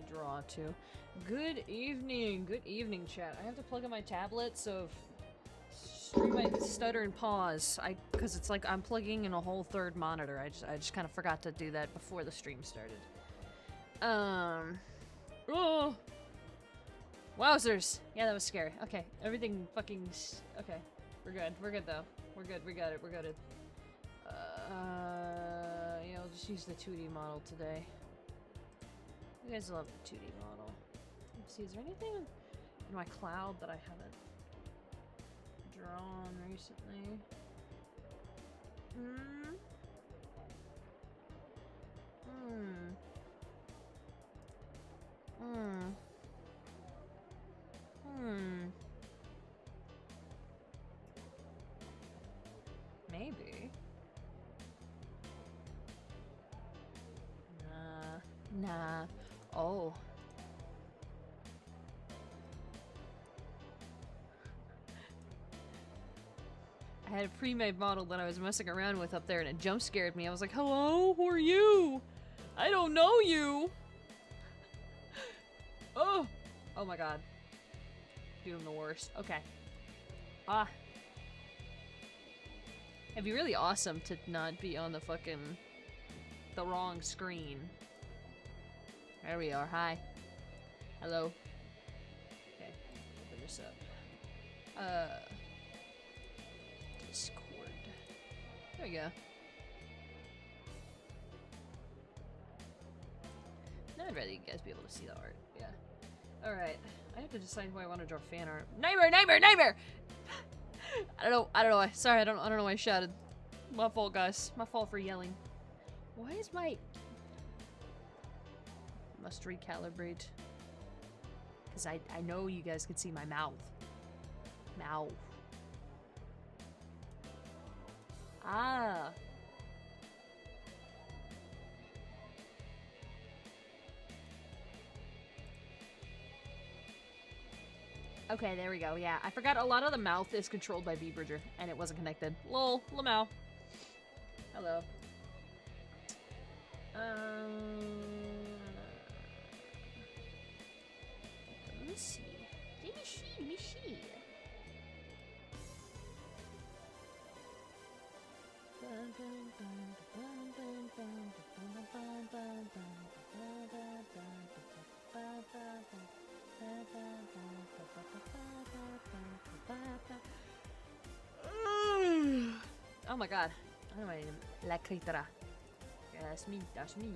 draw too. Good evening, chat. I have to plug in my tablet, so stream might stutter and pause. Because it's like I'm plugging in a whole third monitor. I just kind of forgot to do that before the stream started. Oh, wowzers! Yeah, that was scary. Okay, everything fucking. Okay, we're good. We're good though. We're good. We got it. We're good. Yeah, I'll just use the 2D model today. You guys love the 2D model. Let's see, is there anything in my cloud that I haven't drawn recently? Maybe. Nah. Oh. I had a pre-made model that I was messing around with up there and it jump scared me. I was like, hello? Who are you? I don't know you. Oh. Oh my god. Dude, I'm the worst. Okay. It'd be really awesome to not be on the wrong screen. There we are. Hi. Hello. Okay. Open this up. Discord. There we go. Now I'd rather you guys be able to see the art. Yeah. Alright. I have to decide who I want to draw fan art. Nightmare! I don't know why. Sorry, I don't know why I shouted. My fault, guys. My fault for yelling. Why is my... Must recalibrate. Because I know you guys can see my mouth. Mouth. Ah. Okay, there we go. Yeah, I forgot a lot of the mouth is controlled by B-Bridger, and it wasn't connected. Lol, Lamau. Hello. Let me see. Let me see. Oh my god. I don't know la crittera. Yeah, that's me. That's me.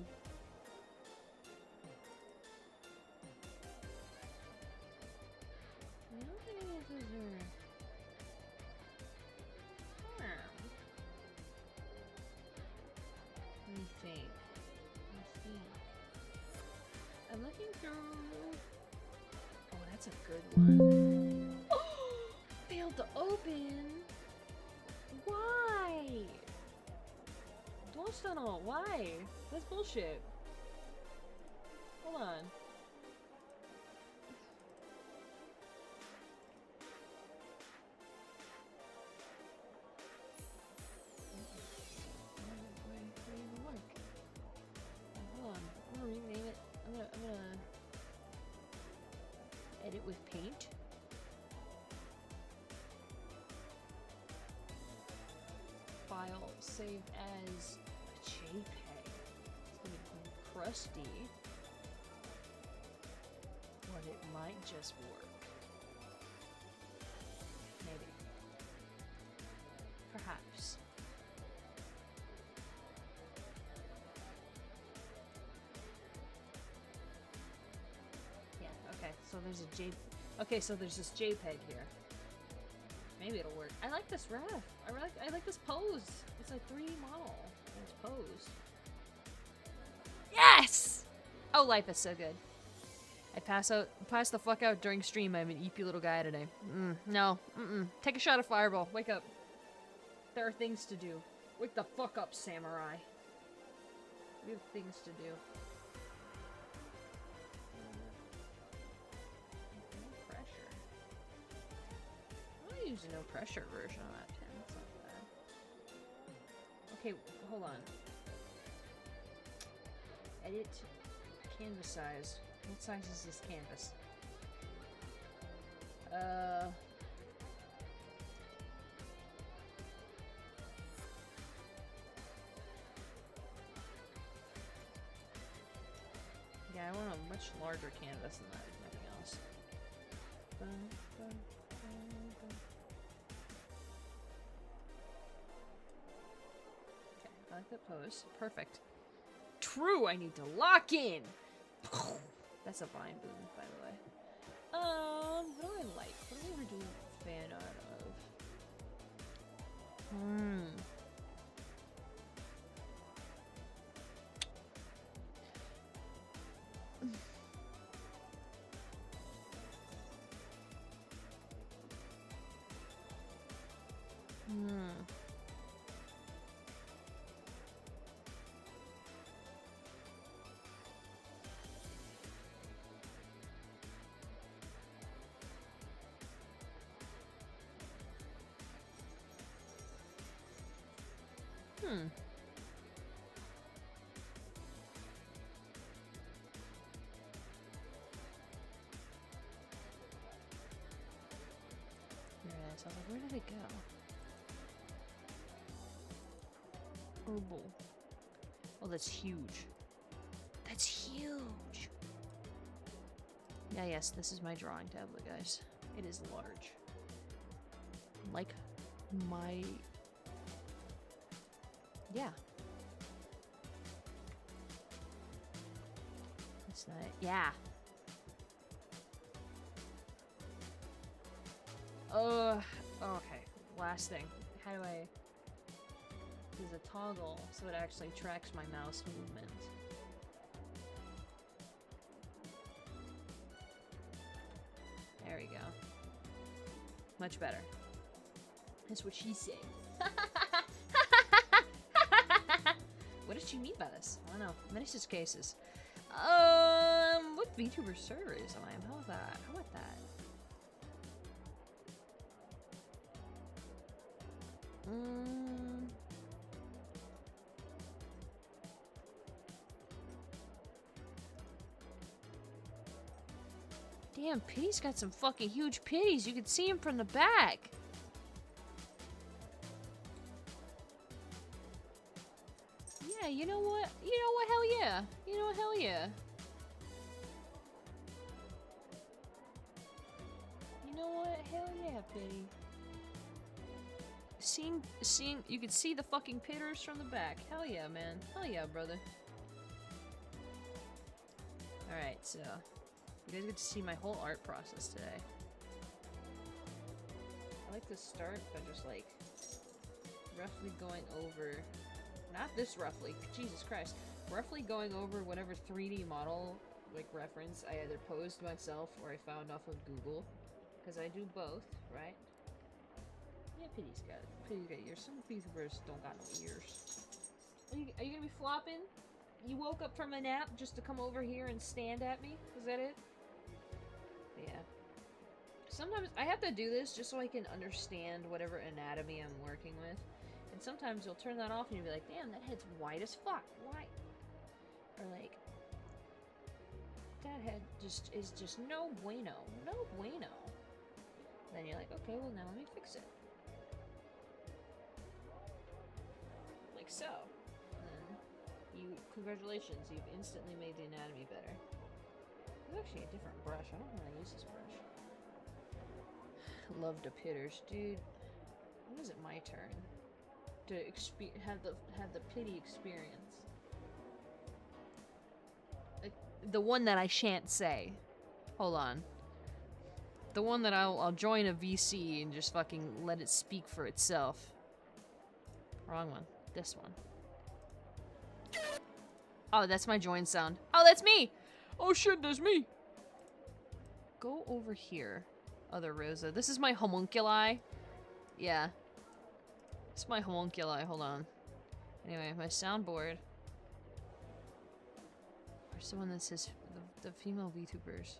Let me think. I'm looking through. Oh, that's a good one. Oh, failed to open. Why? Don't tunnel. Why? That's bullshit. Hold on. Hold on. I'm gonna rename it. I'm gonna edit with paint. File save as a JPEG. It's gonna be crusty, but it might just work. Maybe. Perhaps. Yeah, okay, so there's a okay, so there's this JPEG here. Maybe it'll work. I like this ref. I like this pose. It's a 3D model. And it's posed. Yes! Oh, life is so good. I pass the fuck out during stream. I'm an EP little guy today. No. Take a shot of Fireball. Wake up. There are things to do. Wake the fuck up, samurai. We have things to do. Use a no pressure version of that pen. That's not bad. Okay, hold on. Edit canvas size. What size is this canvas? Yeah, I want a much larger canvas than that, if nothing else. Okay, I like that pose. Perfect. True, I need to lock in! That's a vine boom, by the way. What do I like? What do we ever do fan art of? I was like, where did it go? Herbal. Oh, that's huge. That's huge! Yeah, yes, this is my drawing tablet, guys. It is large. Like my... Yeah. That's not it. Yeah. Okay. Last thing. How do I... There's a toggle, so it actually tracks my mouse movement. There we go. Much better. That's what she said. What did she mean by this? I don't know. Many such cases. What VTuber servers am I? How about that? How about that? Damn, Pitty's got some fucking huge pitties. You can see him from the back. Yeah, you know what? You know what? Hell yeah. You know what? Hell yeah. You know what? Hell yeah, Pitty. Seeing, you can see the fucking pitters from the back. Hell yeah, man. Hell yeah, brother. Alright, so... You guys get to see my whole art process today. I like to start by just, like, roughly going over... Not this roughly, Jesus Christ. Roughly going over whatever 3D model, like, reference I either posed myself or I found off of Google. Because I do both, right? Yeah, Pitty's got ears. Some VTubers don't got no ears. Are you gonna be flopping? You woke up from a nap just to come over here and stand at me? Is that it? Yeah. Sometimes I have to do this just so I can understand whatever anatomy I'm working with. And sometimes you'll turn that off and you'll be like, damn, that head's white as fuck. Why? Or like, that head is just no bueno. No bueno. Then you're like, okay, well now let me fix it. Like so. And then congratulations, you've instantly made the anatomy better. There's actually a different brush. I don't know how to use this brush. Love the pitters, dude. When is it my turn to have the pity experience? Like, the one that I shan't say. Hold on. The one that I'll join a VC and just fucking let it speak for itself. Wrong one. This one. Oh, that's my join sound. Oh, that's me! Oh shit, that's me! Go over here, other Rosa. This is my homunculi. Yeah. It's my homunculi. Hold on. Anyway, my soundboard. Where's the one that says the female VTubers?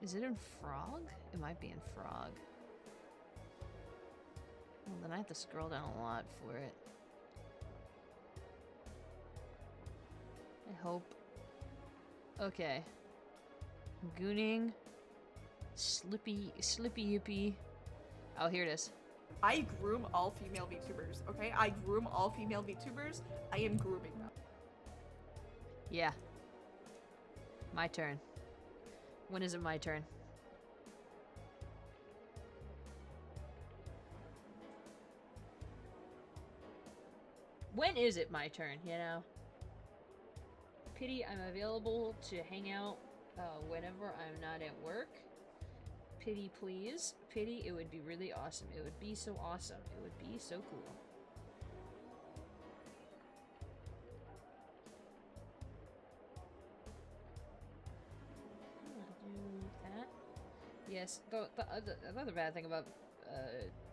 Is it in Frog? It might be in Frog. Well, then I have to scroll down a lot for it. I hope. Okay. Gooning. Slippy Yippy. Oh, here it is. I groom all female VTubers, okay? I groom all female VTubers. I am grooming them. Yeah. My turn. When is it my turn? When is it my turn, you know? Pity, I'm available to hang out whenever I'm not at work. Pity, please. Pity, it would be really awesome. It would be so awesome. It would be so cool. Do that. Yes, the other bad thing about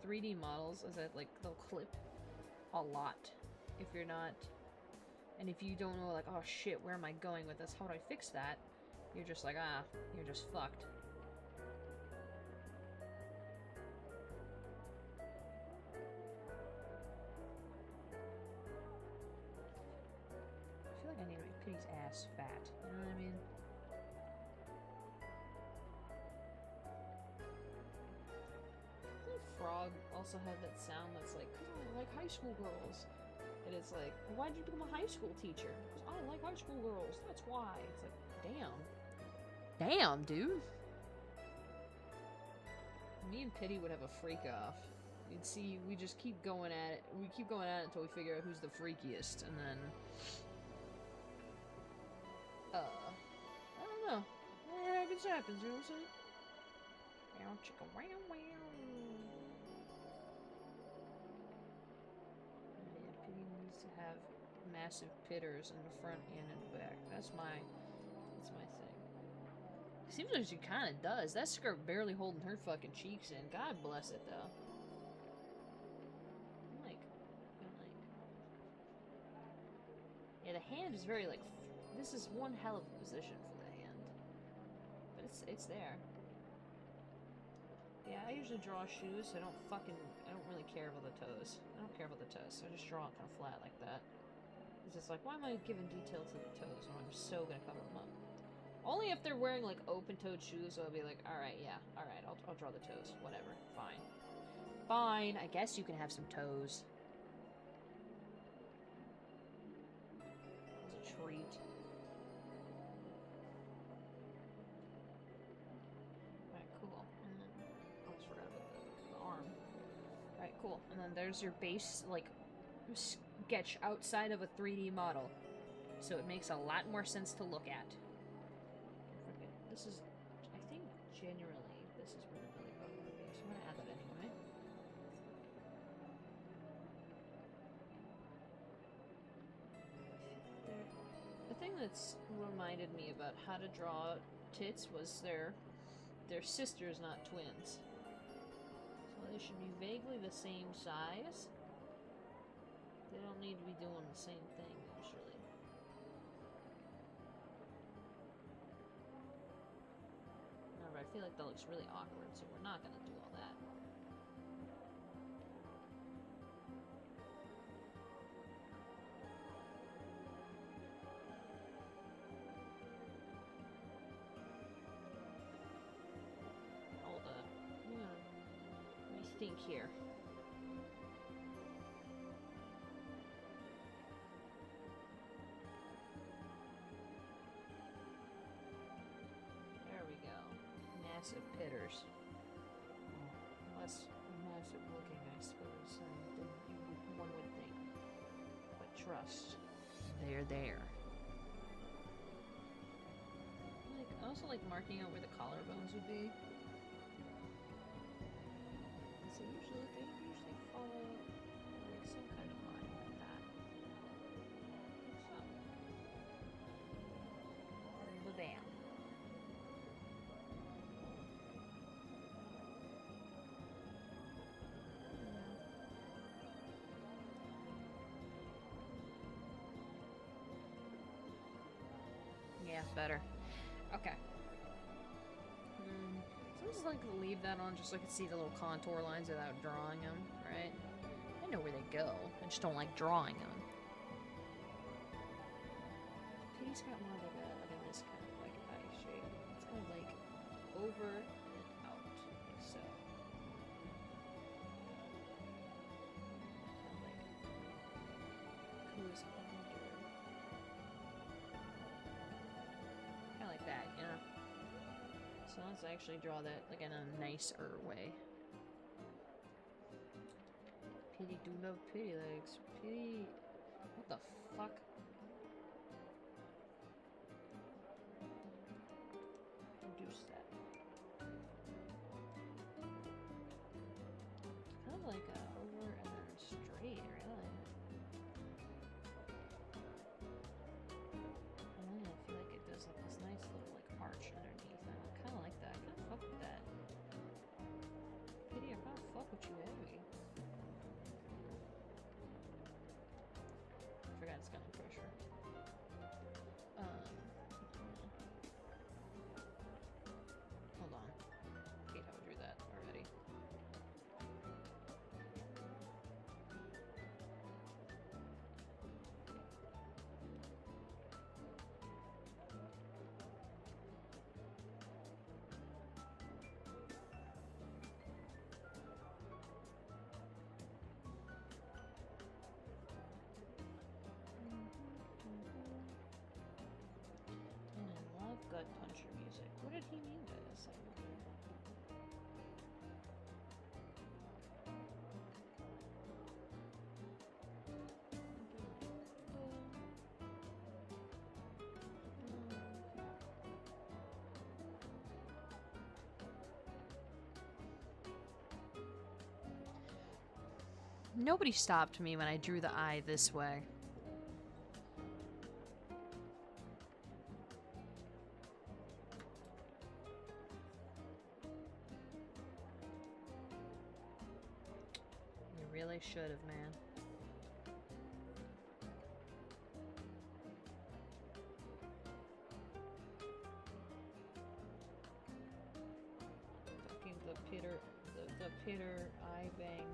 3D models is that, like, they'll clip a lot if you're not... And if you don't know, like, oh shit, where am I going with this? How do I fix that? You're just like, ah, you're just fucked. I feel like I need to make Pig's ass fat. You know what I mean? The frog also had that sound that's like, "'Cause I like high school girls." And it's like, why did you become a high school teacher? Because I like high school girls. That's why. It's like, damn. Damn, dude. Me and Pity would have a freak off. You'd see, we just keep going at it. We keep going at it until we figure out who's the freakiest. And then... I don't know. What happens, you know what I'm saying? Meow, chicka, wow, wow. To have massive pitters in the front and in the back. That's my thing. Seems like she kind of does. That skirt barely holding her fucking cheeks in. God bless it, though. Yeah, the hand is very, like, this is one hell of a position for the hand. But it's there. Yeah, I usually draw shoes, so I don't really care about the toes. I don't care about the toes, so I just draw it kind of flat like that. It's just like, why am I giving detail to the toes when I'm so gonna cover them up? Only if they're wearing, like, open-toed shoes, so I'll be like, alright, yeah, alright, I'll draw the toes. Whatever, fine. Fine, I guess you can have some toes. It's a treat. Alright, cool. And then, I almost forgot about the arm. Alright, cool. And then there's your base, like, sketch outside of a 3D model. So it makes a lot more sense to look at. Okay, this is, I think, generally, this is where the belly button would be, so I'm gonna add that anyway. The thing that's reminded me about how to draw tits was their sisters, not twins. So they should be vaguely the same size. They don't need to be doing the same thing, usually. No, but I feel like that looks really awkward, so we're not gonna do all that. Hold up. Let me think here. Massive pitters. Less massive looking, I suppose, than one would think. But trust, they're there. I also like marking out where the collarbones would be. So they usually follow like some kind of line like that. So, bam. Yeah, better. Okay. So I just like to leave that on just so I can see the little contour lines without drawing them, right? I know where they go. I just don't like drawing them. Pity's got more like in this kind of over and out, like so. Kind of like goes under. Kind of like that, you know? So let's actually draw that like in a nicer way. Pity do love pity legs. Pity. What the fuck? Reduce that. It's kind of like a over and then straight, really. And then I feel like it does like this nice little like arch underneath. And I kind of like that. I kind of fuck with that. Pity, I kind of fuck with you heavy. Forgot it's got no pressure. Hold on. Hate how I drew that already. And I love gut puncher music. What did he mean by this? I wonder. Nobody stopped me when I drew the eye this way. You really should have, man. Fucking the Peter eye bang.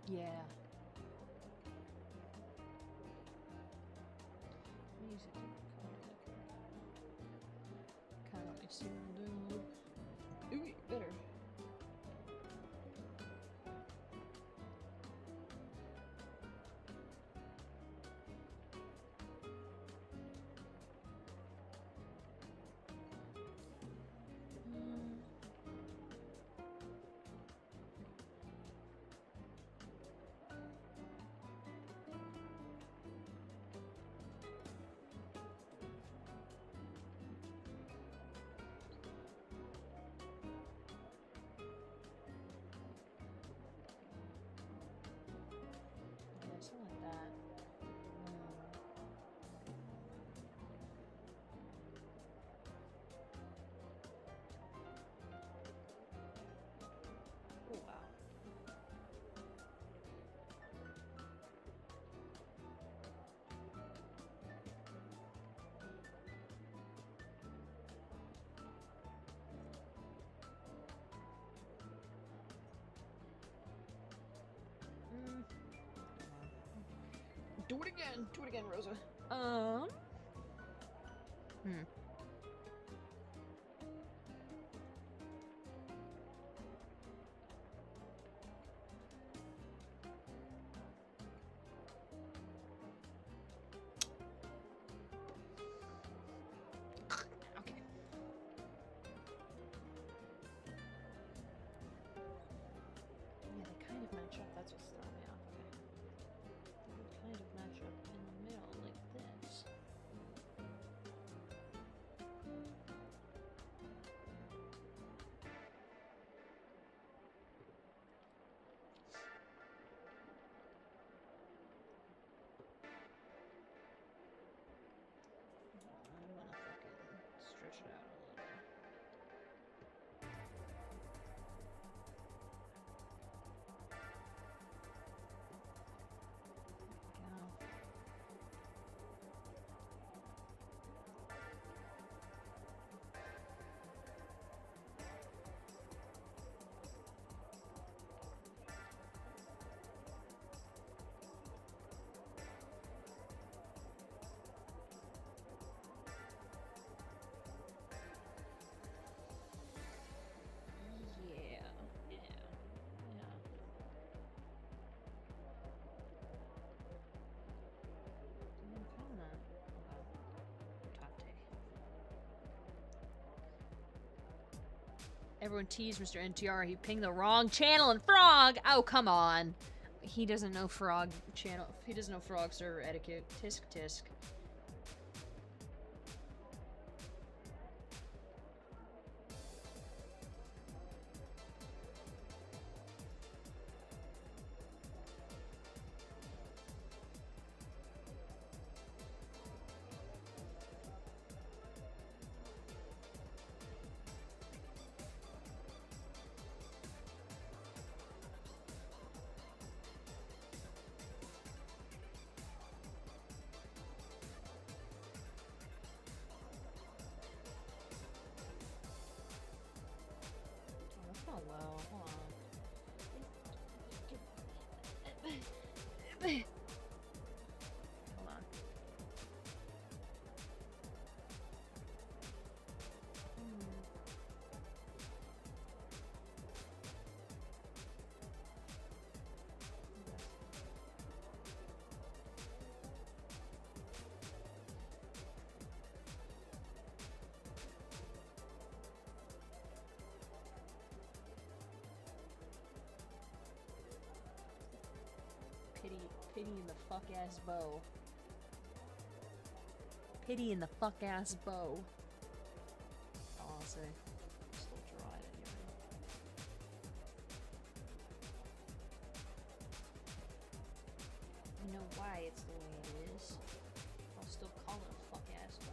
Yeah. Music kind of let me see what I'm doing. Ooh, better. Something like that. Oh, wow. Do it again! Do it again, Rosa. Okay. Yeah, they kind of match up. That's what's throwing me off. Okay. They kind of match up in the middle, like this. I'm gonna fucking stretch it out a little. Everyone teased Mr. NTR. He pinged the wrong channel and frog. Oh, come on. He doesn't know frog channel. He doesn't know frog server etiquette. Tisk tisk. Oh, low. Hold on. Hold on. Pity in the fuck ass bow. Pity in the fuck ass bow. I'll say. Still draw it anyway. You know why it's the way it is. I'll still call it a fuck ass bow.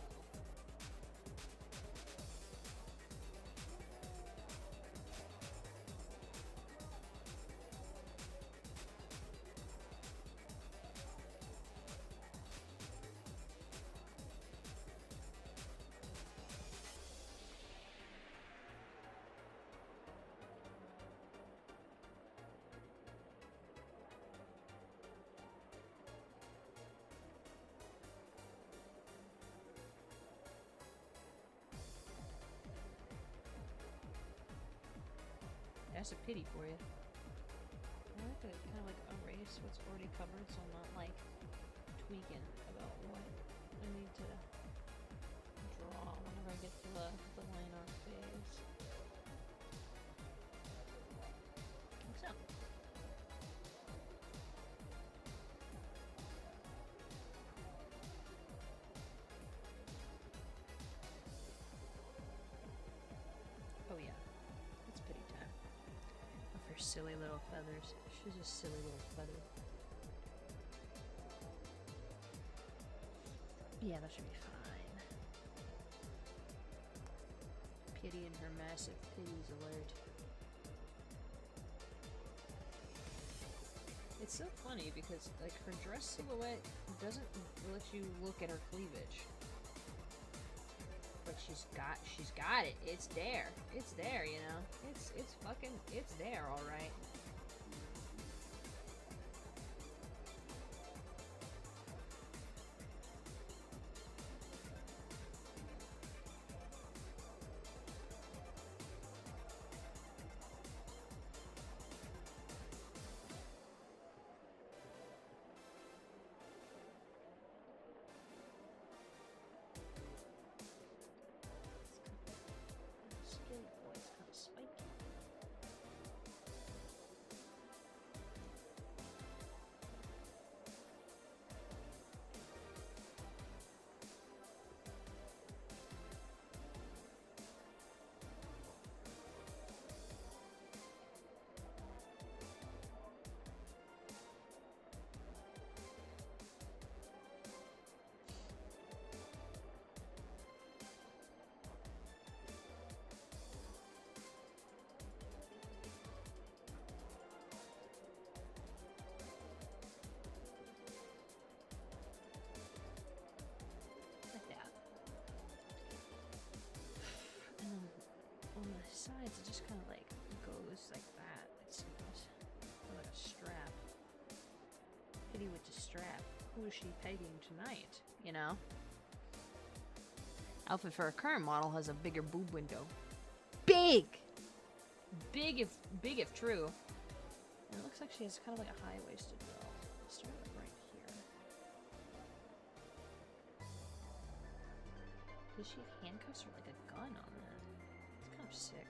That's a pity for you. I like to kind of like erase what's already covered so I'm not like tweaking about what I need to draw whenever I get to the Lain art phase. Like so. Oh yeah, it's pity time. Of her silly little feathers. She's a silly little feather. Yeah, that should be fine. Pity in her massive pities alert. It's so funny because like her dress silhouette doesn't let you look at her cleavage. But she's got it. It's there. It's there, you know. It's there, all right. Sides, it just kind of like goes like that. It seems like a strap. Pity with the strap. Who is she pegging tonight? You know. Outfit for a current model has a bigger boob window. Big if true. And it looks like she has kind of like a high-waisted belt. Let's start like right here. Does she have handcuffs or like a gun on that? It's kind of sick.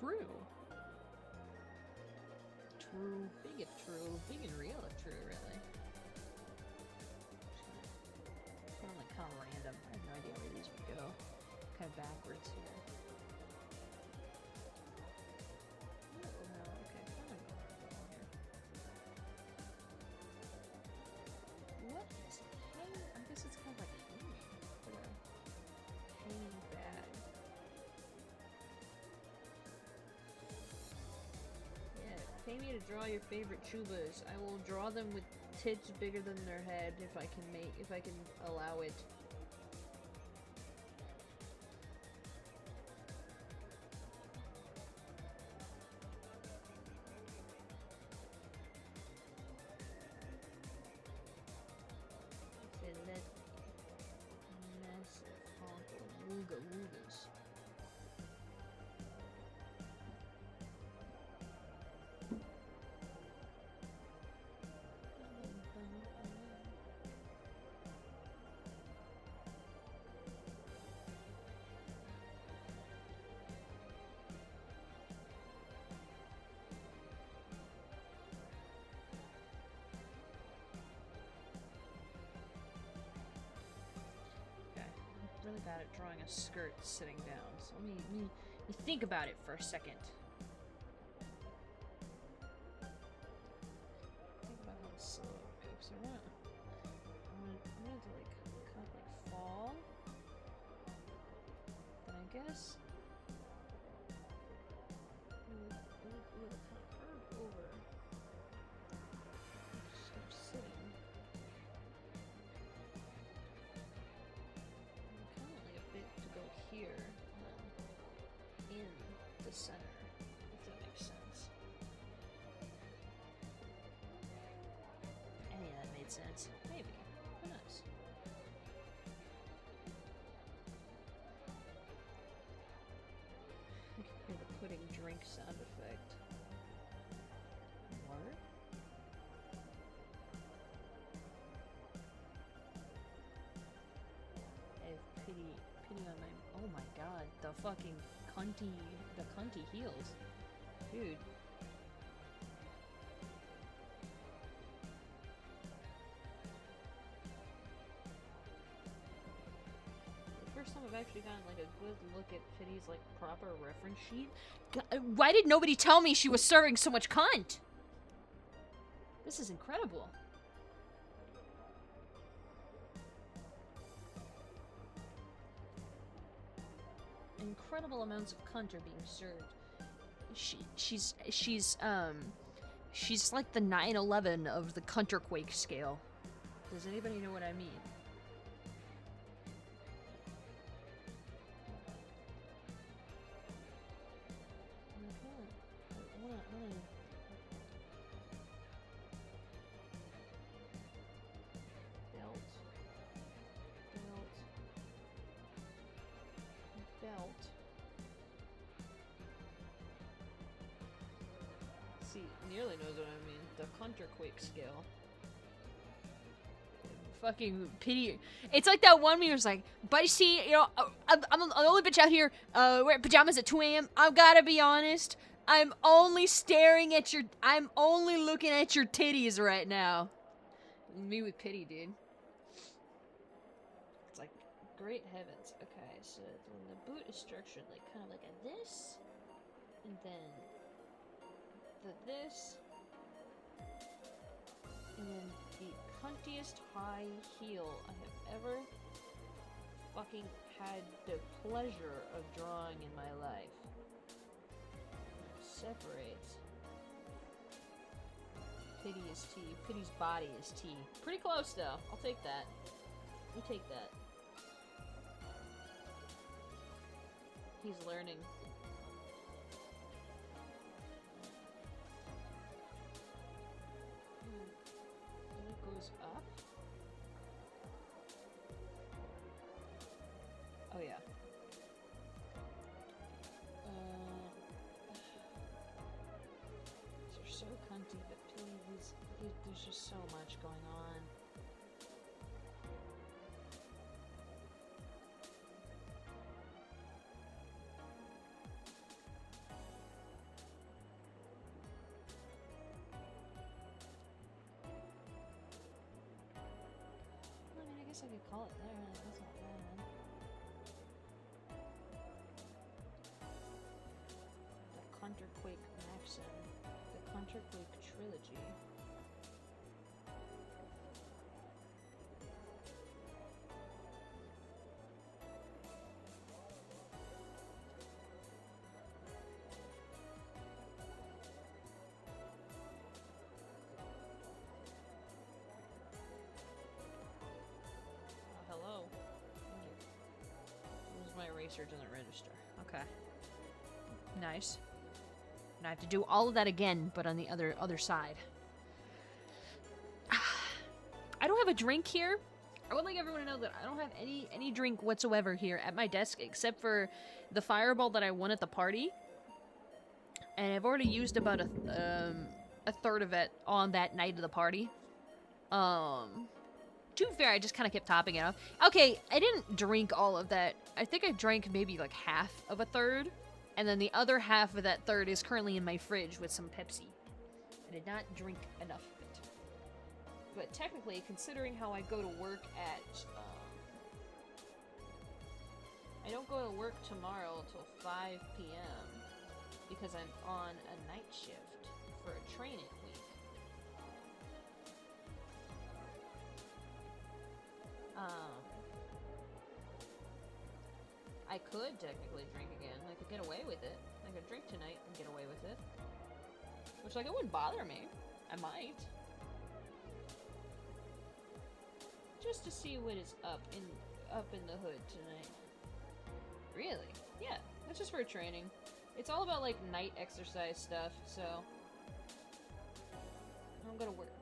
true. True. Big if true. Big and real if true, really. Put them like kind of random. I have no idea where these would go. Kind of backwards here. Oh, no, okay. Kind of normal here. What is it? Hang? I guess it's kind of like hanging. Like a hanging bag. Yeah, pay me to draw your favorite chubas. I will draw them with tits bigger than their head if I can allow it. Massive honk of wooga woogas. Really bad at drawing a skirt sitting down, so let me think about it for a second. Think about how the silhouette moves. I want to like kind of like fall. Then I guess we'll kind of curve over. Just keep sitting. Here, in the center, if that makes sense. Any of that made sense? Maybe. Who knows? I can hear the pudding drink sound effect. What? I have pity on my. Oh my god, the fucking cunty heels. Dude. The first time I've actually gotten like a good look at Pity's like proper reference sheet. God, why did nobody tell me she was serving so much cunt? This is incredible. Incredible amounts of cunt are being served. She's like the 9/11 of the Cunterquake scale. Does anybody know what I mean? Belt. See, nearly knows what I mean. The Cunterquake scale. Fucking pity. It's like that one meme was like, but see, you know, I'm the only bitch out here wearing pajamas at 2 a.m. I've gotta be honest. I'm only looking at your titties right now. Me with pity, dude. It's like, great heavens. Okay, so when the boot is structured like kind of like a this, and then this, and then the cuntiest high heel I have ever fucking had the pleasure of drawing in my life. Separates. Pity is T. Pity's body is T. Pretty close though. I'll take that. We take that. He's learning. And it goes up. Oh yeah. These are so cunty, but please, there's just so much going on. guess I could call it there. That's not bad. The Counterquake Maxim. The Counterquake Trilogy. Hello. My eraser doesn't register. Okay. Nice. And I have to do all of that again, but on the other side. I don't have a drink here. I would like everyone to know that I don't have any drink whatsoever here at my desk except for the fireball that I won at the party. And I've already used about a third of it on that night of the party. To be fair, I just kind of kept topping it off. Okay, I didn't drink all of that. I think I drank maybe like half of a third. And then the other half of that third is currently in my fridge with some Pepsi. I did not drink enough of it. But technically, considering how I go to work at... I don't go to work tomorrow until 5 p.m. because I'm on a night shift for a training week. I could technically drink again. I could get away with it. I could drink tonight and get away with it. Which, like, it wouldn't bother me. I might. Just to see what is up in the hood tonight. Really? Yeah. That's just for training. It's all about, like, night exercise stuff, so... I'm gonna work.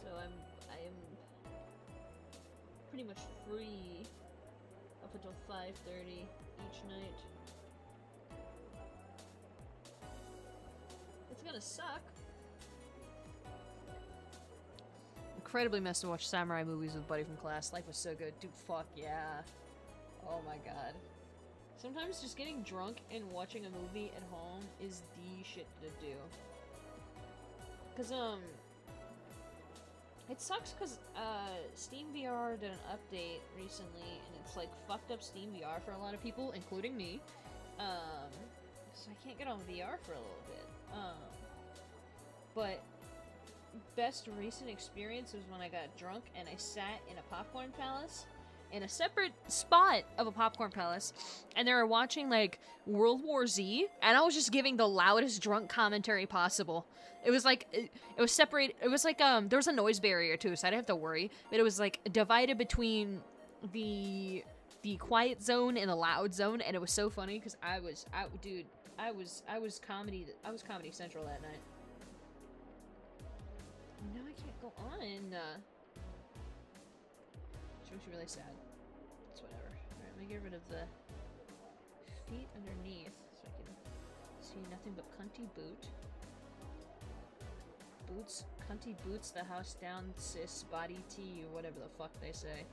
So I am pretty much free up until 5:30 each night. It's gonna suck. Incredibly missed to watch samurai movies with Buddy from class. Life was so good. Dude, fuck yeah. Oh my god. Sometimes just getting drunk and watching a movie at home is the shit to do. Cause, it sucks because, Steam VR did an update recently, and it's, like, fucked up Steam VR for a lot of people, including me. So I can't get on VR for a little bit. But best recent experience was when I got drunk and I sat in a popcorn palace, in a separate spot of a popcorn palace, and they were watching, like, World War Z, and I was just giving the loudest drunk commentary possible. It was like, it was separate, it was like, there was a noise barrier too, so I didn't have to worry, but it was, like, divided between the quiet zone and the loud zone, and it was so funny, because I was Comedy Central that night. No, I can't go on, which makes me really sad. It's whatever. Alright, let me get rid of the feet underneath, so I can see nothing but cunty boot. Boots, cunty boots, the house down, cis, body tea, or whatever the fuck they say.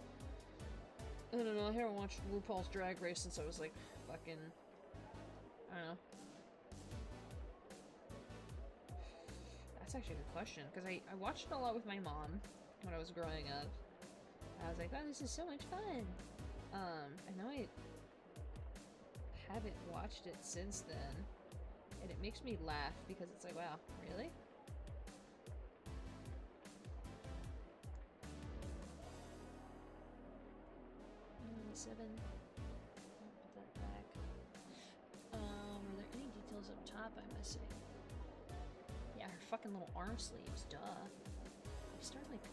I don't know, I haven't watched RuPaul's Drag Race since I was like, fucking, I don't know. That's actually a good question, because I watched it a lot with my mom when I was growing up. I was like, oh, this is so much fun. And now I haven't watched it since then, and it makes me laugh, because it's like, wow, really? 7. Put that back. Are there any details up top I'm missing? Yeah, her fucking little arm sleeves, duh. I start like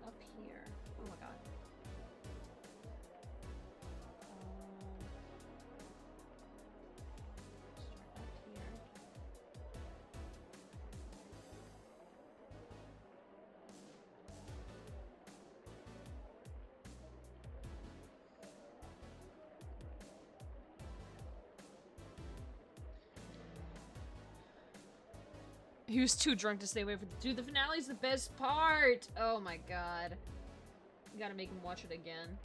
up here. Oh my god. Start up here. He was too drunk to stay away from. Dude, the finale's the best part! Oh my god. You gotta make him watch it again.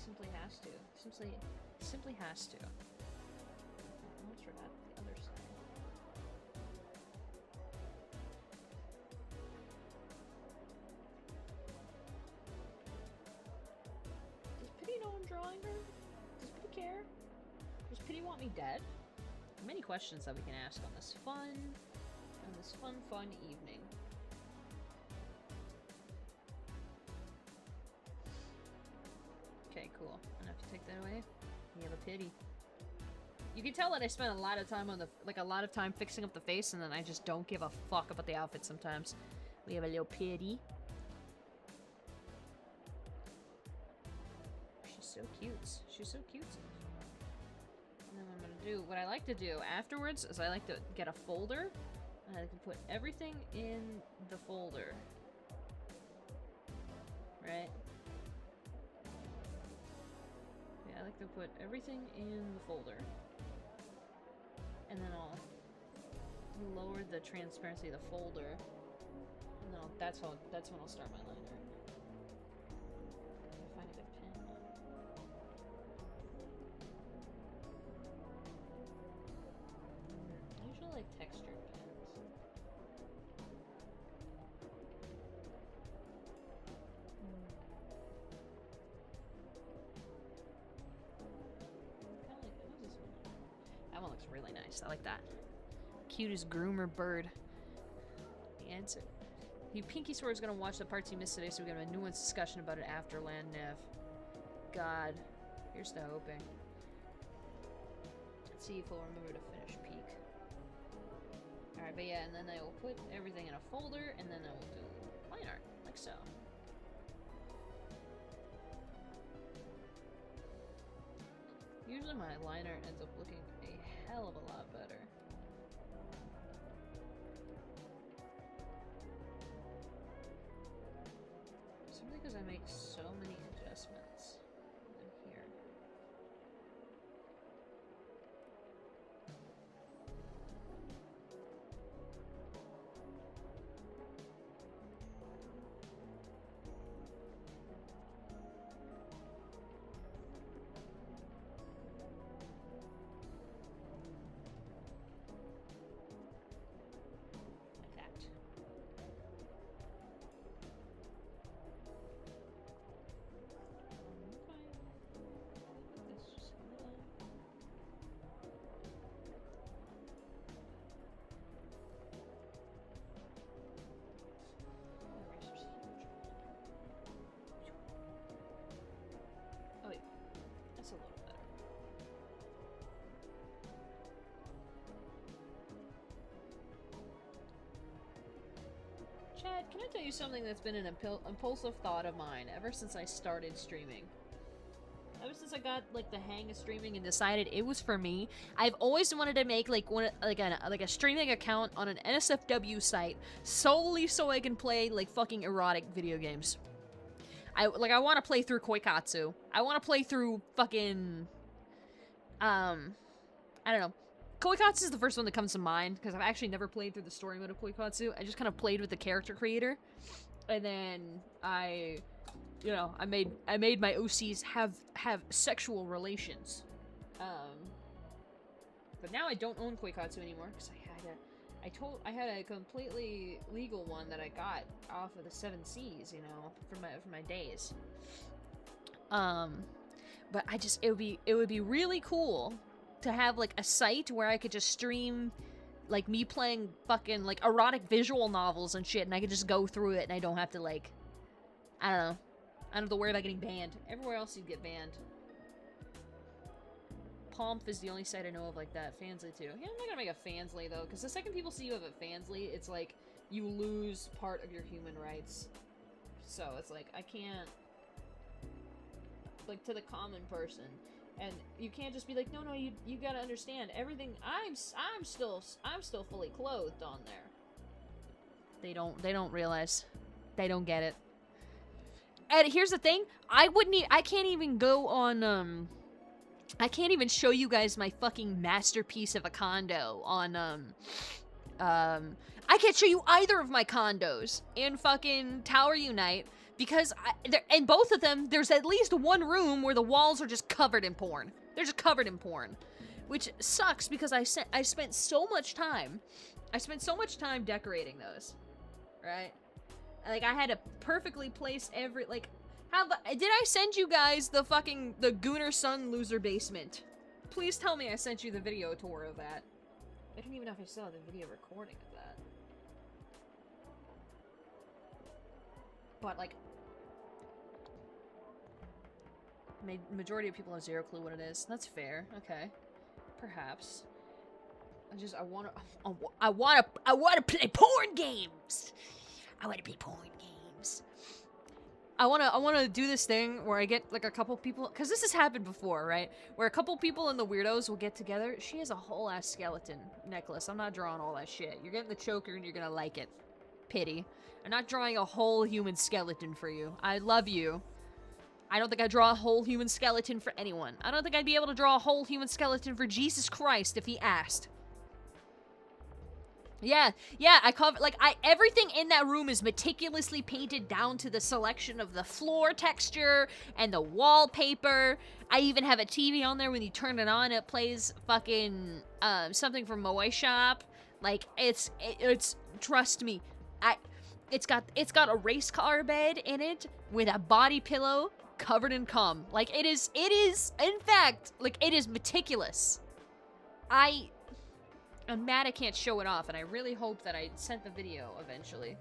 simply has to. Simply has to. Almost forgot the other side. Does Pity know I'm drawing her? Does Pity care? Does Pity want me dead? Many questions that we can ask on this fun evening. Okay, cool. Enough to take that away. We have a Pity. You can tell that I spent a lot of time on the time fixing up the face, and then I just don't give a fuck about the outfit sometimes. We have a little Pity. She's so cute. She's so cute. And then what I'm gonna do, what I like to do afterwards is I like to get a folder, and I like to put everything in the folder. Right? I like to put everything in the folder, and then I'll lower the transparency of the folder, and then that's when I'll start my line art. Find a good pen. I usually like textured pens. That one looks really nice. I like that. Cutest groomer bird. The answer. You Pinky Sword is gonna watch the parts you missed today, so we got a nuanced discussion about it after Land Nev. God. Here's to hoping. Let's see if we'll remember to finish Peak. Alright, but yeah, and then I will put everything in a folder, and then I will do line art, like so. Usually my line art ends up looking a hell of a lot better. Simply because I make so many adjustments in here. A little better. Chad, can I tell you something that's been an impulsive thought of mine ever since I started streaming? Ever since I got like the hang of streaming and decided it was for me, I've always wanted to make like a streaming account on an NSFW site solely so I can play like fucking erotic video games. I want to play through Koikatsu. I want to play through fucking I don't know. Koikatsu is the first one that comes to mind, because I've actually never played through the story mode of Koikatsu. I just kind of played with the character creator. And then I made my OCs have sexual relations. But now I don't own Koikatsu anymore, because I had a completely legal one that I got off of the 7 Seas, you know, for my days. But it would be really cool to have like a site where I could just stream like me playing fucking like erotic visual novels and shit, and I could just go through it and I don't have to like, I don't have to worry about getting banned. Everywhere else you'd get banned. Pomp is the only site I know of like that. Fansly too. Yeah, I'm not gonna make a Fansly though, because the second people see you have a Fansly, it's like you lose part of your human rights. So it's like I can't, like, to the common person, and you can't just be like, no, you gotta understand everything. I'm still fully clothed on there. They don't realize. They don't get it. And here's the thing, I can't even go on, I can't even show you guys my fucking masterpiece of a condo on, I can't show you either of my condos in fucking Tower Unite, Because in both of them, there's at least one room where the walls are just covered in porn. They're just covered in porn. Which sucks because I spent so much time. I spent so much time decorating those. Right? Like, I had to perfectly place every, like, did I send you guys the Gooner Sun Loser basement? Please tell me I sent you the video tour of that. I don't even know if I still have the video recording of that. But, like, majority of people have zero clue what it is. That's fair. Okay. Perhaps. I wanna play porn games! I wanna play porn games. I wanna do this thing where I get, like, a couple people, because this has happened before, right? Where a couple people and the weirdos will get together. She has a whole ass skeleton necklace. I'm not drawing all that shit. You're getting the choker and you're gonna like it. Pity. I'm not drawing a whole human skeleton for you. I love you. I don't think I draw a whole human skeleton for anyone. I don't think I'd be able to draw a whole human skeleton for Jesus Christ if he asked. Yeah, I cover, like, everything in that room is meticulously painted down to the selection of the floor texture and the wallpaper. I even have a TV on there. When you turn it on, it plays fucking, something from Moe Shop. Like, it's, trust me, it's got a race car bed in it with a body pillow covered in cum. Like, it is, in fact, like, it is meticulous. I'm mad I can't show it off, and I really hope that I sent the video eventually.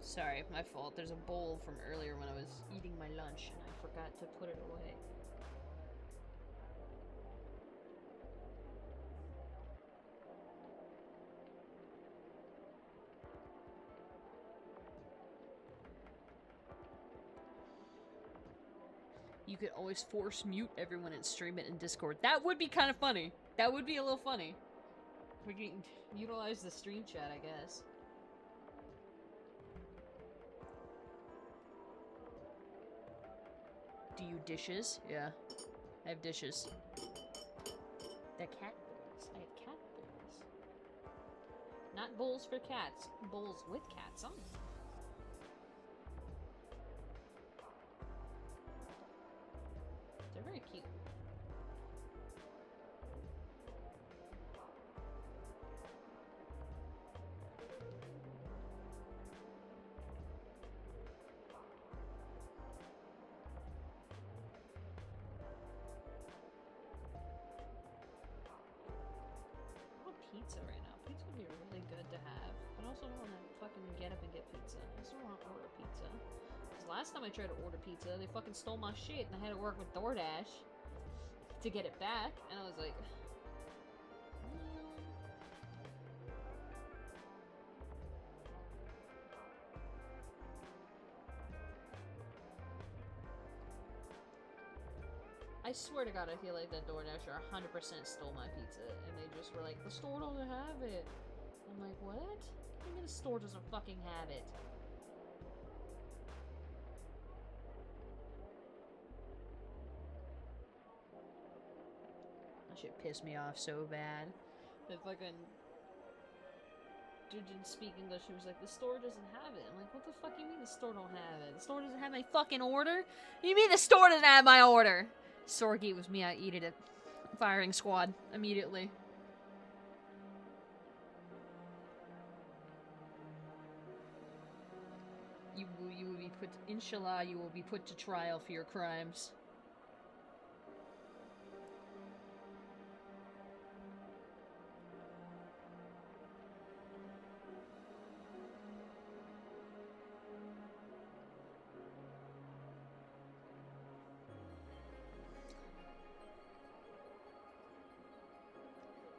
Sorry, my fault. There's a bowl from earlier when I was eating my lunch, and I forgot to put it away. You could always force mute everyone and stream it in Discord. That would be kind of funny. That would be a little funny. We can utilize the stream chat, I guess. Do you dishes? Yeah. I have dishes. They're cat bowls. I have cat bowls. Not bowls for cats. Bowls with cats on them. They're very cute. I want pizza right now. Pizza would be really good to have. But I also don't want to fucking get up and get pizza. I just don't want to order pizza. Last time I tried to order pizza, they fucking stole my shit, and I had to work with DoorDash to get it back, and I was like... I swear to God, I feel like that DoorDasher 100% stole my pizza, and they just were like, the store doesn't have it. I'm like, what? What do you mean the store doesn't fucking have it? That shit pissed me off so bad. The fucking dude didn't speak English. He was like, the store doesn't have it. I'm like, what the fuck you mean the store don't have it? The store doesn't have my fucking order? You mean the store doesn't have my order? Sorgi was me. I eated it. Firing squad immediately. You will be put, inshallah, you will be put to trial for your crimes.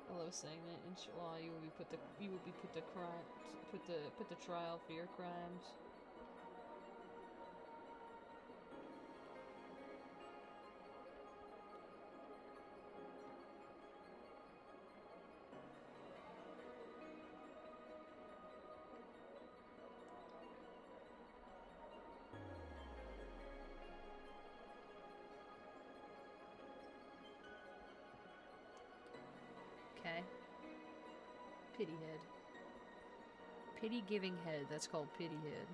I love saying that. Inshallah, you will be put to trial for your crimes. Pity head. Pity giving head. That's called pity head.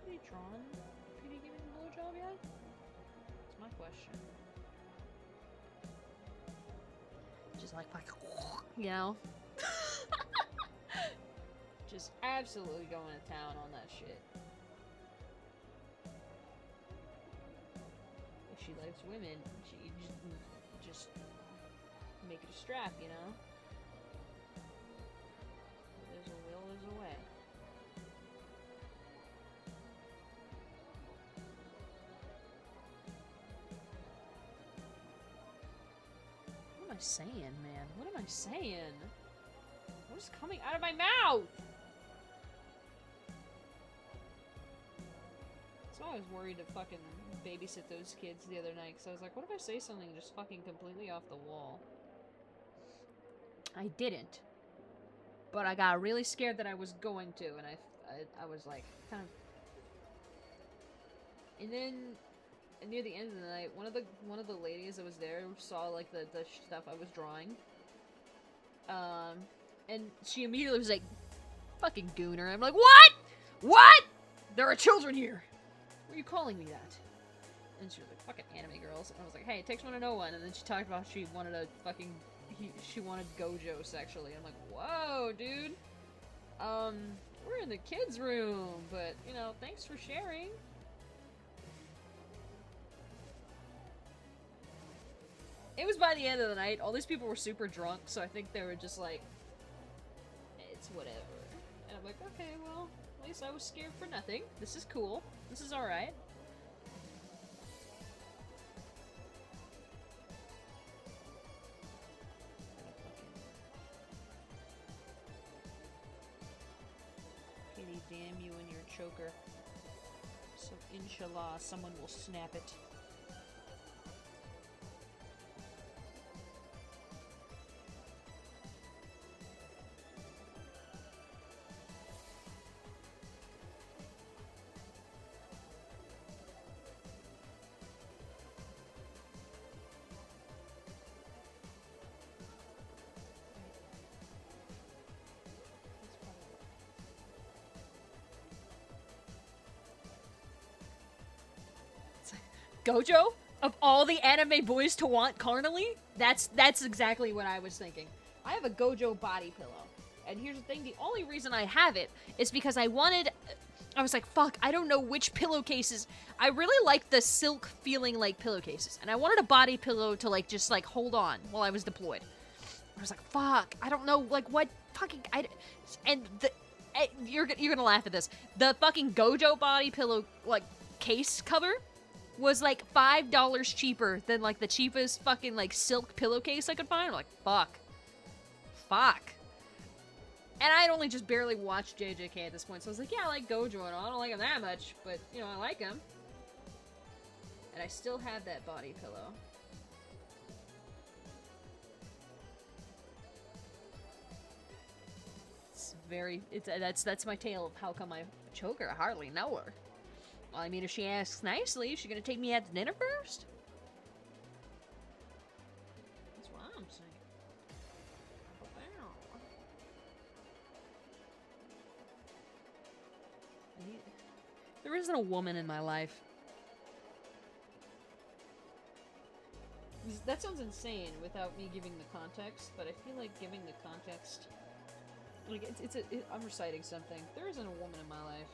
Anybody drawn pity giving a blowjob yet? That's my question. Just like, you know? Just absolutely going to town on that shit. If she likes women, she just make it a strap, you know? There's a will, there's a way. What am I saying, man? What am I saying? What is coming out of my mouth? So I was worried to fucking babysit those kids the other night, because I was like, what if I say something just fucking completely off the wall? I didn't. But I got really scared that I was going to, and I was like, kind of... And then, near the end of the night, one of the ladies that was there saw, like, the stuff I was drawing. And she immediately was like, fucking gooner. I'm like, what? What? There are children here. Why are you calling me that? And she was like, fucking anime girls. And I was like, hey, it takes one to know one. And then she talked about she wanted a fucking... she wanted Gojo sexually. I'm like, whoa, dude. We're in the kids' room. But, you know, thanks for sharing. It was by the end of the night. All these people were super drunk, so I think they were just like, it's whatever. And I'm like, okay, well, at least I was scared for nothing. This is cool. This is alright. Pity damn you and your choker. So inshallah, someone will snap it. Gojo? Of all the anime boys to want carnally? That's exactly what I was thinking. I have a Gojo body pillow. And here's the thing, the only reason I have it is because I was like, fuck, I don't know which pillowcases. I really like the silk feeling like pillowcases. And I wanted a body pillow to like, just like hold on while I was deployed. I was like, fuck, I don't know, like what fucking, you're gonna laugh at this. The fucking Gojo body pillow, like, case cover was like $5 cheaper than like the cheapest fucking like silk pillowcase I could find. I'm like, fuck. And I'd only just barely watched JJK at this point, so I was like, yeah, I like Gojo and all. I don't like him that much, but you know, I like him. And I still have that body pillow. That's my tale of how come I choke her. I hardly know her. Well, I mean, if she asks nicely, is she gonna take me out to dinner first? That's what I'm saying. There isn't a woman in my life. That sounds insane without me giving the context, but I feel like giving the context... Like, I'm reciting something. There isn't a woman in my life.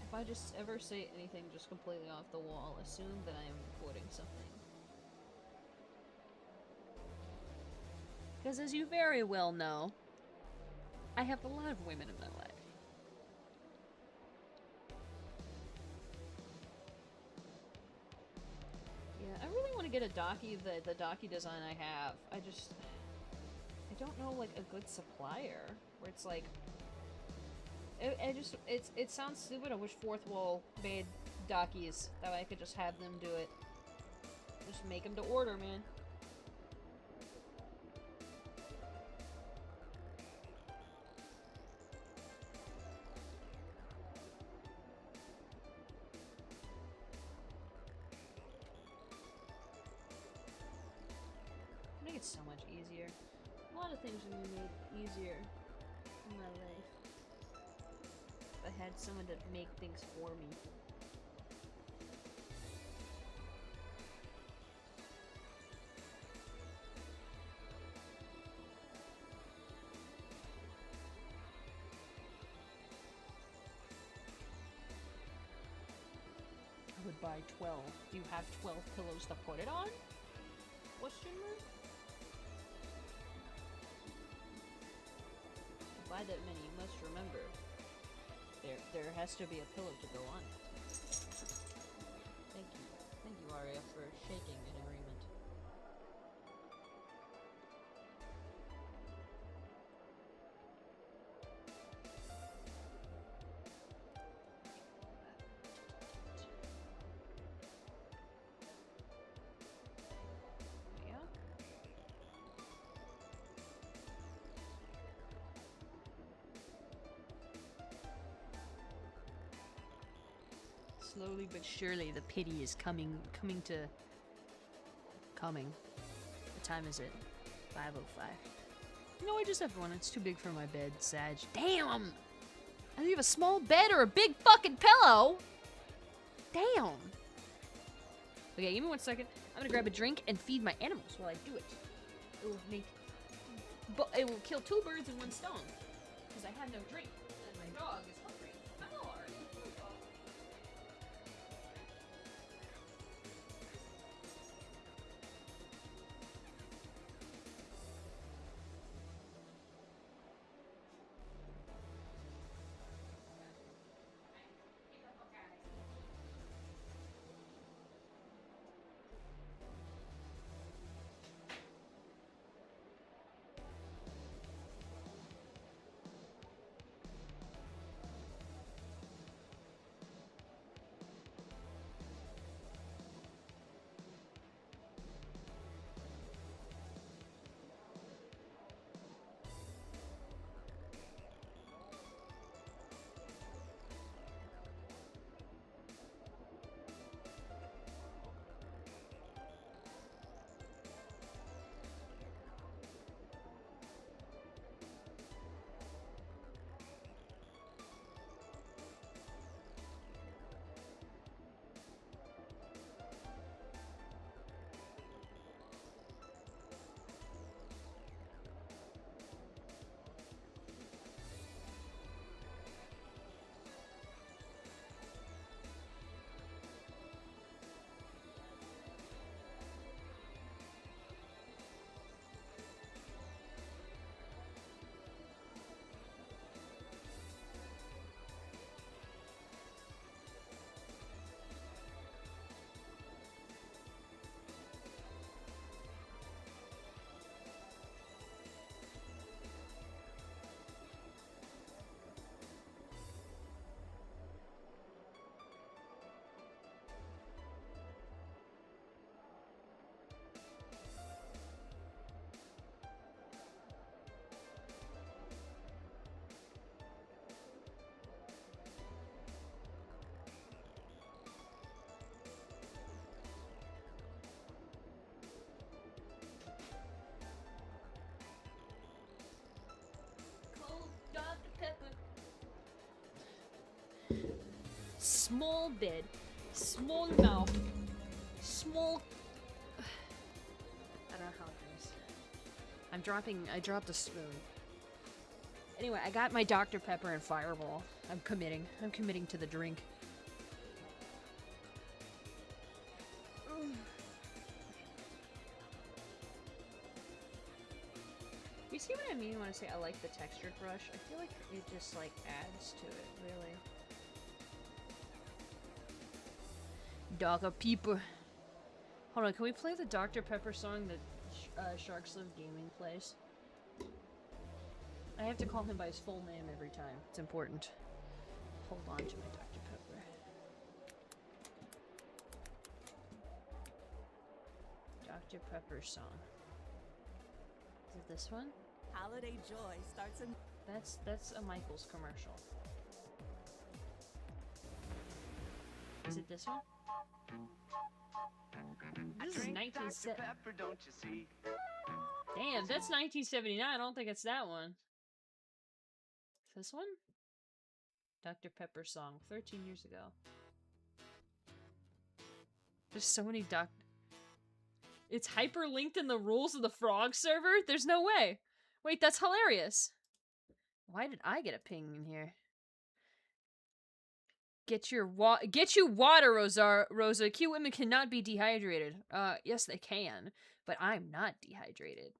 If I just ever say anything just completely off the wall, assume that I am quoting something. Because as you very well know, I have a lot of women in my life. Yeah, I really want to get a Daki, the Daki design I have. I don't know, like, a good supplier, where it's like... It sounds stupid. I wish Fourth Wall made Dockies. That way I could just have them do it. Just make them to order, man. Make it so much easier. A lot of things would be made easier in my life. If I had someone to make things for me. I would buy 12. Do you have 12 pillows to put it on? Question mark? To buy that many, you must remember there has to be a pillow to go on. Thank you, Aria, for shaking in agreement. Yeah. Slowly but surely, the pity is coming. What time is it? 5:05. No, I just have one. It's too big for my bed, Sag. Damn! Either you have a small bed or a big fucking pillow! Damn! Okay, give me 1 second. I'm gonna grab a drink and feed my animals while I do it. It will kill 2 birds in 1 stone. Because I have no drink. And my dog is hungry. Hello, Aria. Small bed, small mouth, small... I don't know how it is. I dropped a spoon. Anyway, I got my Dr. Pepper and Fireball. I'm committing to the drink. You see what I mean when I say I like the textured brush? I feel like it just, like, adds to it, really. Dr. Pepper. Hold on, can we play the Dr. Pepper song that Sharks Live Gaming plays? I have to call him by his full name every time. It's important. Hold on to my Dr. Pepper. Dr. Pepper song. Is it this one? Holiday joy starts in. That's a Michael's commercial. Is it this one? This is 1970. Damn, that's 1979. I don't think it's that one. Is this one? Dr. Pepper song, 13 years ago. There's so many It's hyperlinked in the rules of the Frog server? There's no way. Wait, that's hilarious. Why did I get a ping in here? Get you water, Rosa. Cute women cannot be dehydrated. Yes, they can, but I'm not dehydrated.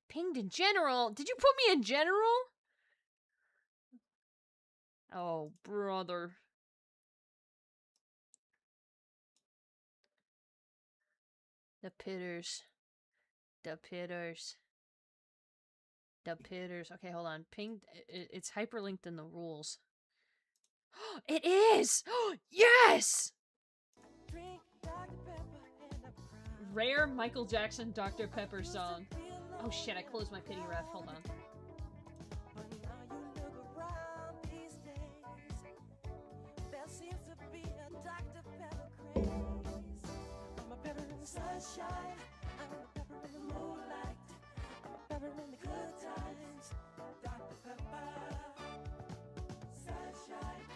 Pinged in general? Did you put me in general? Oh, brother. The pitters. The pitters. The pitters. Okay, hold on. Pinged. It's hyperlinked in the rules. It is! Yes! Rare Michael Jackson Dr. Pepper song. Oh shit, I closed my pity ref. Hold on.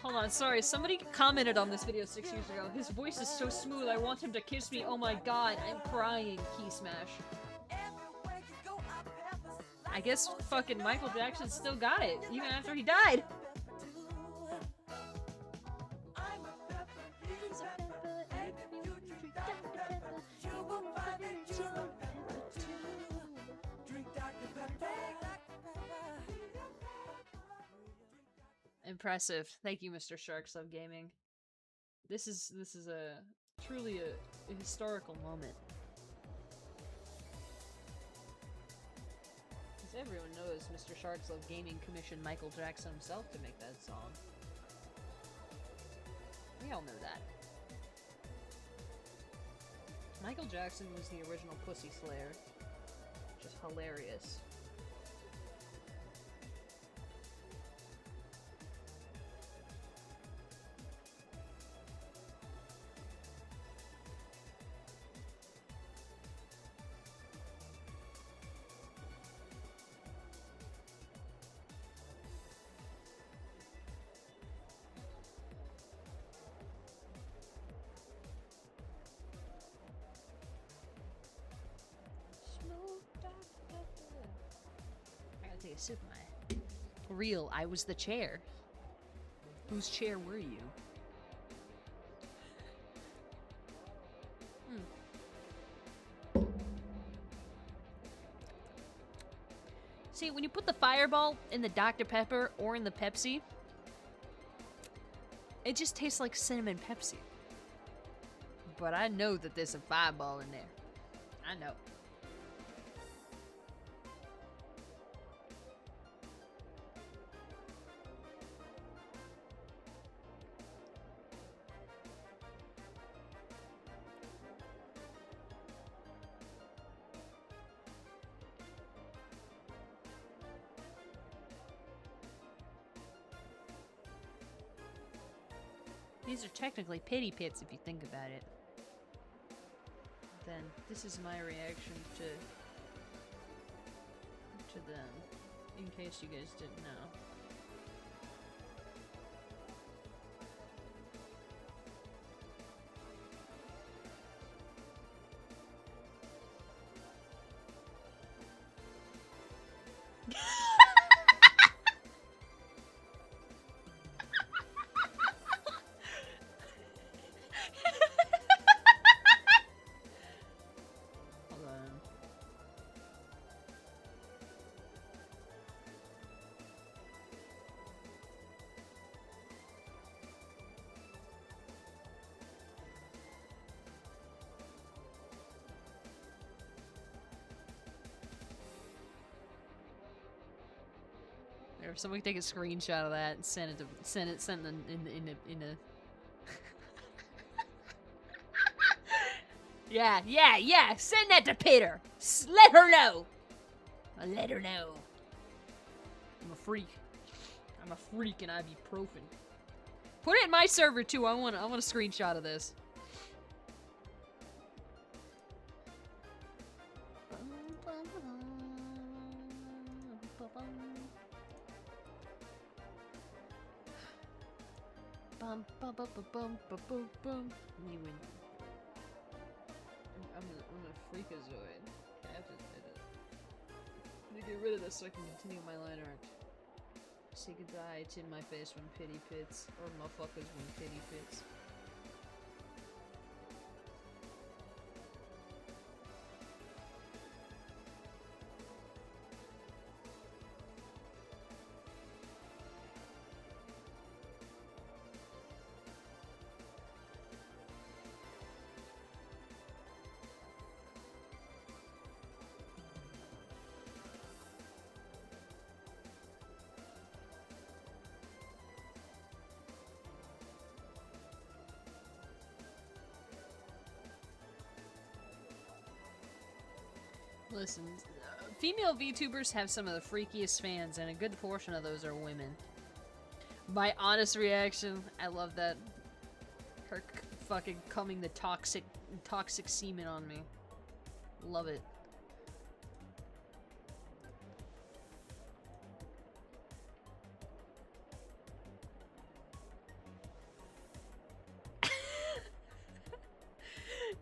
Hold on, sorry, somebody commented on this video 6 years ago. His voice is so smooth, I want him to kiss me. Oh my god, I'm crying, Key Smash. I guess fucking Michael Jackson still got it, even after he died. Impressive. Thank you, Mr. Sharks Love Gaming. This is a truly a historical moment. As everyone knows, Mr. Sharks Love Gaming commissioned Michael Jackson himself to make that song. We all know that. Michael Jackson was the original Pussy Slayer. Just hilarious. Take a sip of my real. I was the chair. Whose chair were you? See, when you put the Fireball in the Dr. Pepper or in the Pepsi, it just tastes like cinnamon Pepsi. But I know that there's a Fireball in there. I know. These are technically pity pits if you think about it. Then this is my reaction to them, in case you guys didn't know. Or somebody take a screenshot of that and send it in a Yeah. Send that to Peter. Let her know. I'll let her know. I'm a freak. I'm a freak and ibuprofen. Put it in my server too. I want a screenshot of this. Me win. I'm a freakazoid. I have to edit. I'm gonna get rid of this so I can continue my line art. Say goodbye to my face when pity pits, or motherfuckers when pity pits. Listen, female VTubers have some of the freakiest fans, and a good portion of those are women. My honest reaction, I love that. Her fucking coming the toxic semen on me. Love it.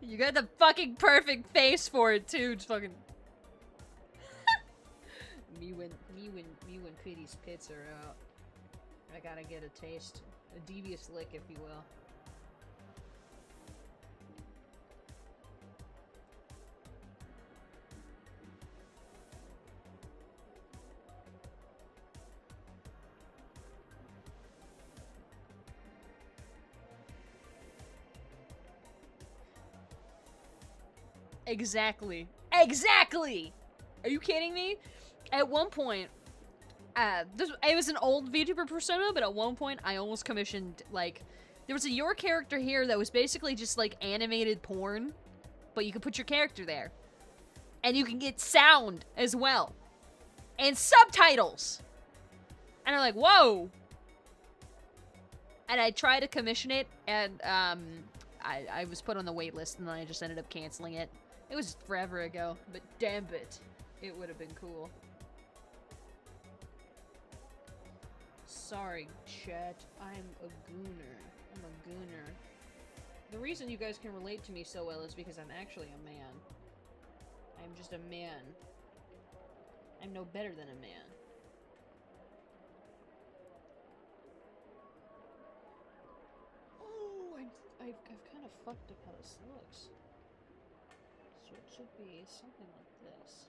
You got the fucking perfect face for it too. Just fucking. me when Pity's pits are out. I gotta get a taste, a devious lick, if you will. Exactly. Exactly! Are you kidding me? At one point, it was an old VTuber persona, but at one point I almost commissioned, like, there was a your character here that was basically just, like, animated porn, but you could put your character there. And you can get sound as well. And subtitles! And I'm like, whoa! And I tried to commission it, and, I was put on the wait list, and then I just ended up canceling it. It was forever ago, but damn it would have been cool. Sorry, chat. I'm a gooner. I'm a gooner. The reason you guys can relate to me so well is because I'm actually a man. I'm just a man. I'm no better than a man. Oh, I've kind of fucked up how this looks. So it should be something like this.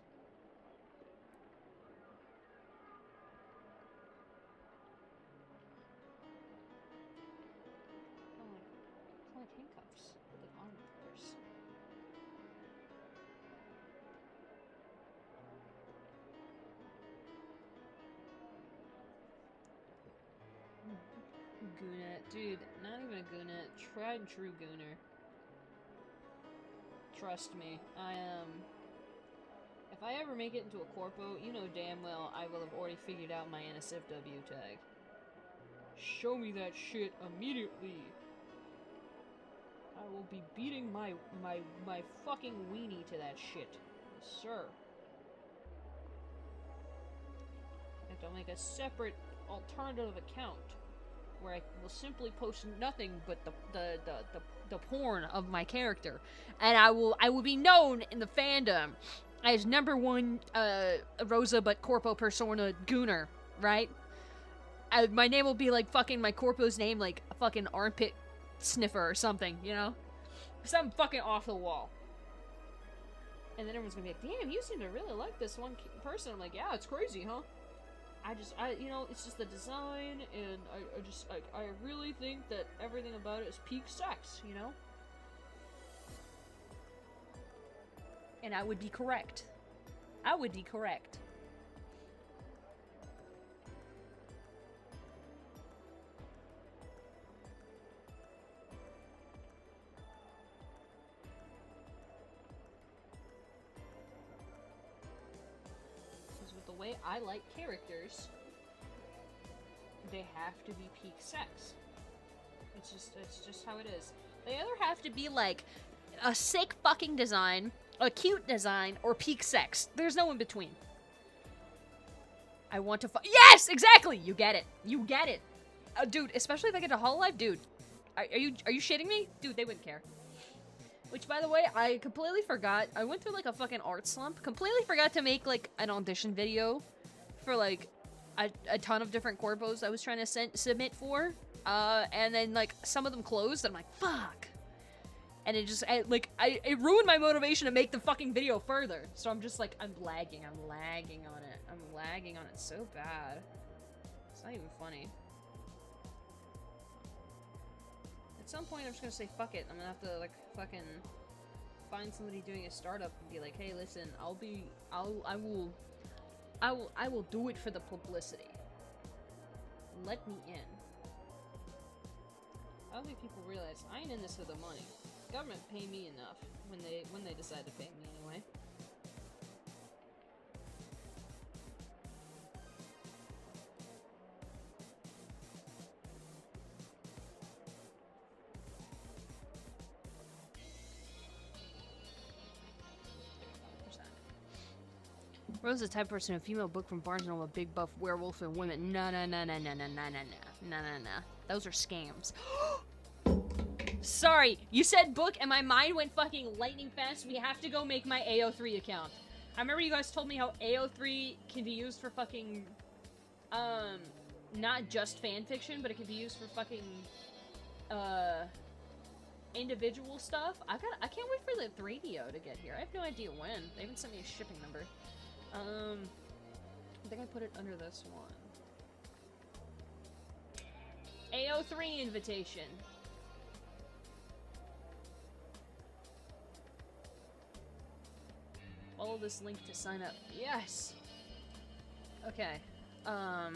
Like handcuffs with an arm purse. Goonet. Dude, not even a goonet. Tried and true gooner. Trust me, if I ever make it into a corpo, you know damn well I will have already figured out my NSFW tag. Show me that shit immediately. I will be beating my fucking weenie to that shit. Yes, sir. I have to make a separate alternative account where I will simply post nothing but the porn of my character, and I will be known in the fandom as #1 Rosa but corpo persona gooner, right? My name will be like fucking my corpo's name, like a fucking armpit sniffer or something, you know? Something fucking off the wall. And then everyone's gonna be like, damn, you seem to really like this one person. I'm like, yeah, it's crazy, huh? you know, it's just the design, and I really think that everything about it is peak sex, you know? And I would be correct. I would be correct. way I like characters, they have to be peak sex. It's just how it is. They either have to be like a sick fucking design, a cute design, or peak sex. There's no in between. I want to yes, exactly. You get it. You get it, dude. Especially if I get to Hololive, dude. Are you shitting me, dude? They wouldn't care. Which, by the way, I completely forgot. I went through like a fucking art slump. Completely forgot to make like an audition video for like a ton of different corpos I was trying to submit for. And then like some of them closed. And I'm like, fuck. And it just it ruined my motivation to make the fucking video further. So I'm just like, I'm lagging on it. I'm lagging on it so bad. It's not even funny. At some point, I'm just gonna say fuck it. I'm gonna have to like fucking find somebody doing a startup and be like, hey, listen, I will do it for the publicity. Let me in. I don't think people realize I ain't in this for the money. Government pay me enough when they decide to pay me anyway. Rose is the type of person, a female book from Barnes & Noble, a big buff werewolf and women. No. Those are scams. Sorry, you said book and my mind went fucking lightning fast. We have to go make my AO3 account. I remember you guys told me how AO3 can be used for fucking, not just fan fiction, but it can be used for fucking, individual stuff. I can't wait for the radio to get here. I have no idea when. They haven't sent me a shipping number. I think I put it under this one. AO3 invitation. Follow this link to sign up. Yes! Okay. Oh,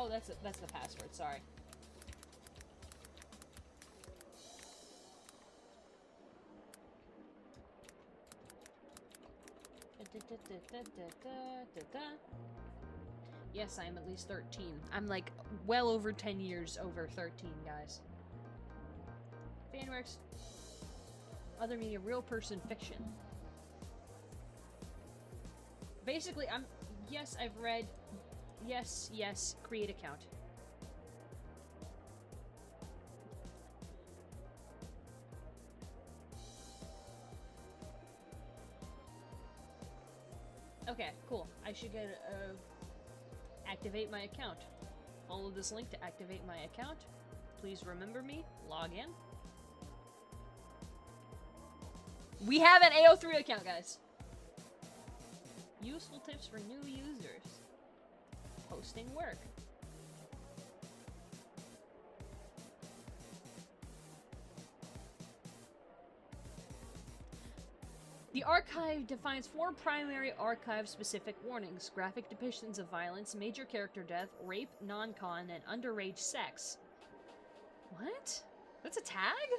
that's the password, sorry. Yes, I am at least 13. I'm like well over 10 years over 13, guys. Fanworks. Other media, real person fiction. Basically, yes, I've read. Yes, create account. Okay, cool. I should get activate my account. Follow this link to activate my account. Please remember me. Log in. We have an AO3 account, guys. Useful tips for new users. Posting work. The archive defines 4 primary archive-specific warnings: graphic depictions of violence, major character death, rape, non-con, and underage sex. What? That's a tag?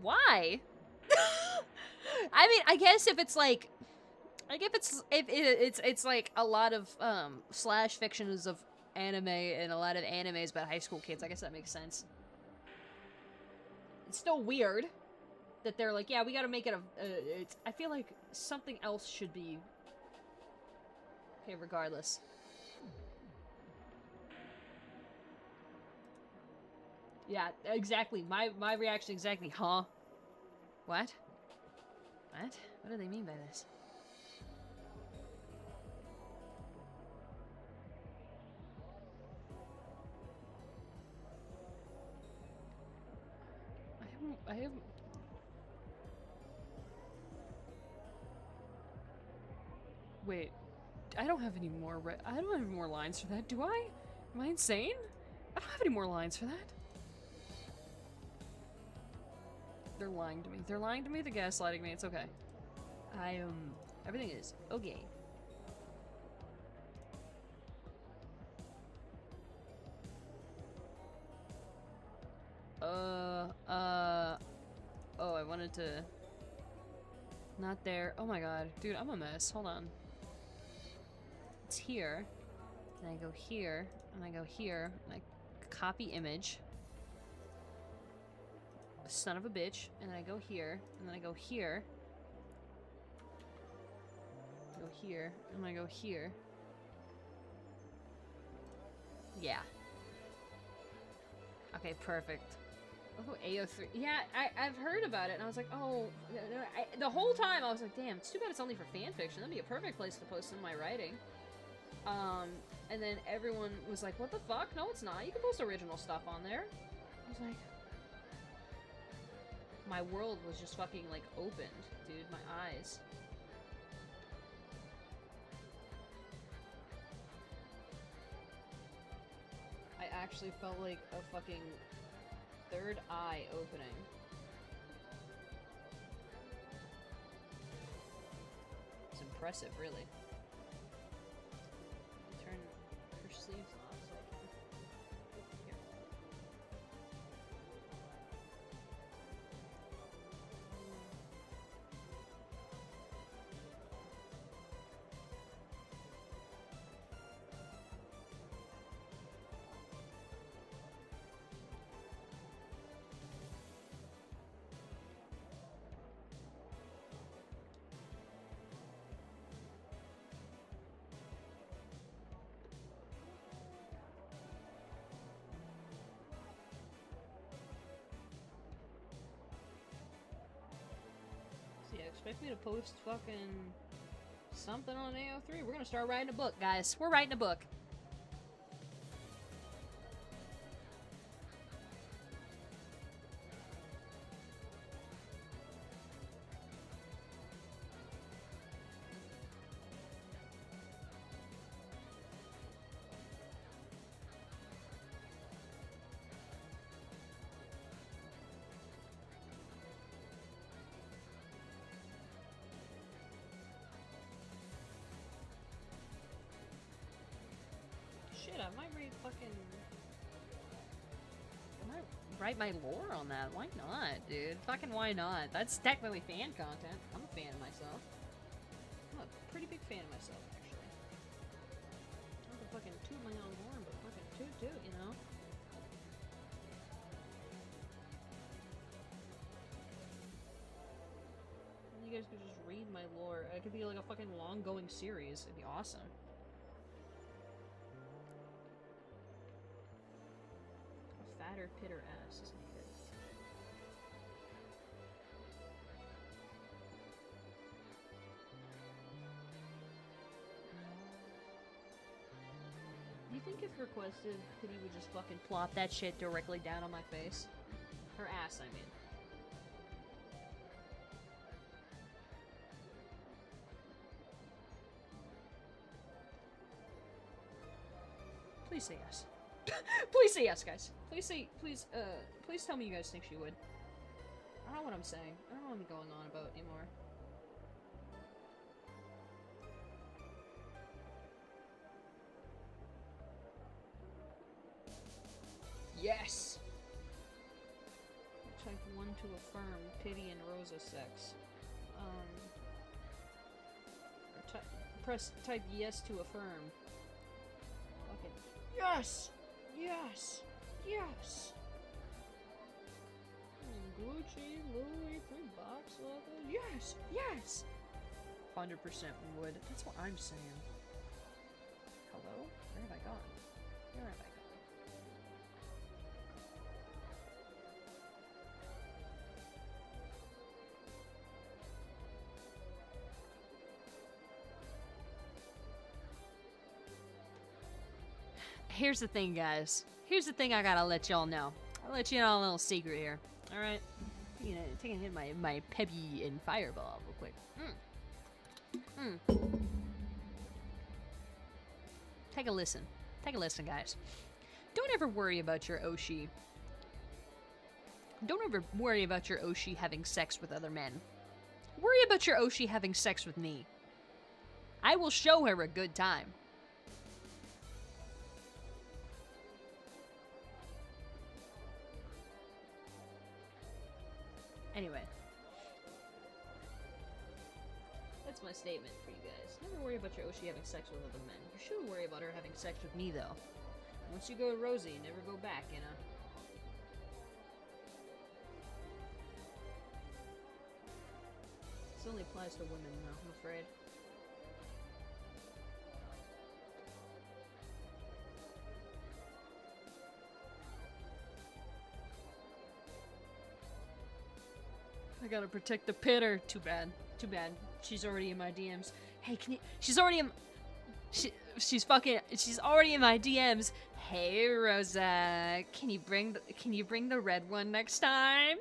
Why? I mean, I guess if it's like, it's like a lot of slash fictions of anime and a lot of animes about high school kids, I guess that makes sense. It's still weird that they're like, yeah, we gotta make it I feel like something else should be. Okay, regardless. Yeah, exactly. My reaction exactly. Huh? What? What? What do they mean by this? I haven't. Wait, I don't have any more. I don't have any more lines for that, do I? Am I insane? I don't have any more lines for that. They're lying to me. They're lying to me. They're gaslighting me. It's okay. Everything is okay. Oh, I wanted to... Not there. Oh my god. Dude, I'm a mess. Hold on. It's here. And I go here. And I go here. And I copy image. Son of a bitch. And then I go here. And then I go here. Go here. And I go here. Yeah. Okay, perfect. Oh, AO3. Yeah, I've heard about it, and I was like, oh... the whole time, I was like, damn, it's too bad it's only for fanfiction. That'd be a perfect place to post some of my writing. And then everyone was like, what the fuck? No, it's not. You can post original stuff on there. I was like... My world was just fucking, like, opened, dude. My eyes. I actually felt like a fucking third eye opening. It's impressive, really. Turn her sleeves off so I can... Here. Yeah, expect me to post fucking something on AO3. We're gonna start writing a book, guys. We're writing a book. Shit, I might read fucking... I might write my lore on that. Why not, dude? Fucking why not? That's technically fan content. I'm a fan of myself. I'm a pretty big fan of myself, actually. Not to fucking toot my own horn, but fucking toot, you know? You guys could just read my lore. It could be like a fucking long-going series. It'd be awesome. Fatter pitter ass is needed. Do you think if requested, Kitty would just fucking plop that shit directly down on my face? Her ass, I mean. Please say yes. Please say yes, guys. Please tell me you guys think she would. I don't know what I'm saying. I don't know what I'm going on about anymore. Yes! Type 1 to affirm pity and Rosa sex. Type yes to affirm. Okay. Yes! Yes! Yes! Gucci, Louis, 3 box level. Yes! Yes! 100% would. That's what I'm saying. Hello? Where have I gone? Where have I gone? Here's the thing, guys. Here's the thing I gotta let y'all know. I'll let you know a little secret here. Alright? You know, taking a hit my Peppy and Fireball real quick. Take a listen. Take a listen, guys. Don't ever worry about your Oshi. Don't ever worry about your Oshi having sex with other men. Worry about your Oshi having sex with me. I will show her a good time. Anyway, That's my statement for you guys. Never worry about your Oshi having sex with other men. You should worry about her having sex with me, though. Once you go to Rosie, never go back, you know? This only applies to women, though, I'm afraid. I gotta protect the pitter. Too bad. Too bad. She's already in my DMs. Hey, can you... She's already in... She's already in my DMs. Hey, Rosa. Can you bring the red one next time?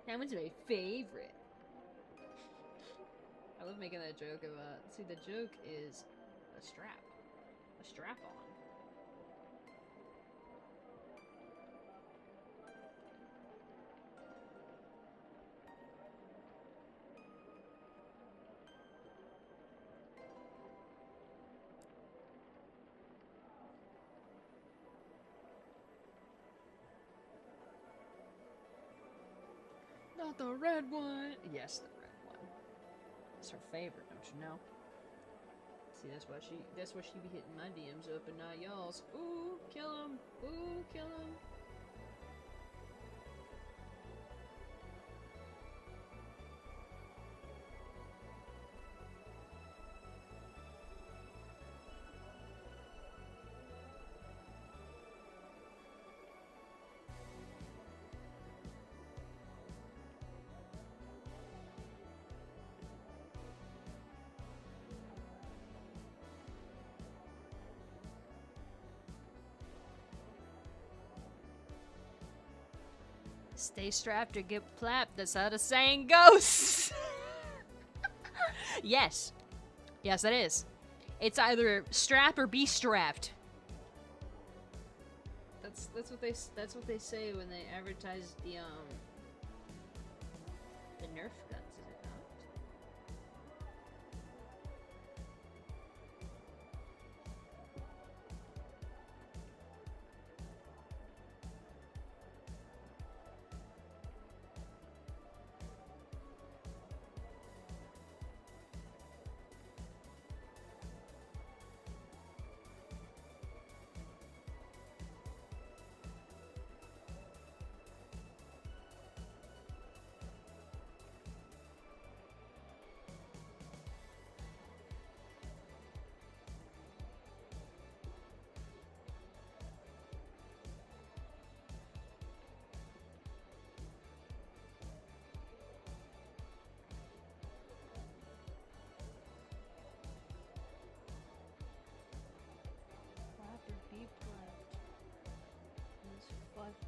That one's my favorite. I love making that joke of, see, the joke is a strap. A strap-on. Not the red one! Yes, the red one. It's her favorite, don't you know? See, that's why she be hitting my DMs up and not y'all's. Ooh, kill him! Ooh, kill him! Stay strapped or get plapped. That's how the saying goes. Yes. Yes, it is. It's either strap or be strapped. That's what they say when they advertise the Nerf guns, is it not?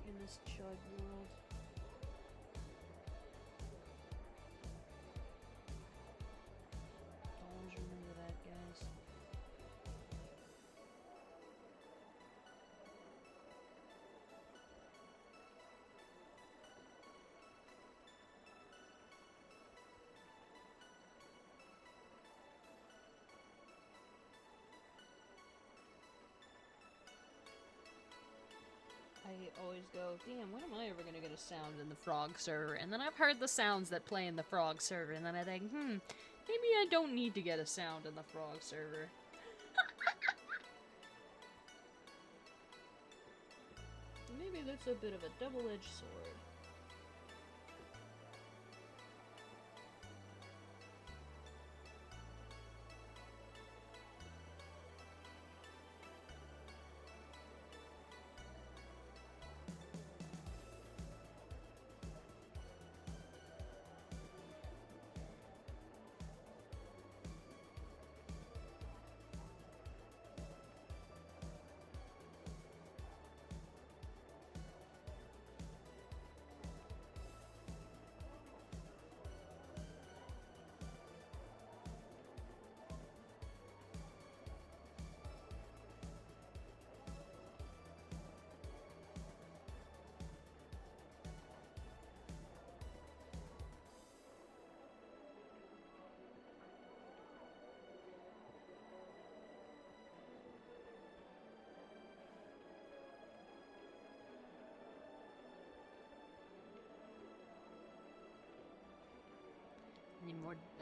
In this chug world. Always remember that, guys. I always go, damn, when am I ever gonna get a sound in the frog server? And then I've heard the sounds that play in the frog server, and then I think, maybe I don't need to get a sound in the frog server. Maybe that's a bit of a double-edged sword.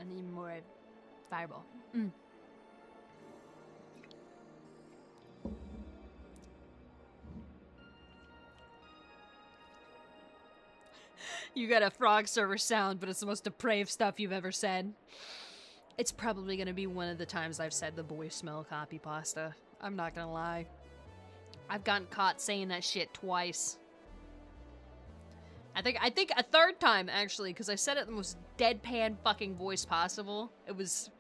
I need more Fireball. Mm. You got a frog server sound, but it's the most depraved stuff you've ever said. It's probably gonna be one of the times I've said the boy smell copy pasta. I'm not gonna lie. I've gotten caught saying that shit twice. I think a third time, actually, because I said it in the most deadpan fucking voice possible. It was...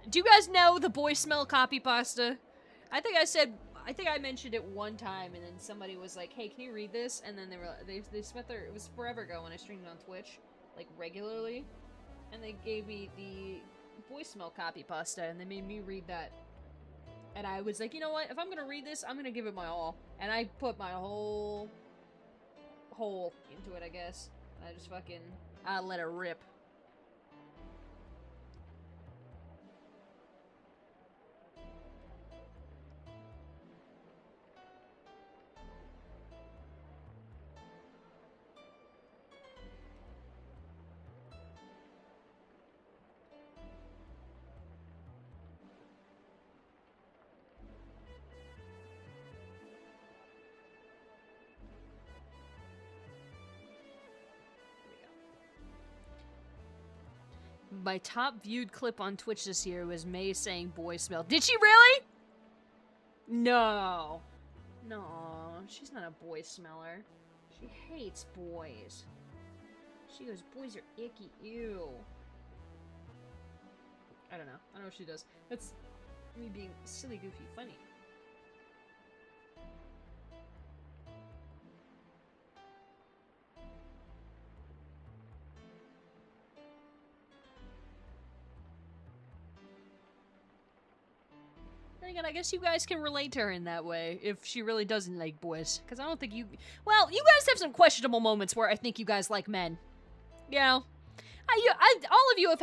Do you guys know the boy smell copy pasta? I think I mentioned it one time, and then somebody was like, "Hey, can you read this?" And then they spent their... It was forever ago when I streamed on Twitch, like, regularly. And they gave me the voicemail copy pasta, and they made me read that. And I was like, you know what? If I'm gonna read this, I'm gonna give it my all. And I put my whole into it, I guess. And I just fucking... I let it rip. My top viewed clip on Twitch this year was May saying boy smell. Did she really? No. No, she's not a boy smeller. She hates boys. She goes, boys are icky, ew. I don't know. I don't know what she does. That's me being silly, goofy, funny. Then again, I guess you guys can relate to her in that way, if she really doesn't like boys. Because I don't think you... Well, you guys have some questionable moments where I think you guys like men. You know? All of you have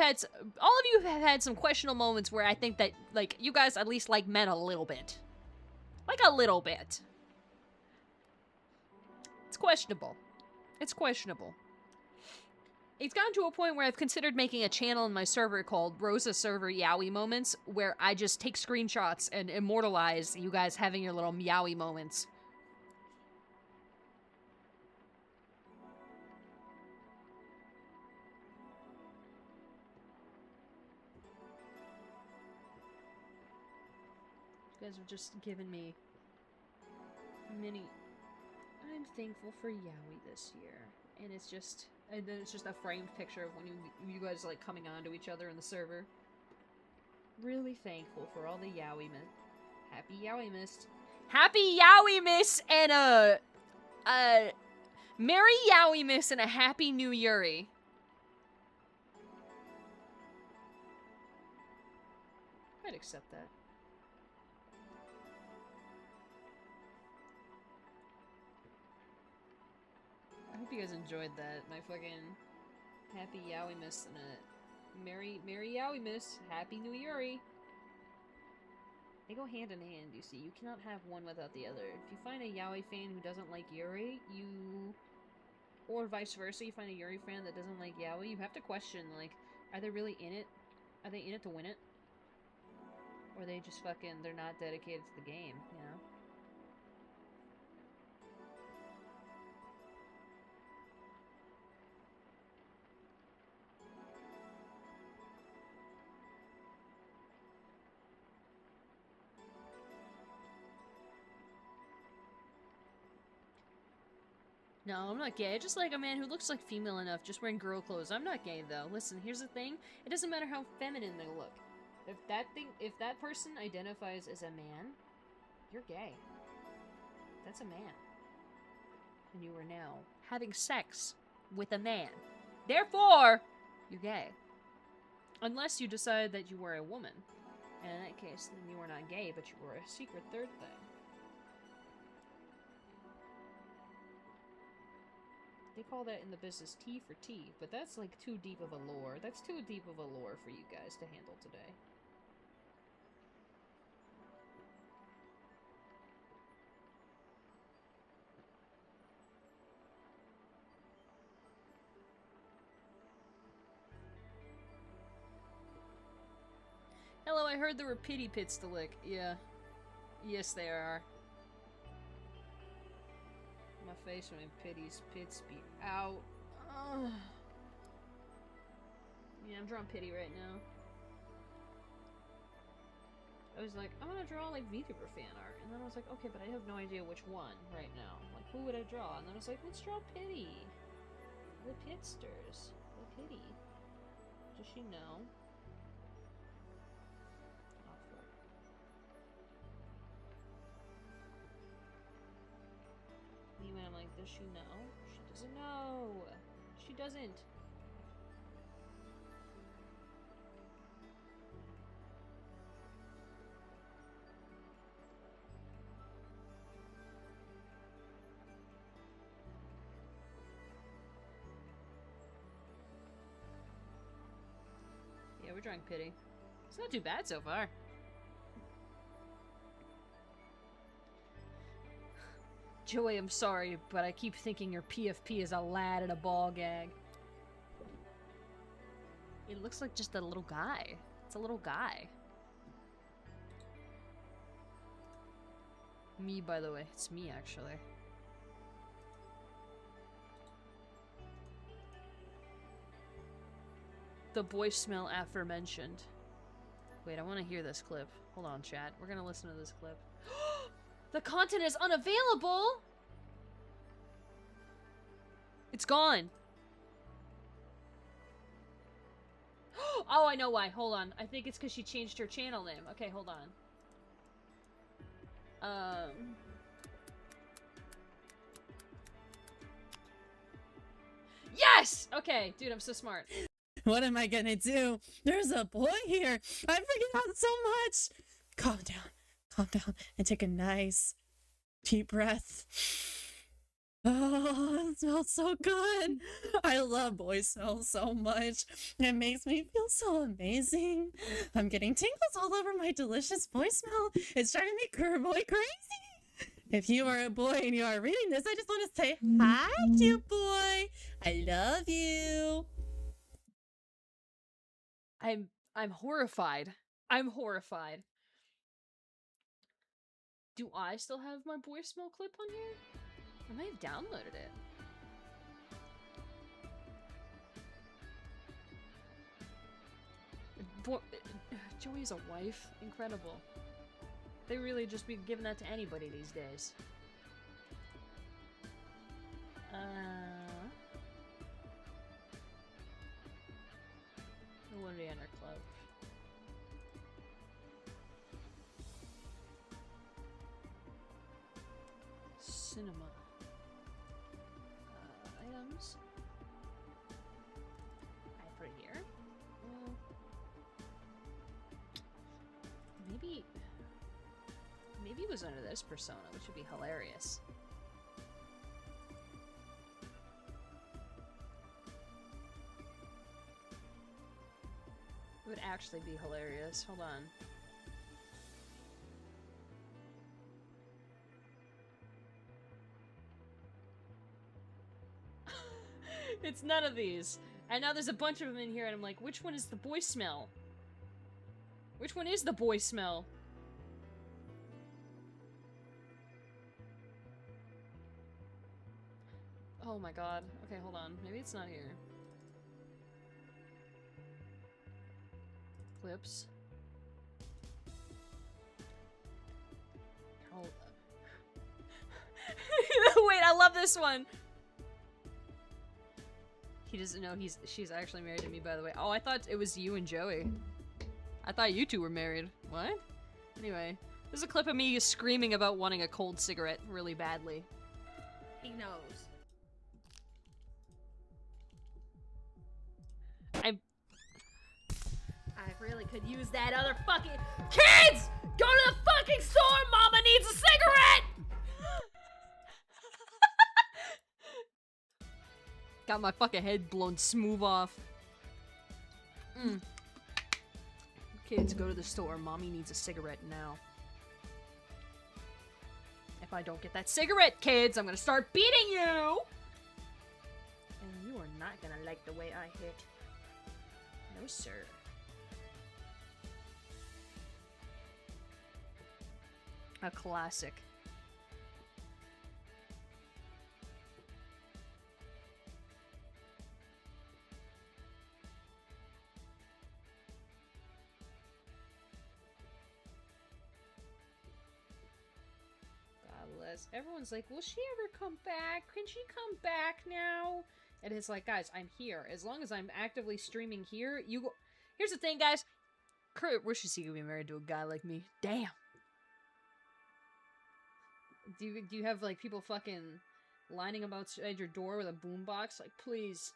had some questionable moments where I think that, like, you guys at least like men a little bit. Like, a little bit. It's questionable. It's questionable. It's gotten to a point where I've considered making a channel in my server called Rosa Server Yowie Moments, where I just take screenshots and immortalize you guys having your little meowie moments. You guys have just given me many... I'm thankful for Yowie this year. And it's just... And then it's just a framed picture of when you guys, like, coming onto each other in the server. Really thankful for all the Yowie Miss. Happy Yowie Mist. Happy Yowie Miss and Merry Yowie Miss and a Happy New Yuri. I'd accept that. I hope you guys enjoyed that. My fucking Happy Yowie Miss and a Merry Yowie Miss. Happy New Yuri. They go hand in hand, you see. You cannot have one without the other. If you find a Yowie fan who doesn't like Yuri, or vice versa, you find a Yuri fan that doesn't like Yowie, you have to question, like, are they really in it? Are they in it to win it? Or are they just fucking, they're not dedicated to the game, you know? No, I'm not gay. I just like a man who looks like female enough, just wearing girl clothes. I'm not gay, though. Listen, here's the thing. It doesn't matter how feminine they look. If that person identifies as a man, you're gay. That's a man. And you are now having sex with a man. Therefore, you're gay. Unless you decide that you were a woman. And in that case, then you are not gay, but you were a secret third thing. They call that in the business T for T, but that's like too deep of a lore. That's too deep of a lore for you guys to handle today. I heard there were pity pits to lick. Yeah. Yes, there are. My face when pity's pits be out. Ugh. Yeah, I'm drawing pity right now. I was like, I'm gonna draw like VTuber fan art, and then I was like, okay, but I have no idea which one right now. Like, who would I draw? And then I was like, let's draw Pity. The Pitsters. The Pity. Does she know? Oh, fuck. Anyway, I'm like, does she know? She doesn't know. She doesn't. Yeah, we're drawing Pity. It's not too bad so far. Joey, I'm sorry, but I keep thinking your PFP is a lad in a ball gag. It looks like just a little guy. It's a little guy. Me, by the way. It's me, actually. The boy smell aforementioned. Wait, I want to hear this clip. Hold on, chat. We're gonna listen to this clip. The content is unavailable! It's gone. Oh, I know why. Hold on. I think it's because she changed her channel name. Okay, hold on. Yes! Okay, dude, I'm so smart. What am I gonna do? There's a boy here. I'm freaking out so much. Calm down, and take a nice deep breath. Oh, it smells so good. I love boy smell so much. It makes me feel so amazing. I'm getting tingles all over my delicious boy smell. It's driving me boy crazy. If you are a boy and you are reading this, I just want to say hi, cute boy. I love you. I'm horrified. I'm horrified. Do I still have my boy smell clip on here? I might have downloaded it. Joey is a wife? Incredible. They really just be giving that to anybody these days. Who would be in our club? Cinema. Items. I put it here. Maybe it was under this persona, which would be hilarious. It would actually be hilarious. Hold on. It's none of these. And now there's a bunch of them in here, and I'm like, which one is the boy smell? Which one is the boy smell? Oh my god. Okay, hold on. Maybe it's not here. Clips. Oh. Wait, I love this one! He doesn't know she's actually married to me, by the way. Oh, I thought it was you and Joey. I thought you two were married. What? Anyway, there's a clip of me screaming about wanting a cold cigarette really badly. He knows. I really could use that other fucking— Kids! Go to the fucking store! Mama needs a cigarette! Got my fucking head blown smooth off. Kids, go to the store. Mommy needs a cigarette now. If I don't get that cigarette, kids, I'm gonna start beating you! And you are not gonna like the way I hit. No, sir. A classic. Godless. Everyone's like, will she ever come back? Can she come back now? And it's like, guys, I'm here. As long as I'm actively streaming here, you go. Here's the thing, guys. Kurt wishes he could be married to a guy like me. Damn. Do you have, like, people fucking lining up outside your door with a boombox? Like, please,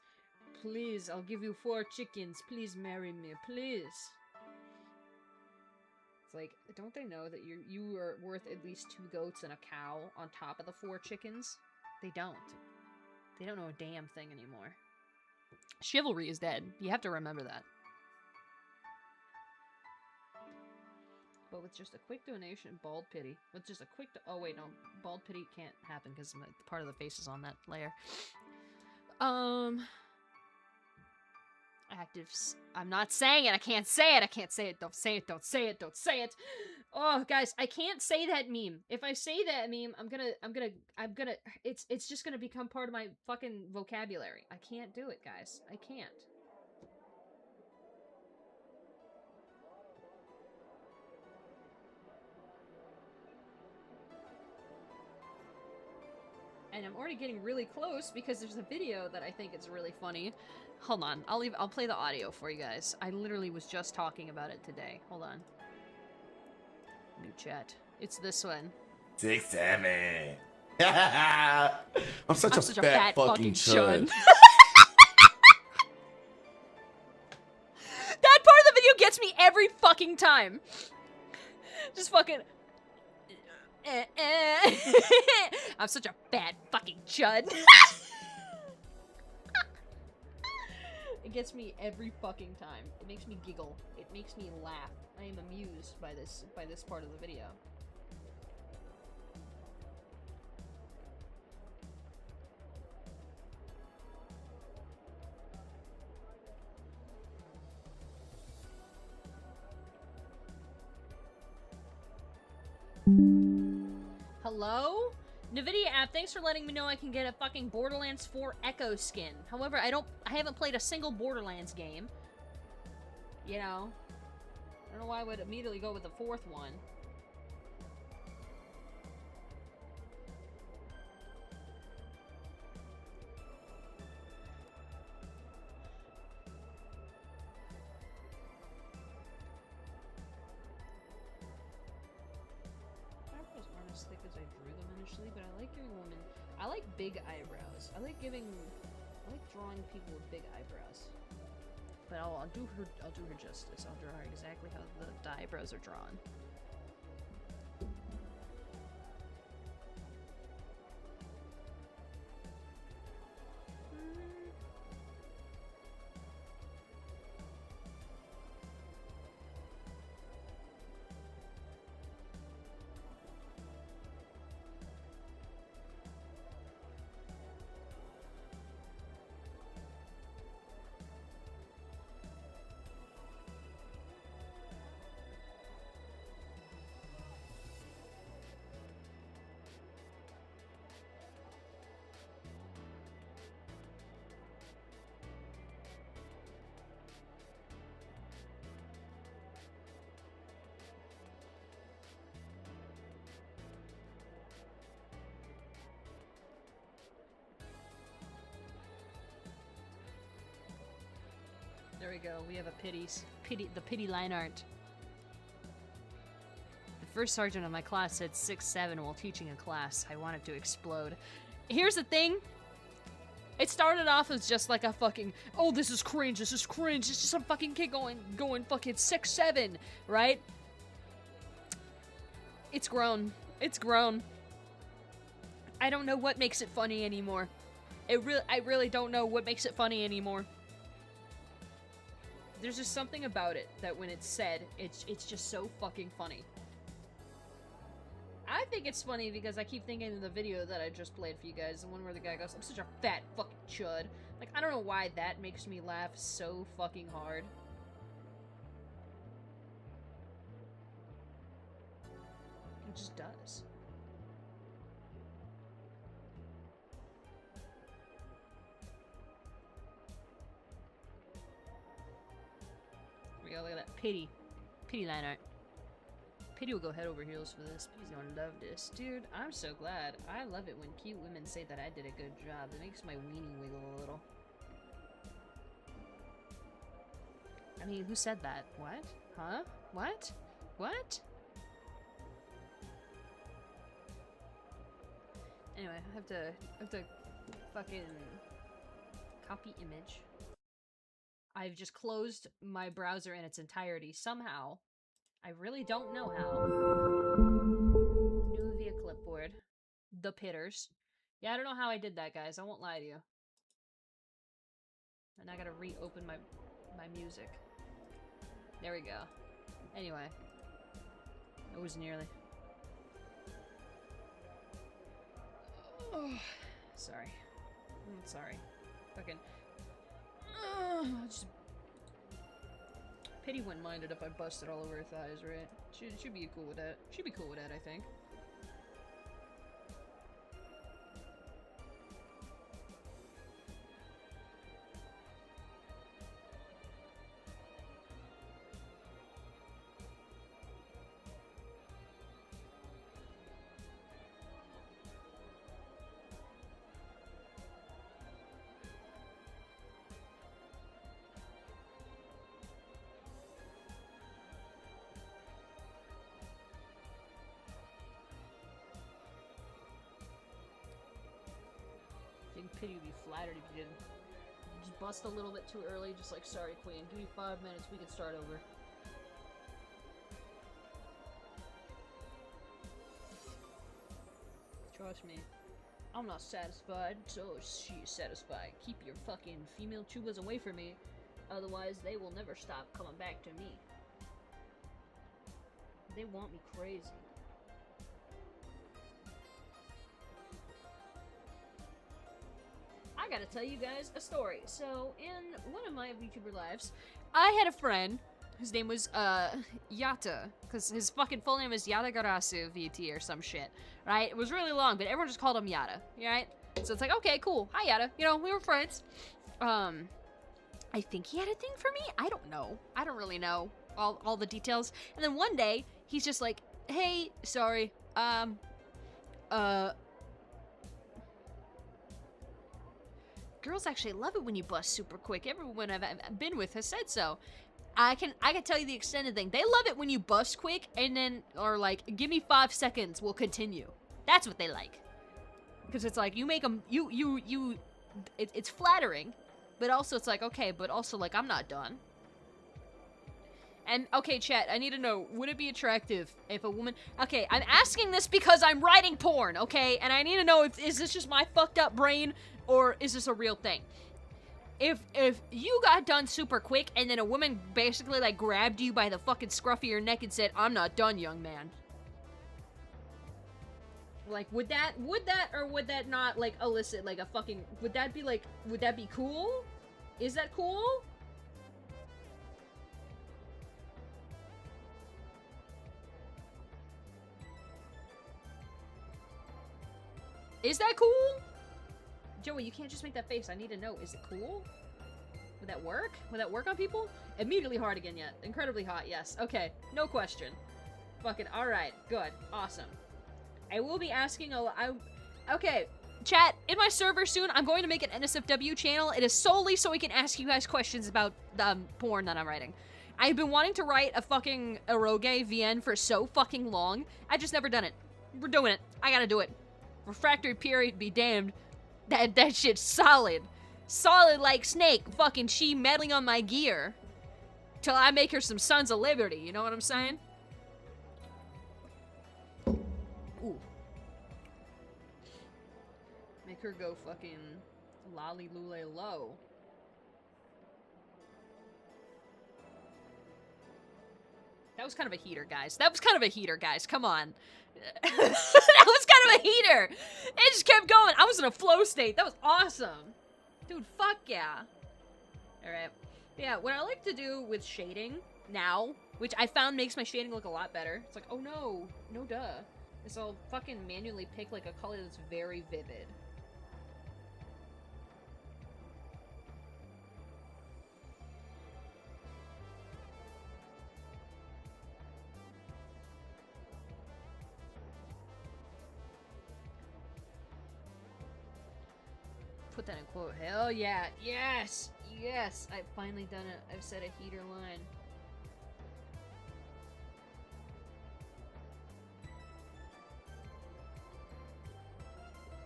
please, I'll give you 4 chickens. Please marry me, please. It's like, don't they know that you are worth at least 2 goats and a cow on top of the 4 chickens? They don't. They don't know a damn thing anymore. Chivalry is dead. You have to remember that. But with just a quick donation, bald pity. With just a quick, oh wait, no, bald pity can't happen because part of the face is on that layer. Actives. I'm not saying it. I can't say it. I can't say it. Don't say it. Don't say it. Don't say it. Oh, guys, I can't say that meme. If I say that meme, I'm gonna. It's just gonna become part of my fucking vocabulary. I can't do it, guys. I can't. And I'm already getting really close because there's a video that I think is really funny. Hold on, I'll play the audio for you guys. I literally was just talking about it today. Hold on. New chat. It's this one. 6-7. I'm such a fat fucking chud. That part of the video gets me every fucking time. Just fucking... I'm such a fat fucking chud. It gets me every fucking time. It makes me giggle. It makes me laugh. I am amused by this part of the video. Hello? NVIDIA app, thanks for letting me know I can get a fucking Borderlands 4 Echo skin. However, I haven't played a single Borderlands game. You know? I don't know why I would immediately go with the 4th one. As thick as I drew them initially, but I like giving women. I like big eyebrows. I like drawing people with big eyebrows. But I'll do her justice. I'll draw her exactly how the eyebrows are drawn. There we go. We have the pity line art. The first sergeant of my class said 6-7 while teaching a class. I wanted to explode. Here's the thing. It started off as just like a fucking, oh, this is cringe. It's just some fucking kid going fucking 6-7, right? It's grown. It's grown. I don't know what makes it funny anymore. I really don't know what makes it funny anymore. There's just something about it that when it's said, it's just so fucking funny. I think it's funny because I keep thinking of the video that I just played for you guys, the one where the guy goes, I'm such a fat fucking chud. Like, I don't know why that makes me laugh so fucking hard. just does. Here we go, look at that. Pity. Pity line art. Pity will go head over heels for this. Pity's gonna love this. Dude, I'm so glad. I love it when cute women say that I did a good job. It makes my weenie wiggle a little. I mean, who said that? What? Huh? What? What? Anyway, I have to fucking copy image. I've just closed my browser in its entirety somehow. I really don't know how. New via clipboard. The pitters. Yeah, I don't know how I did that, guys. I won't lie to you. And I gotta reopen my music. There we go. Anyway. It was nearly. Oh, sorry. I'm sorry. Fucking. Just. Pity wouldn't mind it if I busted all over her thighs, right? She'd be cool with that. She'd be cool with that, I think. Pity would be flattered if you didn't. Just bust a little bit too early, just like, sorry, queen, give me 5 minutes, we can start over. Trust me, I'm not satisfied, so she's satisfied. Keep your fucking female chubas away from me, otherwise they will never stop coming back to me. They want me crazy. I gotta tell you guys a story. So, in one of my VTuber lives, I had a friend, his name was, Yata, because his fucking full name is Yatagarasu VT or some shit, right? It was really long, but everyone just called him Yata, right? So it's like, okay, cool, hi Yata, you know, we were friends. I think he had a thing for me? I don't know. I don't really know all the details. And then one day, he's just like, hey, sorry, girls actually love it when you bust super quick. Everyone I've been with has said so. I can tell you the extended thing. They love it when you bust quick and then are like, give me 5 seconds, we'll continue. That's what they like. Because it's like, you make them, it's flattering, but also it's like, okay, but also like, I'm not done. And, okay, chat, I need to know, would it be attractive if a woman... Okay, I'm asking this because I'm writing porn, okay? And I need to know, is this just my fucked up brain, or is this a real thing? If you got done super quick, and then a woman basically, like, grabbed you by the fucking scruff of your neck and said, I'm not done, young man. Like, would that, or would that not, like, elicit, like, a fucking... Would that be, like, would that be cool? Is that cool? Is that cool? Joey, you can't just make that face. I need to know. Is it cool? Would that work? Would that work on people? Immediately hard again yet. Incredibly hot, yes. Okay, no question. Fucking alright. Good. Awesome. I will be asking a lot. Okay, chat, in my server soon, I'm going to make an NSFW channel. It is solely so we can ask you guys questions about porn that I'm writing. I've been wanting to write a fucking eroge VN for so fucking long. I just never done it. We're doing it. I gotta do it. Refractory period be damned. That shit's solid. Solid like Snake. Fucking she meddling on my gear. Till I make her some Sons of Liberty. You know what I'm saying? Ooh. Make her go fucking lolly lule low. That was kind of a heater, guys. That was kind of a heater, guys. Come on. That was kind of a heater. It just kept going. I was in a flow state. That was awesome. Dude, fuck yeah. Alright. Yeah, what I like to do with shading now, which I found makes my shading look a lot better. It's like, oh no. No duh. is I'll fucking manually pick like a color that's very vivid. Put that in quote. Hell yeah. Yes. Yes. I've finally done it. I've set a heater line.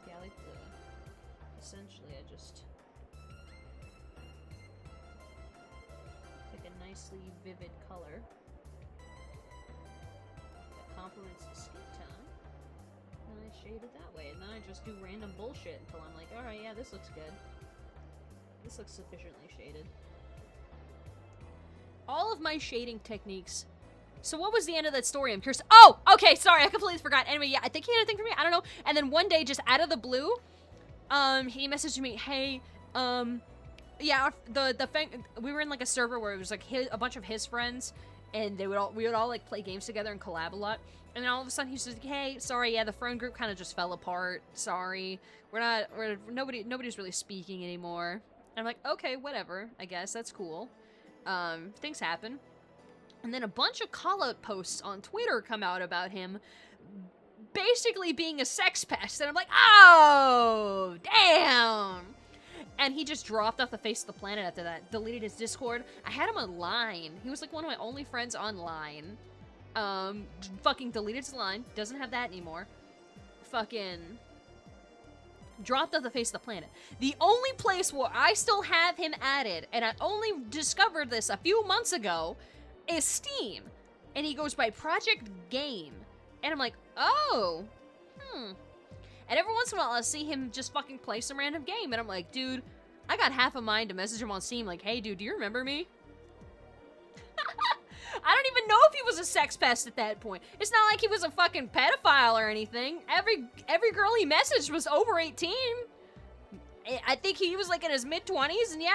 Yeah, I like the... Essentially, I just... pick a nicely vivid color that complements the skin tone. And I shade it that way, and then I just do random bullshit until I'm like, alright, yeah, this looks good. This looks sufficiently shaded. All of my shading techniques. So what was the end of that story? I'm curious. Oh, okay, sorry, I completely forgot. Anyway, yeah, I think he had a thing for me. I don't know. And then one day, just out of the blue, he messaged me, hey, yeah, the thing, we were in like a server where it was like a bunch of his friends, and we would all like play games together and collab a lot. And then all of a sudden he's just like, hey, sorry, yeah, the friend group kind of just fell apart. Sorry. Nobody's really speaking anymore. And I'm like, okay, whatever. I guess that's cool. Things happen. And then a bunch of call-out posts on Twitter come out about him basically being a sex pest. And I'm like, oh, damn. And he just dropped off the face of the planet after that. Deleted his Discord. I had him on Lain. He was like one of my only friends on Lain. Fucking deleted his line. Doesn't have that anymore. Fucking dropped off the face of the planet. The only place where I still have him added, and I only discovered this a few months ago, is Steam. And he goes by Project Game. And I'm like, oh, And every once in a while I see him just fucking play some random game, and I'm like, dude, I got half a mind to message him on Steam like, hey dude, do you remember me? I don't even know if he was a sex pest at that point. It's not like he was a fucking pedophile or anything. Every girl he messaged was over 18. I think he was like in his mid-20s, and yeah,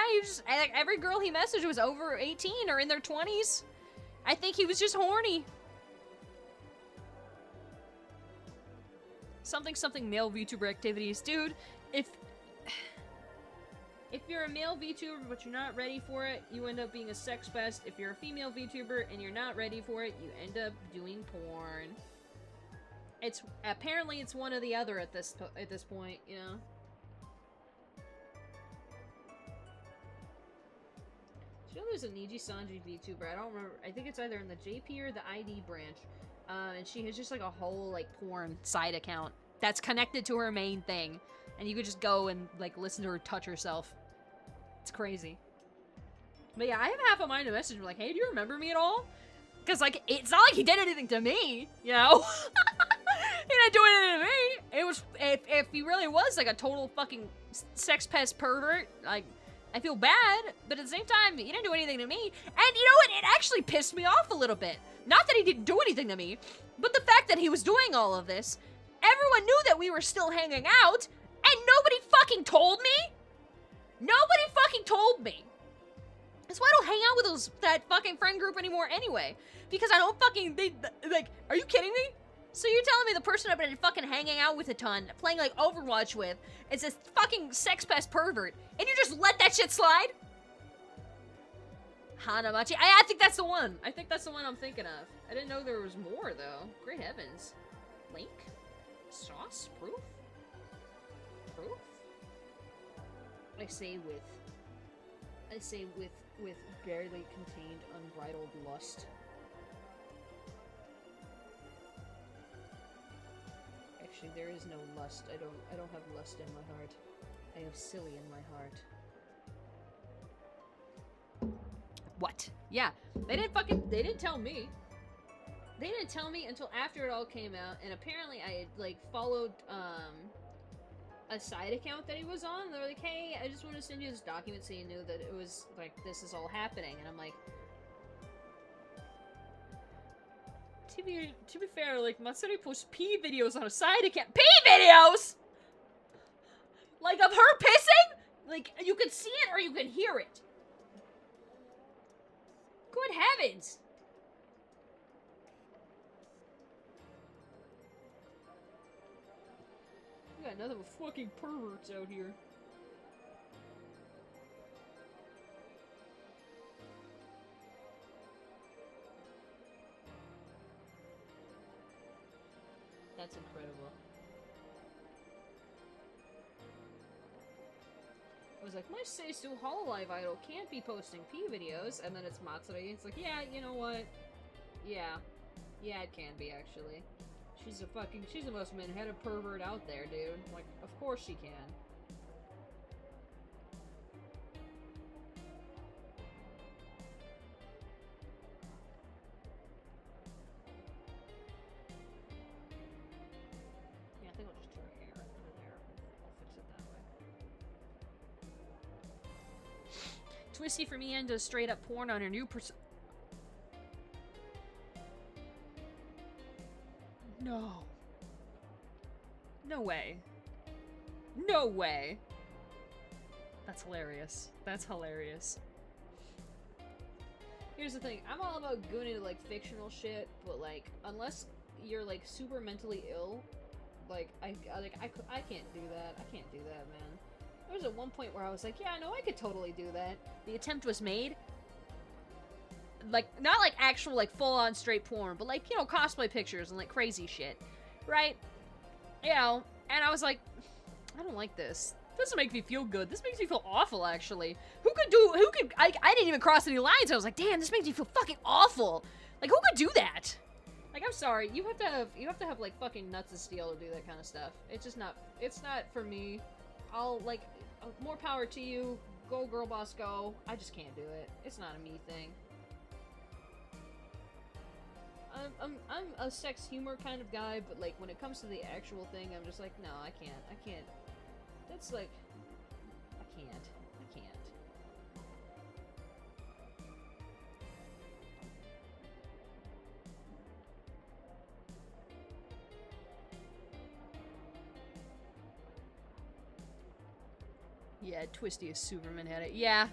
every girl he messaged was over 18 or in their 20s. I think he was just horny. Something male VTuber activities. Dude, if you're a male VTuber but you're not ready for it, you end up being a sex pest. If you're a female VTuber and you're not ready for it, you end up doing porn. Apparently it's one or the other at this point, you know. You know there's a Niji Sanji VTuber, I don't remember, I think it's either in the JP or the ID branch, and she has just like a whole like porn side account that's connected to her main thing, and you could just go and like listen to her touch herself. It's crazy. But yeah, I have half a mind to message him like, hey, do you remember me at all? Because like, it's not like he did anything to me, you know? He didn't do anything to me. It was, if he really was like a total fucking sex pest pervert, like, I feel bad, but at the same time, he didn't do anything to me. And you know what? It actually pissed me off a little bit. Not that he didn't do anything to me, but the fact that he was doing all of this. Everyone knew that we were still hanging out, and nobody fucking told me? Nobody fucking told me. That's why I don't hang out with that fucking friend group anymore anyway. Because I don't fucking, like, are you kidding me? So you're telling me the person I've been fucking hanging out with a ton, playing like Overwatch with, is this fucking sex pest pervert, and you just let that shit slide? Hanamachi. I think that's the one. I think that's the one I'm thinking of. I didn't know there was more though. Great heavens. Link? Sauce? Proof? Proof? I say with barely contained unbridled lust. Actually, there is no lust. I don't have lust in my heart. I have silly in my heart. What? Yeah. They didn't tell me. They didn't tell me until after it all came out, and apparently I had, like, followed, a side account that he was on. They were like, hey, I just want to send you this document so you knew that it was, like, this is all happening. And I'm like, to be fair, like, Matsuri posts pee videos on a side account. Pee videos?! Like, of her pissing? Like, you can see it or you can hear it. Good heavens. nothing but fucking perverts out here. That's incredible. I was like, my Seisu Hololive idol can't be posting P videos, and then it's Matsuri. It's like, yeah, you know what? Yeah. Yeah, it can be, actually. She's the most man-headed pervert out there, dude. Like, of course she can. Yeah, I think I'll just do her hair in there. I'll fix it that way. Twisty for me and does straight up porn on her new No. No way. No way. That's hilarious. That's hilarious. Here's the thing. I'm all about going into, like, fictional shit, but, like, unless you're, like, super mentally ill, like, I can't do that. I can't do that, man. There was at one point where I was like, yeah, no, I could totally do that. The attempt was made. Like, not like actual, like, full-on straight porn, but, like, you know, cosplay pictures and, like, crazy shit. Right? You know, and I was like, I don't like this. This doesn't make me feel good. This makes me feel awful, actually. I didn't even cross any lines. I was like, damn, this makes me feel fucking awful. Like, who could do that? Like, I'm sorry. You have to have, like, fucking nuts of steel to do that kind of stuff. It's just not, it's not for me. I'll, like, more power to you. Go, girl boss, go. I just can't do it. It's not a me thing. I'm a sex humor kind of guy, but, like, when it comes to the actual thing, I'm just like, no, I can't. That's, like, I can't. Yeah, Twisty is Superman had it. Yeah,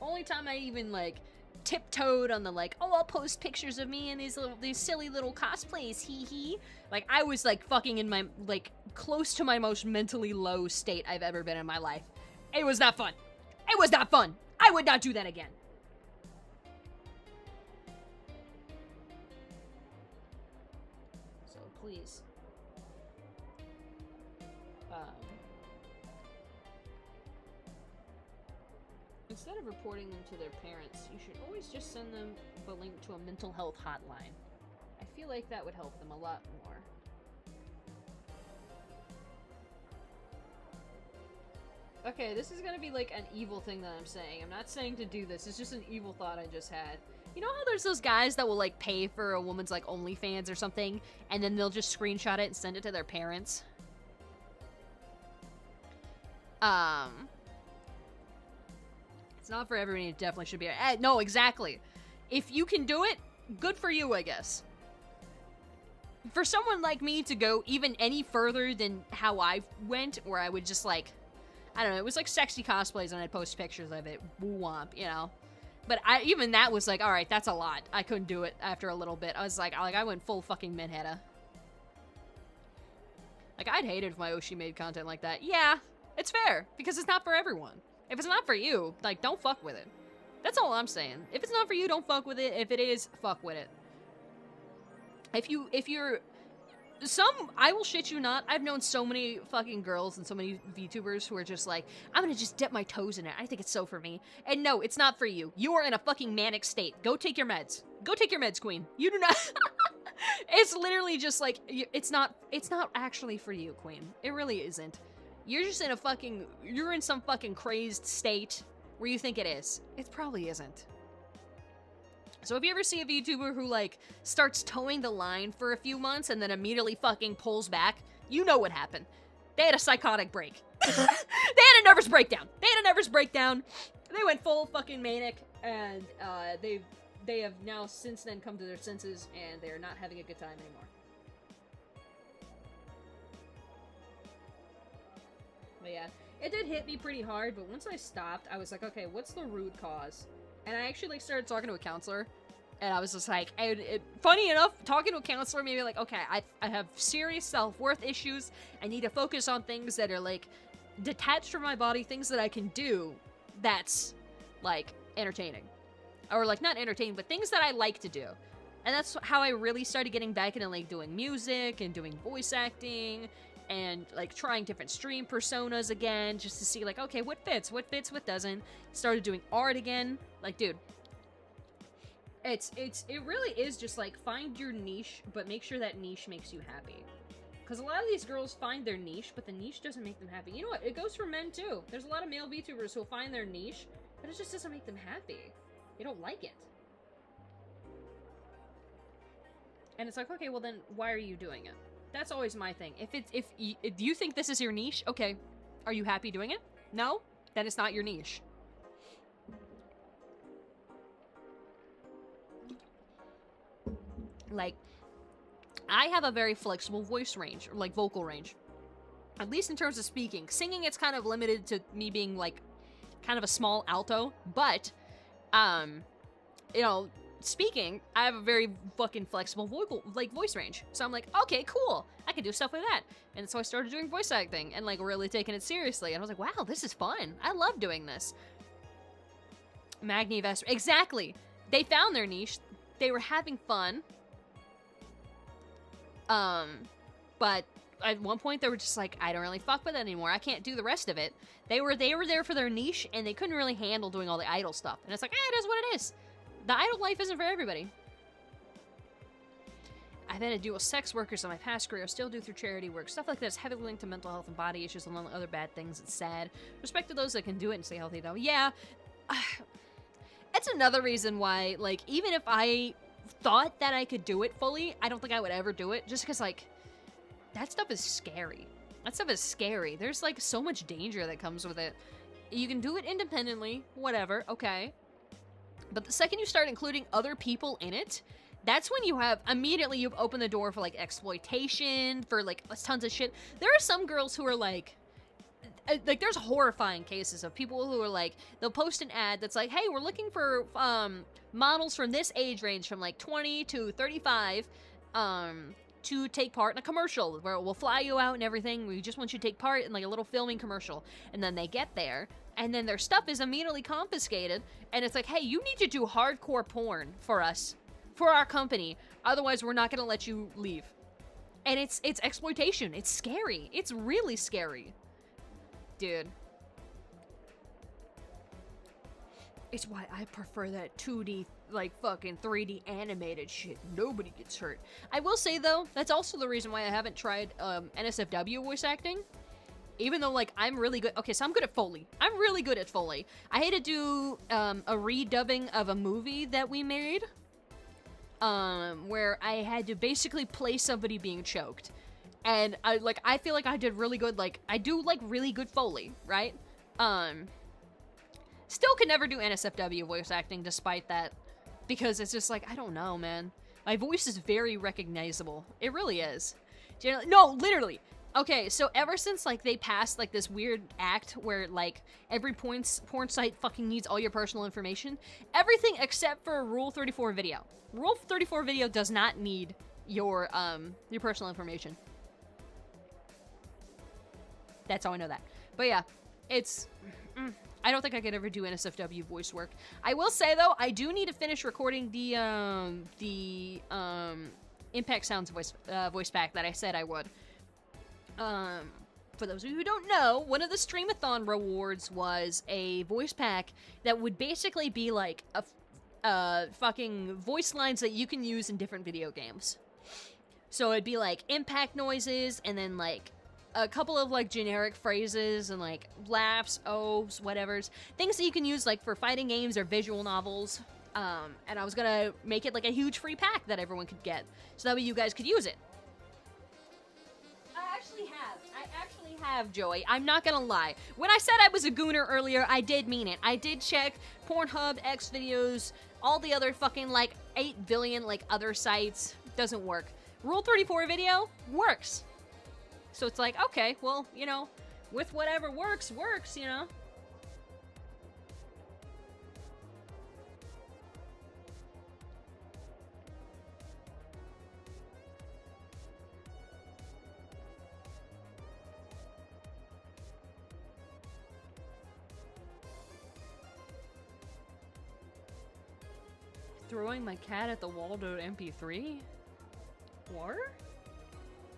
only time I even, like, tiptoed on the, like, oh, I'll post pictures of me in these silly little cosplays, hee. Like, I was, like, fucking in my, like, close to my most mentally low state I've ever been in my life. It was not fun. It was not fun. I would not do that again. So, please. Instead of reporting them to their parents, you should always just send them a link to a mental health hotline. I feel like that would help them a lot more. Okay, this is gonna be like an evil thing that I'm saying. I'm not saying to do this, it's just an evil thought I just had. You know how there's those guys that will, like, pay for a woman's, like, OnlyFans or something, and then they'll just screenshot it and send it to their parents? It's not for everyone, it definitely should be. No, exactly. If you can do it, good for you, I guess. For someone like me to go even any further than how I went, where I would just, like, I don't know, it was like sexy cosplays and I'd post pictures of it, woo-womp, you know? But even that was like, alright, that's a lot. I couldn't do it after a little bit. I was like, I went full fucking Minheta. Like, I'd hate it if my Oshi made content like that. Yeah, it's fair, because it's not for everyone. If it's not for you, like, don't fuck with it. That's all I'm saying. If it's not for you, don't fuck with it. If it is, fuck with it. If you're... I will shit you not, I've known so many fucking girls and so many VTubers who are just like, I'm gonna just dip my toes in it. I think it's so for me. And no, it's not for you. You are in a fucking manic state. Go take your meds. Go take your meds, queen. You do not... It's literally just like, it's not actually for you, queen. It really isn't. You're just in you're in some fucking crazed state where you think it is. It probably isn't. So if you ever see a VTuber who, like, starts towing the line for a few months and then immediately fucking pulls back, you know what happened. They had a psychotic break. They had a nervous breakdown. They went full fucking manic, and they have now since then come to their senses, and they're not having a good time anymore. But yeah, it did hit me pretty hard, but once I stopped, I was like, okay, what's the root cause? And I actually, like, started talking to a counselor, And I was just like, funny enough, talking to a counselor made me like, okay, I have serious self-worth issues. I need to focus on things that are, like, detached from my body, things that I can do that's, like, entertaining. Or, like, not entertaining, but things that I like to do. And that's how I really started getting back into, like, doing music and doing voice acting and, like, trying different stream personas again just to see, like, okay, what fits, what doesn't. Started doing art again. Like, dude, it really is just, like, find your niche, but make sure that niche makes you happy. Because a lot of these girls find their niche, but the niche doesn't make them happy. You know what? It goes for men, too. There's a lot of male VTubers who'll find their niche, but it just doesn't make them happy. They don't like it. And it's like, okay, well then, why are you doing it? That's always my thing. If you think this is your niche, okay, are you happy doing it? No? Then it's not your niche. Like, I have a very flexible voice range, or like vocal range. At least in terms of speaking. Singing, it's kind of limited to me being like, kind of a small alto, but, you know, speaking, I have a very fucking flexible voice range. So I'm like, okay, cool. I can do stuff with that. And so I started doing voice acting and like really taking it seriously. And I was like, wow, this is fun. I love doing this. Magni Vesper. Exactly. They found their niche. They were having fun. But at one point they were just like, I don't really fuck with it anymore. I can't do the rest of it. They were there for their niche and they couldn't really handle doing all the idol stuff. And it's like, it is what it is. The idol life isn't for everybody. I've been a dual sex worker in my past career, still do through charity work. Stuff like that is heavily linked to mental health and body issues, along with other bad things. It's sad. Respect to those that can do it and stay healthy, though. Yeah. That's another reason why, like, even if I thought that I could do it fully, I don't think I would ever do it. Just because, like, that stuff is scary. That stuff is scary. There's, like, so much danger that comes with it. You can do it independently, whatever, okay. But the second you start including other people in it, that's when you've opened the door for, like, exploitation, for, like, tons of shit. There are some girls who are, like, there's horrifying cases of people who are, like, they'll post an ad that's like, hey, we're looking for, models from this age range, from, like, 20 to 35, to take part in a commercial where we'll fly you out and everything. We just want you to take part in, like, a little filming commercial. And then they get there, and then their stuff is immediately confiscated, and it's like, hey, you need to do hardcore porn for us, for our company, otherwise we're not gonna let you leave. And it's exploitation. It's scary. It's really scary. Dude. It's why I prefer that 2D, like, fucking 3D animated shit. Nobody gets hurt. I will say, though, that's also the reason why I haven't tried NSFW voice acting. Even though, like, I'm really good. Okay, so I'm good at Foley. I'm really good at Foley. I had to do a redubbing of a movie that we made, where I had to basically play somebody being choked. And I feel like I did really good. Like, I do, like, really good Foley, right? Still can never do NSFW voice acting despite that, because it's just like, I don't know, man. My voice is very recognizable. It really is. Generally, no, literally. Okay, so ever since, like, they passed, like, this weird act where, like, every porn site fucking needs all your personal information, everything except for Rule 34 video. Rule 34 video does not need your personal information. That's how I know that. But yeah, it's... I don't think I could ever do NSFW voice work. I will say, though, I do need to finish recording the Impact Sounds voice pack that I said I would. For those of you who don't know, one of the Streamathon rewards was a voice pack that would basically be like a fucking voice lines that you can use in different video games. So it'd be like impact noises, and then like a couple of like generic phrases and like laughs, ohs, whatevers. Things that you can use like for fighting games or visual novels. And I was gonna make it like a huge free pack that everyone could get. So that way you guys could use it. I actually have, Joey. I'm not gonna lie. When I said I was a gooner earlier, I did mean it. I did check Pornhub, Xvideos, all the other fucking like 8 billion like other sites. Doesn't work. Rule 34 video works. So it's like, okay, well, you know, with whatever works, you know. Throwing my cat at the wall to MP3? What?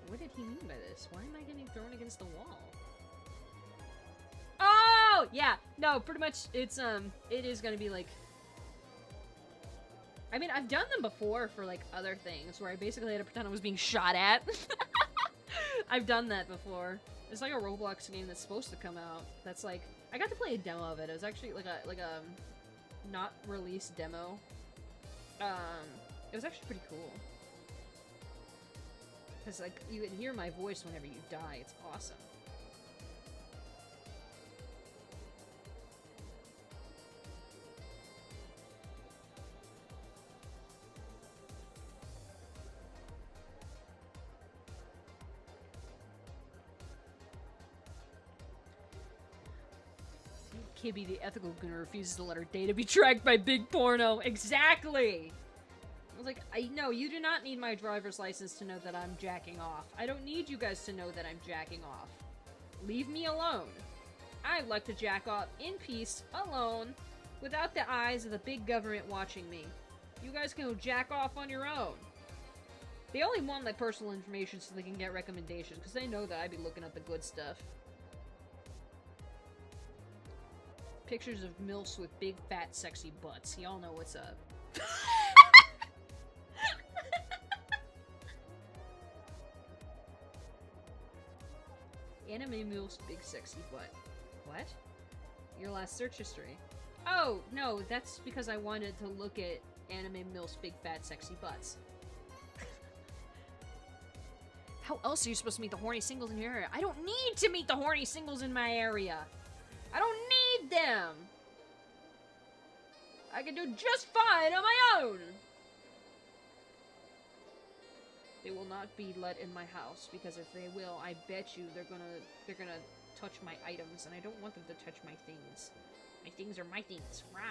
What did he mean by this? Why am I getting thrown against the wall? Oh! Yeah, no, pretty much, it's, it is gonna be, like... I mean, I've done them before for, like, other things, where I basically had to pretend I was being shot at. I've done that before. It's like a Roblox game that's supposed to come out. That's, like... I got to play a demo of it. It was actually, like a not released demo. It was actually pretty cool. Because, like, you can hear my voice whenever you die. It's awesome. Kibby, the ethical gunner, refuses to let her data be tracked by big porno. Exactly! I was like, no, you do not need my driver's license to know that I'm jacking off. I don't need you guys to know that I'm jacking off. Leave me alone. I like to jack off in peace, alone, without the eyes of the big government watching me. You guys can go jack off on your own. They only want my personal information so they can get recommendations, because they know that I be looking at the good stuff. Pictures of MILFs with big, fat, sexy butts. Y'all know what's up. Anime MILFs, big, sexy butt. What? Your last search history. Oh, no, that's because I wanted to look at anime MILFs, big, fat, sexy butts. How else are you supposed to meet the horny singles in your area? I don't need to meet the horny singles in my area. I don't need them! I can do just fine on my own! They will not be let in my house, because if they will, I bet you they're gonna touch my items, and I don't want them to touch my things. My things are my things. Rah!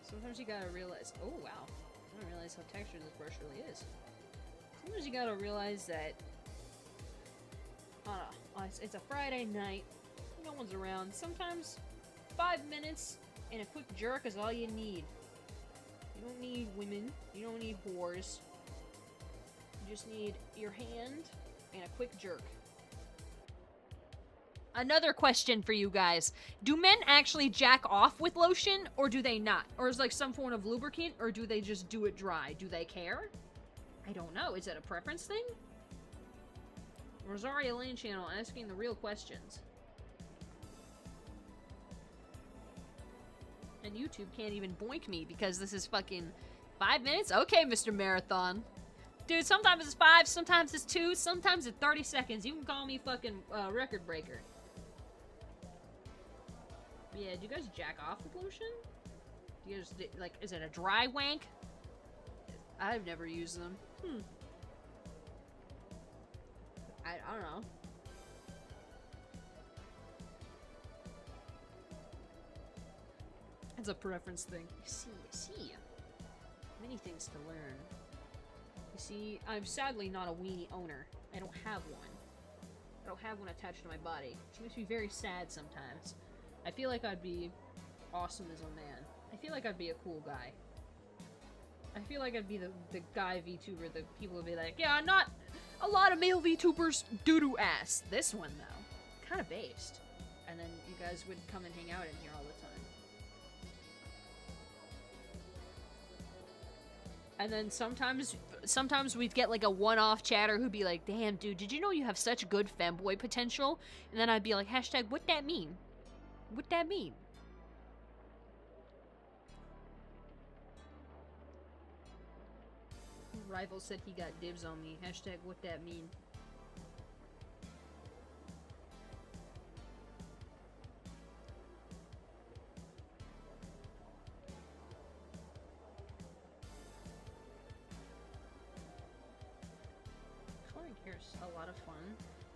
Sometimes you gotta realize, oh wow, I don't realize how textured this brush really is. Sometimes you gotta realize that, it's a Friday night, no one's around. Sometimes 5 minutes and a quick jerk is all you need. You don't need women, you don't need whores. You just need your hand and a quick jerk. Another question for you guys. Do men actually jack off with lotion, or do they not? Or is like some form of lubricant, or do they just do it dry? Do they care? I don't know. Is that a preference thing? Rosaria Lain channel asking the real questions. And YouTube can't even boink me because this is fucking 5 minutes? Okay, Mr. Marathon. Dude, sometimes it's 5, sometimes it's 2, sometimes it's 30 seconds. You can call me fucking record breaker. Yeah, do you guys jack off with lotion? Do you guys, like, is it a dry wank? I've never used them. I don't know. It's a preference thing. You see. Many things to learn. You see, I'm sadly not a weenie owner. I don't have one. I don't have one attached to my body, which makes me very sad sometimes. I feel like I'd be awesome as a man. I feel like I'd be a cool guy. I feel like I'd be the guy VTuber that people would be like, yeah, not a lot of male VTubers doo-doo ass. This one, though, kind of based. And then you guys would come and hang out in here all the time. And then sometimes we'd get like a one-off chatter who'd be like, damn, dude, did you know you have such good femboy potential? And then I'd be like, hashtag, what that mean? What that mean? Rival said he got dibs on me. Hashtag, what that mean? Coloring hair is a lot of fun.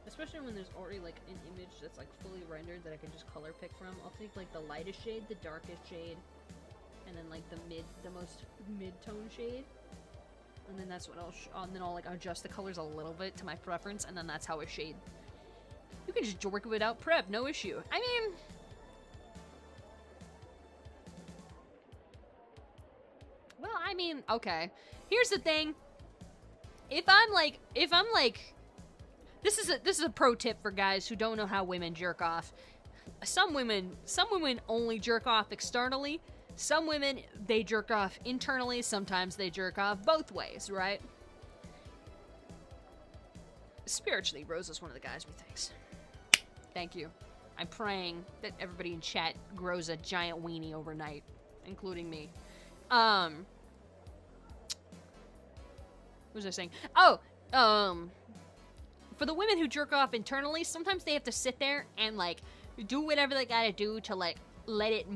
Especially when there's already like an image that's like fully rendered that I can just color pick from. I'll take like the lightest shade, the darkest shade, and then like the most mid-tone shade. and then that's what and then I'll like adjust the colors a little bit to my preference, and then that's how I shade. You can just work without prep, no issue. I mean, well, I mean, okay. Here's the thing. If I'm like, this is a pro tip for guys who don't know how women jerk off. Some women only jerk off externally. Some women, they jerk off internally. Sometimes they jerk off both ways, right? Spiritually, Rose is one of the guys who thinks. Thank you. I'm praying that everybody in chat grows a giant weenie overnight, including me. What was I saying? Oh, for the women who jerk off internally, sometimes they have to sit there and, like, do whatever they gotta do to, like, let it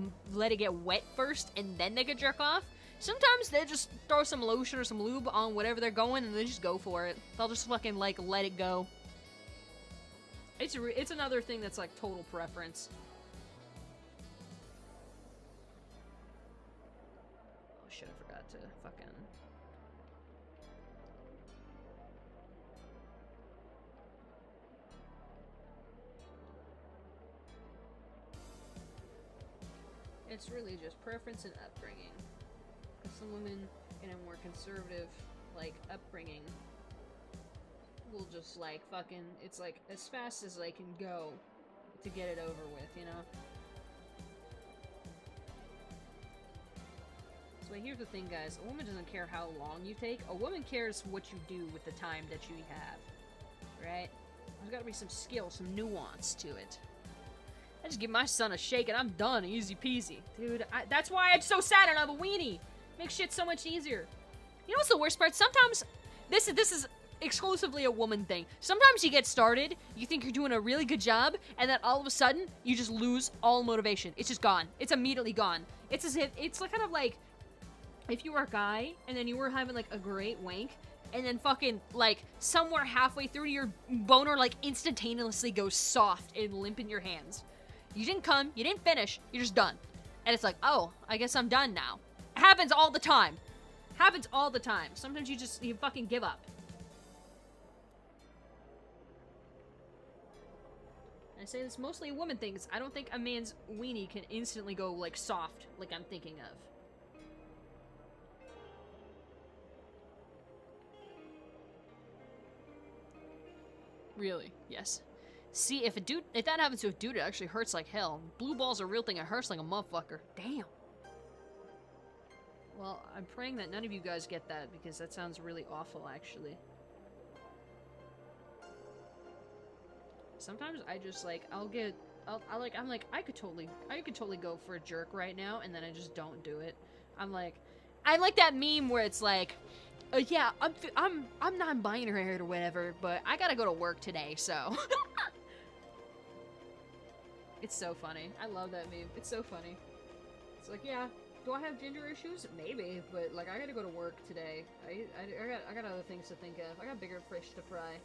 get wet first, and then they can jerk off. Sometimes they just throw some lotion or some lube on whatever they're going, and they just go for it. They'll just fucking, like, let it go. It's another thing that's, like, total preference. Oh, shit, I forgot to fucking... It's really just preference and upbringing. Because some women in a more conservative, like, upbringing will just, like, fucking, it's like, as fast as they can go to get it over with, you know? So here's the thing, guys. A woman doesn't care how long you take. A woman cares what you do with the time that you have. Right? There's gotta be some skill, some nuance to it. I just give my son a shake and I'm done. Easy peasy. Dude, that's why I'm so sad I don't have a weenie. Makes shit so much easier. You know what's the worst part? Sometimes, this is exclusively a woman thing. Sometimes you get started, you think you're doing a really good job, and then all of a sudden, you just lose all motivation. It's just gone. It's immediately gone. It's as if, it's like kind of like, if you were a guy, and then you were having, like, a great wank, and then fucking, like, somewhere halfway through your boner, like, instantaneously goes soft and limp in your hands. You didn't come, you didn't finish, you're just done. And it's like, oh, I guess I'm done now. It happens all the time. Happens all the time. Sometimes you fucking give up. And I say this mostly a woman thing, because I don't think a man's weenie can instantly go, like, soft, like I'm thinking of. Really? Yes. See, if that happens to a dude, it actually hurts like hell. Blue ball's a real thing, it hurts like a motherfucker. Damn. Well, I'm praying that none of you guys get that, because that sounds really awful, actually. Sometimes I just, like, I'm like, I could totally go for a jerk right now, and then I just don't do it. I'm like that meme where it's like, yeah, I'm non-binary or whatever, but I gotta go to work today, so. It's so funny. I love that meme. It's so funny. It's like, yeah, do I have gender issues? Maybe, but, like, I gotta go to work today. I got other things to think of. I got bigger fish to fry.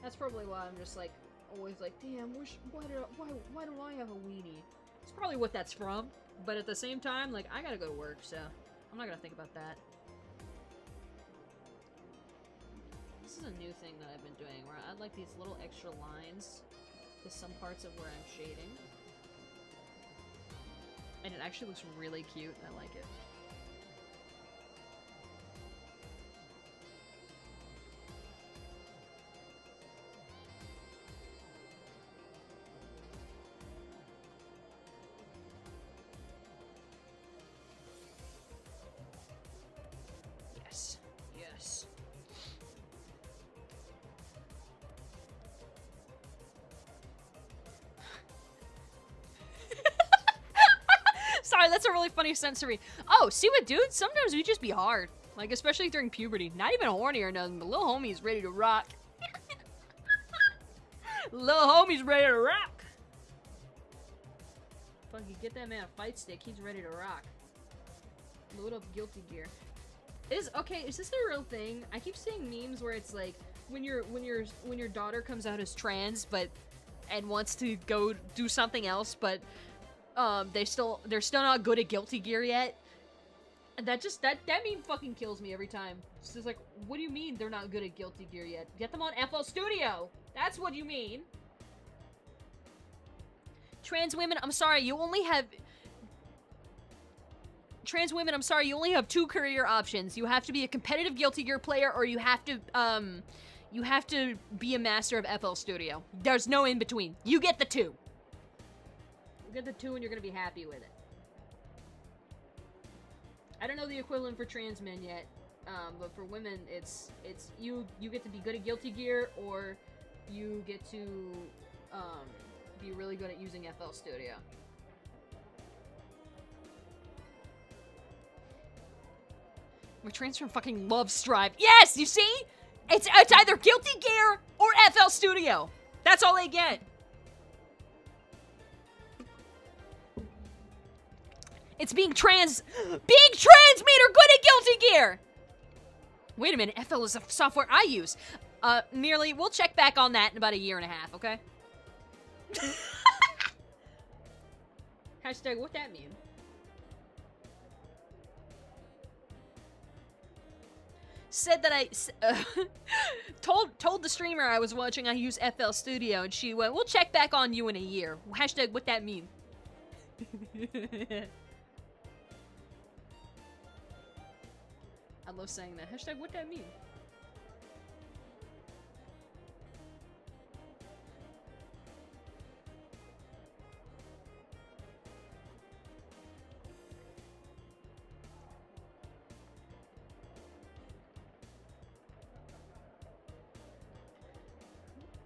That's probably why I'm just, like, always like, damn, why do I have a weenie? It's probably what that's from, but at the same time, like, I gotta go to work, so I'm not gonna think about that. This is a new thing that I've been doing, where I add, like, these little extra lines to some parts of where I'm shading. And it actually looks really cute, and I like it. Yes. Yes. Sorry, that's a really funny sensory. Oh, see what, dude? Sometimes we just be hard. Like, especially during puberty. Not even horny or nothing, but little homie's ready to rock. Little homie's ready to rock. Fucking get that man a fight stick. He's ready to rock. Load up guilty gear. Is this a real thing? I keep seeing memes where it's like when your daughter comes out as trans, and wants to go do something else, but they're still not good at guilty gear yet. That meme fucking kills me every time. It's just like, what do you mean they're not good at Guilty Gear yet? Get them on FL Studio! That's what you mean! Trans women, I'm sorry, you only have... Trans women, I'm sorry, you only have 2 career options. You have to be a competitive Guilty Gear player, or you have to be a master of FL Studio. There's no in between. You get the 2. You get the 2 and you're gonna be happy with it. I don't know the equivalent for trans men yet, but for women, it's you get to be good at Guilty Gear, or you get to be really good at using FL Studio. My trans friend fucking loves Strive. Yes, you see? It's either Guilty Gear or FL Studio. That's all they get. It's being trans made her good at Guilty Gear! Wait a minute, FL is the software I use. We'll check back on that in about 1.5 years, okay? Hashtag, what that mean? Said that I told the streamer I was watching I use FL Studio, and she went, we'll check back on you in 1 year. Hashtag, what that mean? I love saying that. Hashtag, what that mean?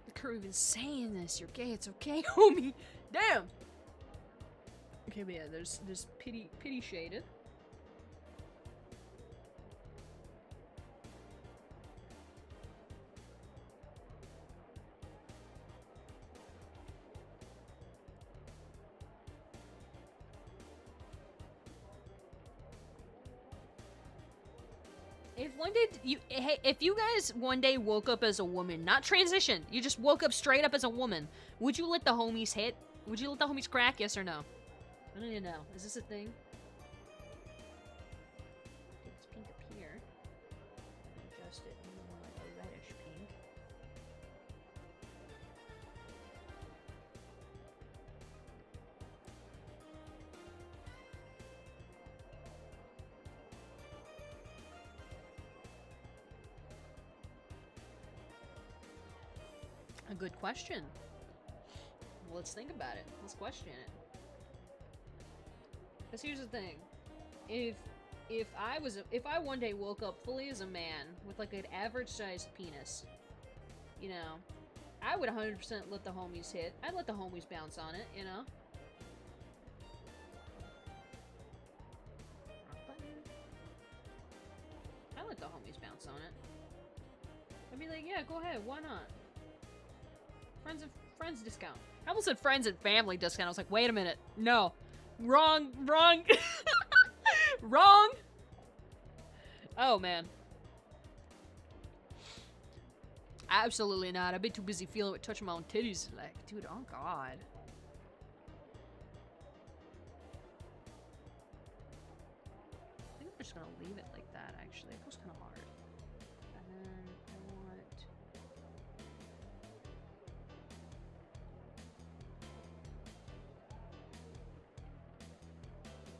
The crew even saying this. You're gay. It's okay, homie. Damn. Okay, but yeah, there's pity shaded. If you guys one day woke up as a woman, not transition, you just woke up straight up as a woman, would you let the homies hit? Would you let the homies crack? Yes or no? I don't even know. Is this a thing? It's pink up here. Adjust it more like a reddish pink. A good question. Let's think about it. Let's question it. Because here's the thing. If I one day woke up fully as a man with like an average sized penis, you know, I would 100% let the homies hit. I'd let the homies bounce on it, you know? I let the homies bounce on it. I'd be like, yeah, go ahead, why not? Friends discount. I almost said friends and family discount. I was like, wait a minute. No. Wrong. Wrong. Oh, man. Absolutely not. I'd be too busy feeling with touching my own titties. Like, dude, oh God. I think we're just gonna leave it like that, actually. It goes kind of hard. And then I want...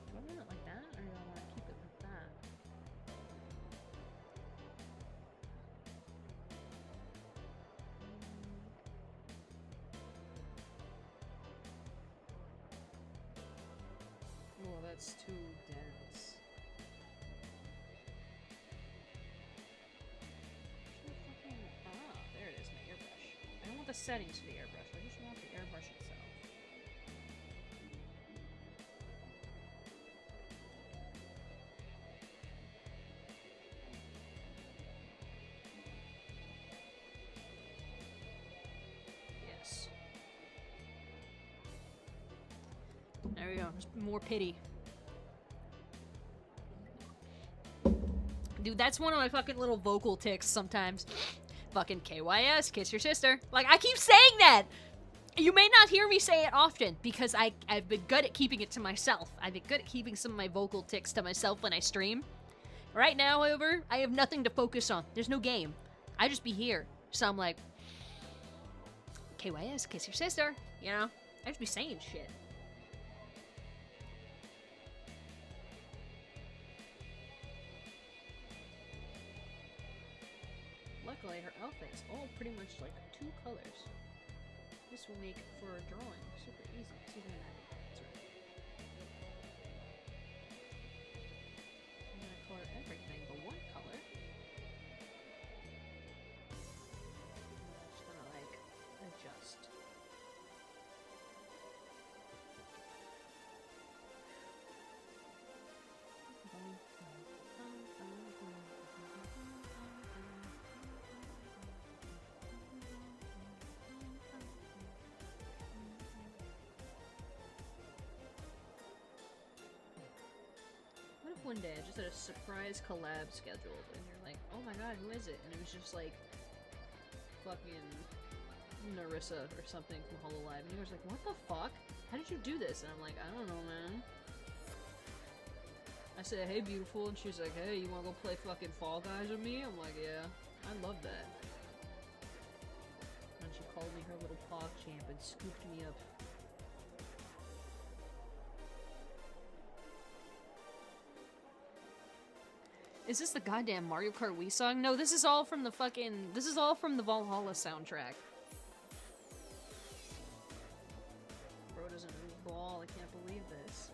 Do I want it like that, or do I want to keep it like that? Oh, that's too dense. There it is, my airbrush. I don't want the settings for the airbrush, I just want the airbrush itself. Yes. There we go, just more pity. Dude, that's one of my fucking little vocal tics sometimes. Fucking KYS, kiss your sister. Like, I keep saying that! You may not hear me say it often because I've been good at keeping it to myself. I've been good at keeping some of my vocal tics to myself when I stream. Right now, however, I have nothing to focus on. There's no game. I just be here. So I'm like, KYS, kiss your sister. You know? I just be saying shit. Luckily, her outfit is all pretty much like 2 colors. This will make for drawing super easy. Excuse me, that's right. I'm gonna color everything but one color. I'm just gonna like adjust. What if one day I just had a surprise collab scheduled and you're like, oh my god, who is it? And it was just like fucking Narissa or something from Hololive, and he was like, what the fuck? How did you do this? And I'm like, I don't know, man. I said, hey, beautiful, and she's like, hey, you wanna go play fucking Fall Guys with me? I'm like, yeah, I love that. And she called me her little paw champ and scooped me up. Is this the goddamn Mario Kart Wii song? No, this is all from the fucking... This is all from the Valhalla soundtrack. Bro doesn't move ball, I can't believe this.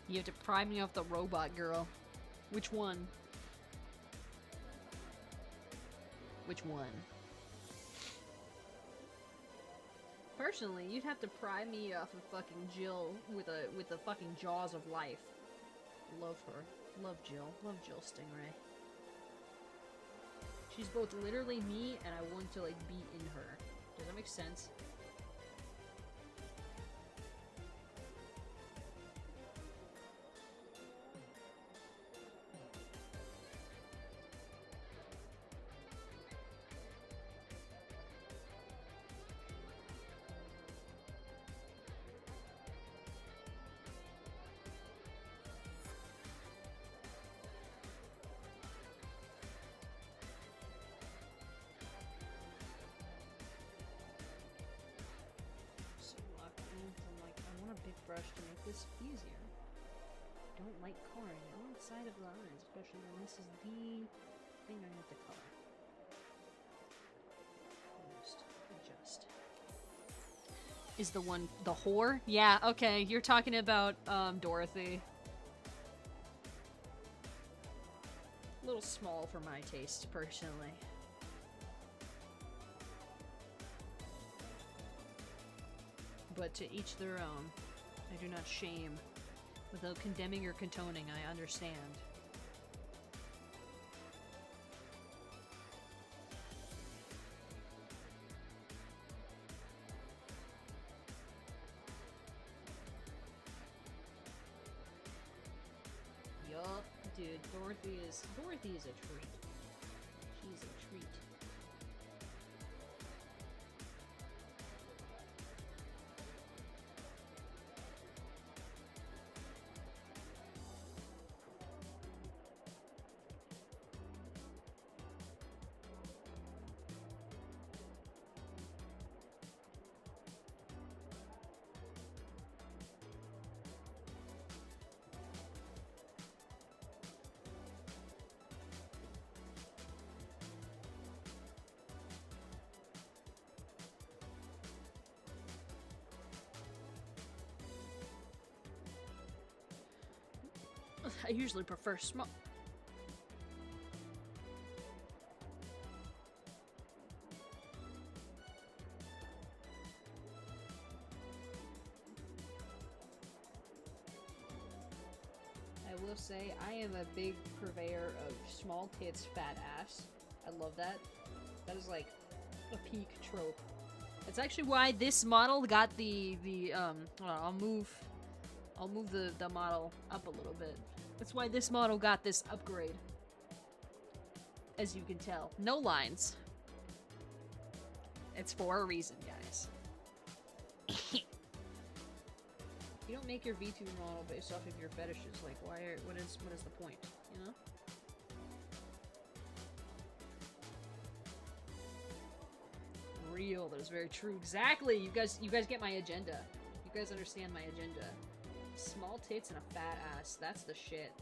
You have to pry me off the robot girl. Which one? Which one? Personally, you'd have to pry me off of fucking Jill with the fucking jaws of life. Love her. Love Jill. Love Jill Stingray. She's both literally me and I want to like be in her. Does that make sense? Brush to make this easier. Don't like coloring outside of the eyes, especially when this is the thing I have to color. Just adjust. Is the one the whore? Yeah, okay. You're talking about Dorothy. A little small for my taste, personally. But to each their own. I do not shame. Without condemning or condoning, I understand. Yup, dude, Dorothy is a treat. She's a treat. I usually prefer small. I will say, I am a big purveyor of small tits, fat ass. I love that. That is like a peak trope. It's actually why this model got hold on, I'll move the model up a little bit. That's why this model got this upgrade. As you can tell. No lines. It's for a reason, guys. You don't make your VTuber model based off of your fetishes. Like, what is the point, you know? Real, that is very true. Exactly! You guys get my agenda. You guys understand my agenda. Small tits and a fat ass. That's the shit.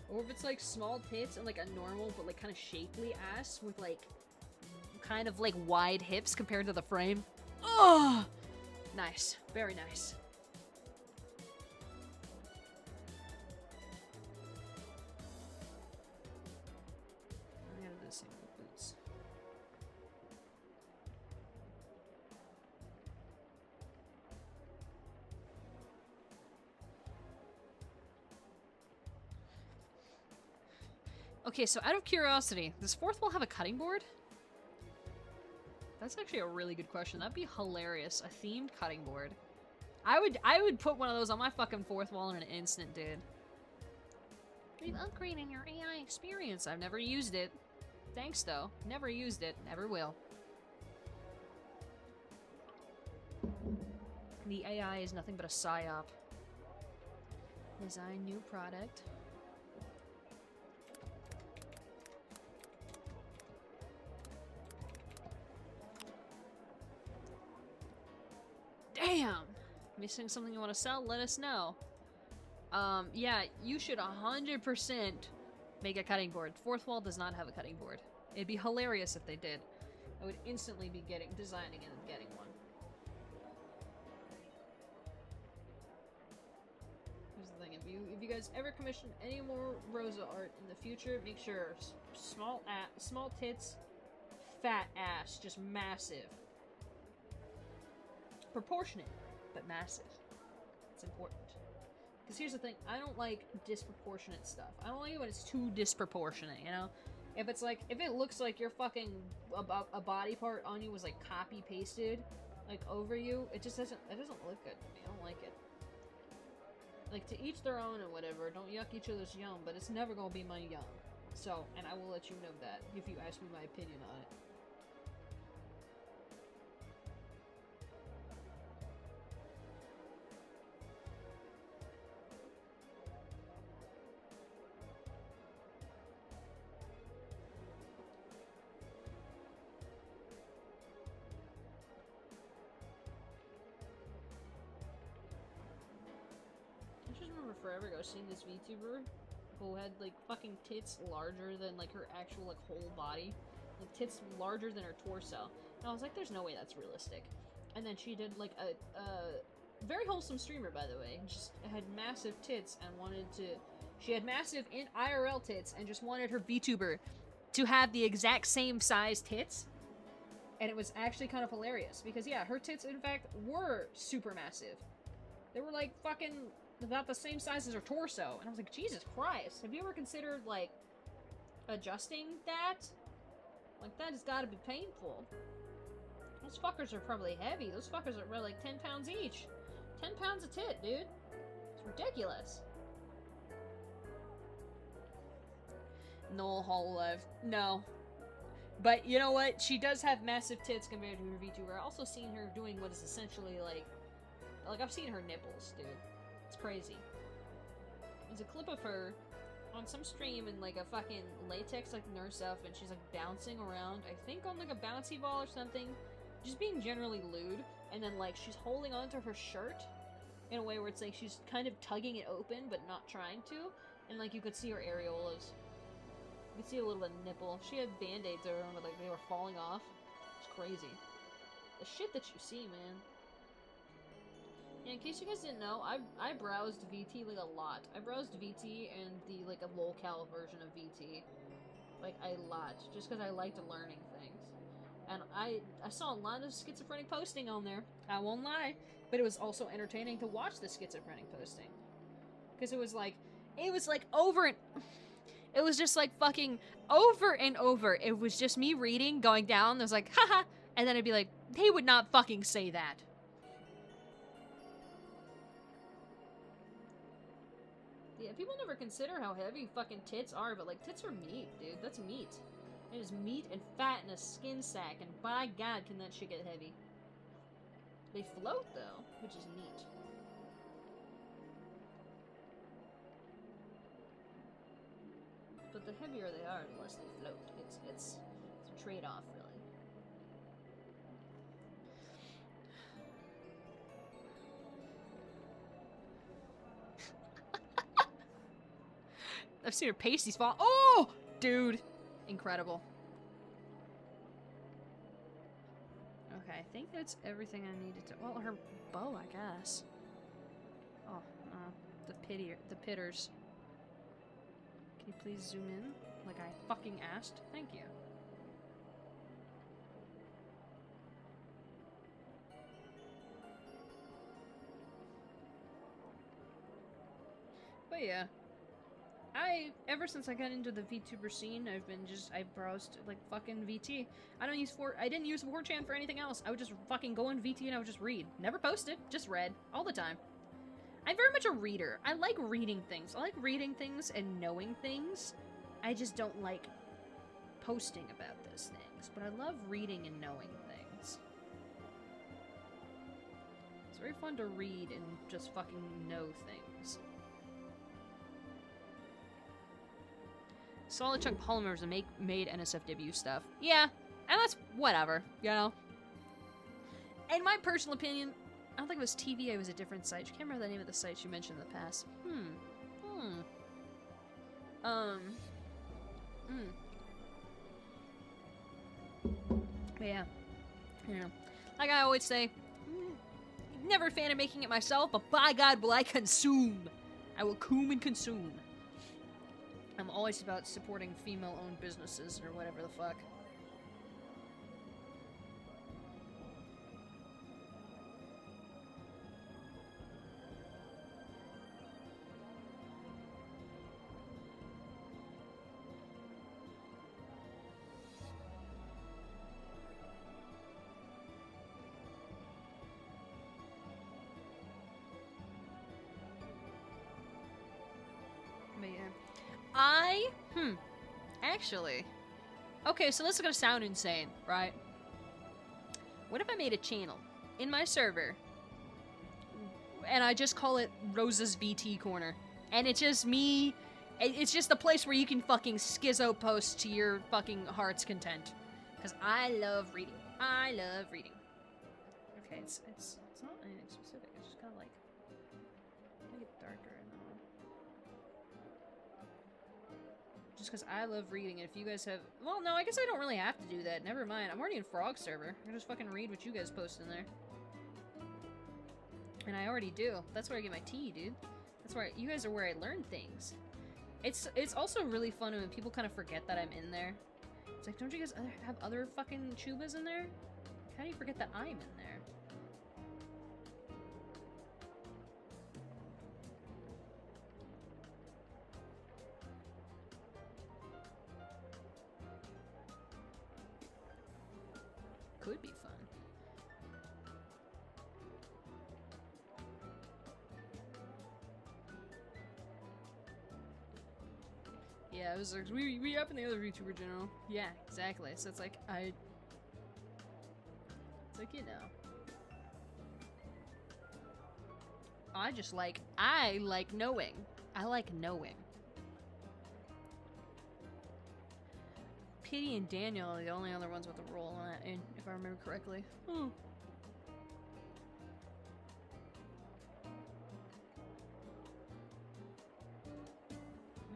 Or if it's like small tits and like a normal but like kind of shapely ass with like kind of like wide hips compared to the frame. Oh! Nice. Very nice. I gotta do the same with boots. Okay, so out of curiosity, does fourth wall have a cutting board? That's actually a really good question. That'd be hilarious. A themed cutting board. I would put one of those on my fucking fourth wall in an instant, dude. We've upgraded your AI experience. I've never used it. Thanks, though. Never used it. Never will. The AI is nothing but a psyop. Design new product. Damn! Missing something you want to sell? Let us know. Yeah, you should 100% make a cutting board. Fourth wall does not have a cutting board. It'd be hilarious if they did. I would instantly be designing it and getting one. Here's the thing, if you guys ever commission any more Rosa art in the future, make sure small tits, fat ass, just massive. Proportionate, but massive. It's important. Because here's the thing, I don't like disproportionate stuff. I don't like it when it's too disproportionate, you know? If it's like, if it looks like your fucking, a body part on you was like copy pasted, like over you, it doesn't look good to me. I don't like it. Like, to each their own and whatever, don't yuck each other's yum, but it's never gonna be my yum. So, and I will let you know that if you ask me my opinion on it. Forever ago seeing this VTuber who had like fucking tits larger than like her actual like whole body, like tits larger than her torso, and I was like, there's no way that's realistic. And then she did like a very wholesome streamer, by the way, just had massive tits and she had massive in IRL tits and just wanted her VTuber to have the exact same size tits, and it was actually kind of hilarious because yeah, her tits in fact were super massive. They were like fucking about the same size as her torso, and I was like, Jesus Christ, have you ever considered like adjusting that? Like, that has got to be painful. Those fuckers are probably heavy. Those fuckers are like 10 pounds each. 10 pounds a tit, dude. It's ridiculous. No Hololive. No. But you know what? She does have massive tits compared to her VTuber. I've also seen her doing what is essentially like I've seen her nipples, dude. It's crazy. There's a clip of her on some stream in like a fucking latex like nurse outfit. She's like bouncing around, I think on like a bouncy ball or something, just being generally lewd, and then like she's holding onto her shirt in a way where it's like she's kind of tugging it open but not trying to, and like you could see her areolas. You could see a little bit of nipple. She had band-aids around, but like they were falling off. It's crazy. The shit that you see, man. Yeah, in case you guys didn't know, I browsed VT like a lot. I browsed VT and the like a locale version of VT, like a lot, just because I liked learning things. And I saw a lot of schizophrenic posting on there. I won't lie, but it was also entertaining to watch the schizophrenic posting, because it was like over and it was just like fucking over and over. It was just me reading, going down. There's like haha, and then I'd be like, they would not fucking say that. Yeah, people never consider how heavy fucking tits are, but like tits are meat, dude. That's meat. It is meat and fat in a skin sack, and by God, can that shit get heavy. They float though, which is neat. But the heavier they are, the less they float. It's a trade-off, really. I've seen her pasties fall. Oh! Dude. Incredible. Okay, I think that's everything I needed to... Well, her bow, I guess. Oh, no. The pitters. Can you please zoom in? Like I fucking asked? Thank you. But yeah. Ever since I got into the VTuber scene, I browsed, like, fucking VT. I didn't use 4chan for anything else. I would just fucking go on VT and I would just read. Never posted, just read. All the time. I'm very much a reader. I like reading things. I like reading things and knowing things. I just don't like posting about those things. But I love reading and knowing things. It's very fun to read and just fucking know things. Solid chunk polymers and made NSFW stuff. Yeah, and that's whatever, you know? In my personal opinion, I don't think it was TVA, it was a different site. I can't remember the name of the site you mentioned in the past. But yeah, you know, like I always say, never a fan of making it myself, but by God will I consume. I will coom and consume. I'm always about supporting female-owned businesses or whatever the fuck. But yeah. Actually. Okay, so this is gonna sound insane, right? What if I made a channel in my server, and I just call it Rosa's VT Corner, and it's just me, it's just the place where you can fucking schizo post to your fucking heart's content. Because I love reading. I love reading. Okay, it's not anything specific, it's just kind of like, make it darker and just because I love reading, and if you guys have... Well, no, I guess I don't really have to do that. Never mind. I'm already in Frog server. I can just fucking read what you guys post in there. And I already do. That's where I get my tea, dude. That's where you guys are where I learn things. It's also really fun when people kind of forget that I'm in there. It's like, don't you guys have other fucking chubas in there? How do you forget that I'm in there? Could be fun. Yeah, it was like, we up in the other VTuber channel. Yeah, exactly. So it's like, it's like, you know. I like knowing. I like knowing. Pity and Daniel are the only other ones with a role on that, and if I remember correctly. Looks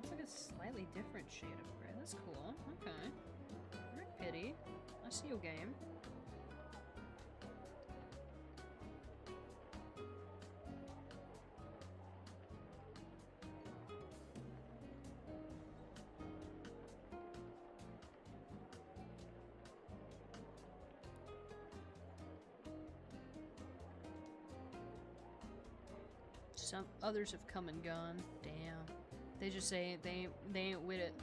like a slightly different shade of gray. That's cool. Okay. Rick Pity. I see your game. Some others have come and gone. Damn. They just say they ain't with it.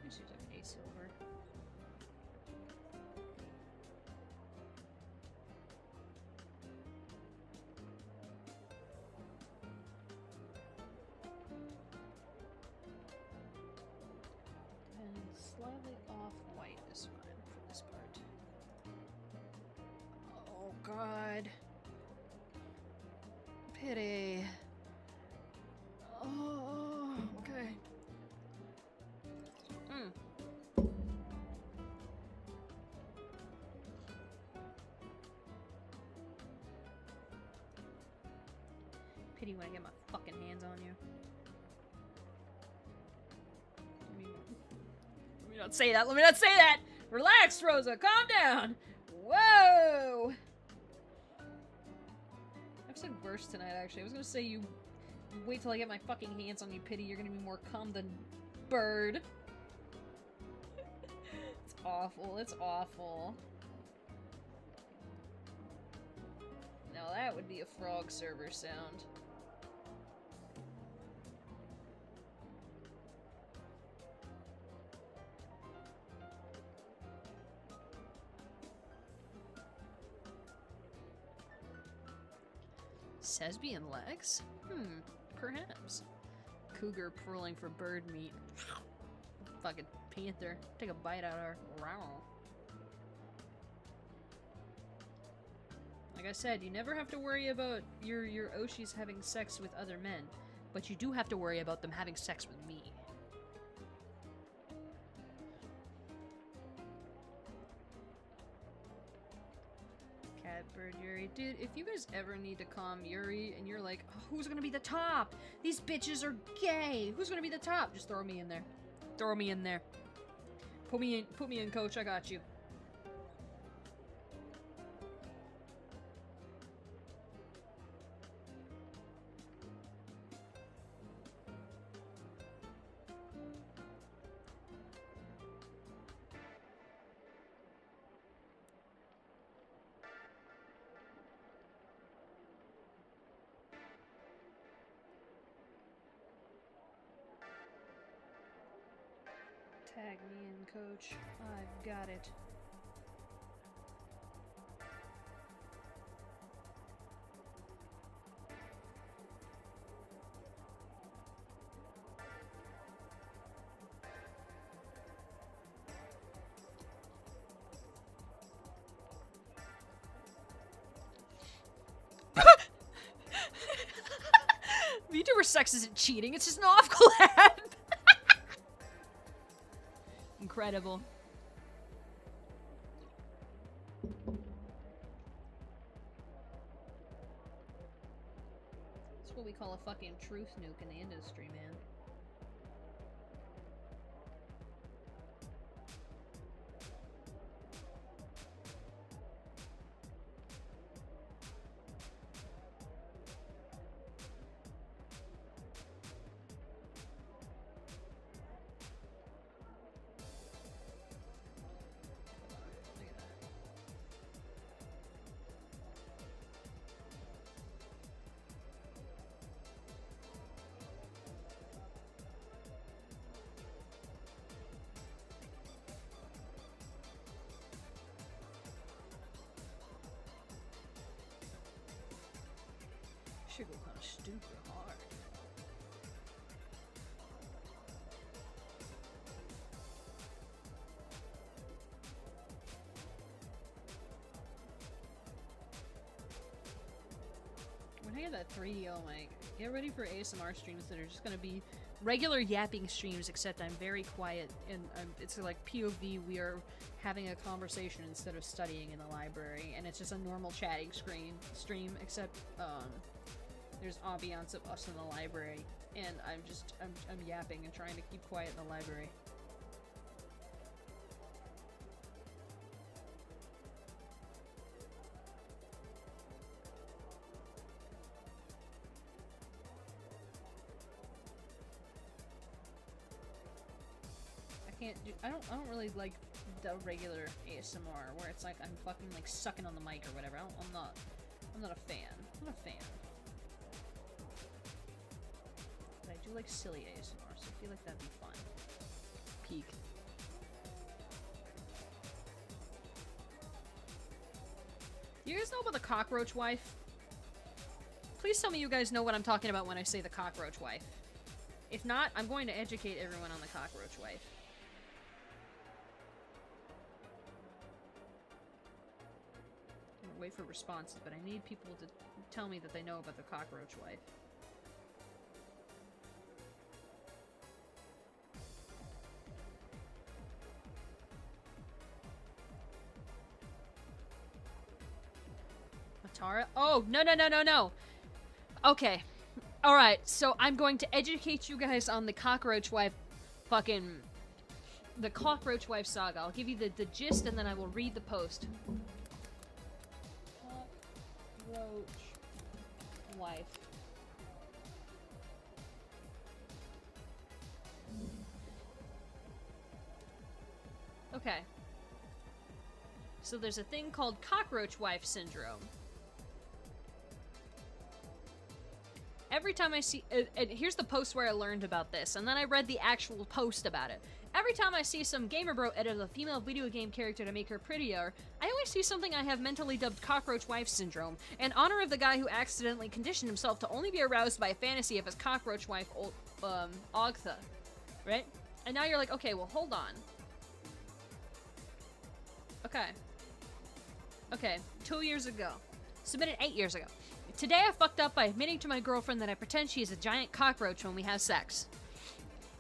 This seems like a silver. And slightly off white is fine for this part. Oh god. Pity. Oh, okay. Pity when I get my fucking hands on you. Let me not say that. Let me not say that. Relax, Rosa. Calm down. Whoa. I've said worse tonight, actually. I was gonna say you wait till I get my fucking hands on you, Pity. You're gonna be more calm than bird. It's awful. It's awful. Now that would be a frog server sound. Sesbian legs? Perhaps. Cougar purling for bird meat. Fucking panther. Take a bite out of her. Wow. Like I said, you never have to worry about your Oshis having sex with other men, but you do have to worry about them having sex with me. Catbird Yuri. Dude, if you guys ever need to calm Yuri and you're like, oh, who's gonna be the top? These bitches are gay. Who's gonna be the top? Just throw me in there. Throw me in there. Put me in, coach. I got you. Tag me in, coach. I've got it. VTuber sex isn't cheating, it's just an off collab. Incredible. That's what we call a fucking truth nuke in the industry, man. Should go kind of stupid hard. When I get that 3DO mic, get ready for ASMR streams that are just gonna be regular yapping streams, except I'm very quiet and it's like POV. We are having a conversation instead of studying in the library, and it's just a normal chatting stream, except there's ambiance of us in the library, and I'm yapping and trying to keep quiet in the library. I can't do. I don't really like the regular ASMR where it's like I'm fucking like sucking on the mic or whatever. I'm not a fan. I'm not a fan. But I do like silly ASMR, so I feel like that'd be fun. Peak. Do you guys know about the cockroach wife? Please tell me you guys know what I'm talking about when I say the cockroach wife. If not, I'm going to educate everyone on the cockroach wife. I'm gonna wait for responses, but I need people to tell me that they know about the cockroach wife. Matara? Oh, no. Okay. Alright, so I'm going to educate you guys on the cockroach wife the cockroach wife saga. I'll give you the gist and then I will read the post. Cockroach wife. Okay. So there's a thing called cockroach wife syndrome. Every time I see, and here's the post where I learned about this, and then I read the actual post about it. Every time I see some gamer bro edit a female video game character to make her prettier, I always see something I have mentally dubbed cockroach wife syndrome, in honor of the guy who accidentally conditioned himself to only be aroused by a fantasy of his cockroach wife, Ogtha. Right? And now you're like, okay, well, hold on. Okay, 2 years ago. Submitted 8 years ago. Today I fucked up by admitting to my girlfriend that I pretend she is a giant cockroach when we have sex.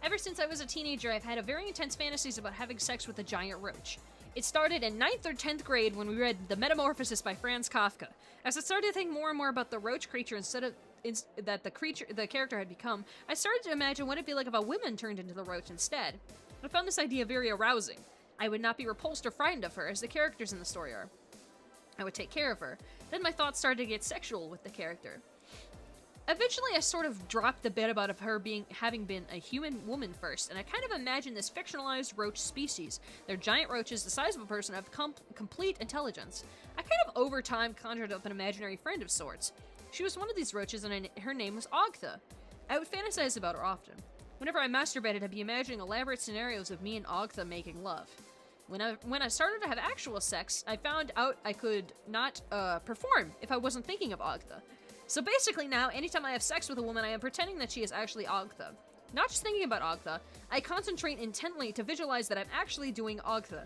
Ever since I was a teenager, I've had a very intense fantasies about having sex with a giant roach. It started in 9th or 10th grade when we read The Metamorphosis by Franz Kafka. As I started to think more and more about the roach creature instead of that the character had become, I started to imagine what it'd be like if a woman turned into the roach instead. I found this idea very arousing. I would not be repulsed or frightened of her, as the characters in the story are. I would take care of her. Then my thoughts started to get sexual with the character. Eventually, I sort of dropped the bit about of her having been a human woman first, and I kind of imagined this fictionalized roach species. They're giant roaches the size of a person have complete intelligence. I kind of over time conjured up an imaginary friend of sorts. She was one of these roaches, and her name was Ogtha. I would fantasize about her often. Whenever I masturbated, I'd be imagining elaborate scenarios of me and Ogtha making love. When I started to have actual sex, I found out I could not perform if I wasn't thinking of Ogtha. So basically now, anytime I have sex with a woman, I am pretending that she is actually Ogtha. Not just thinking about Ogtha, I concentrate intently to visualize that I'm actually doing Ogtha.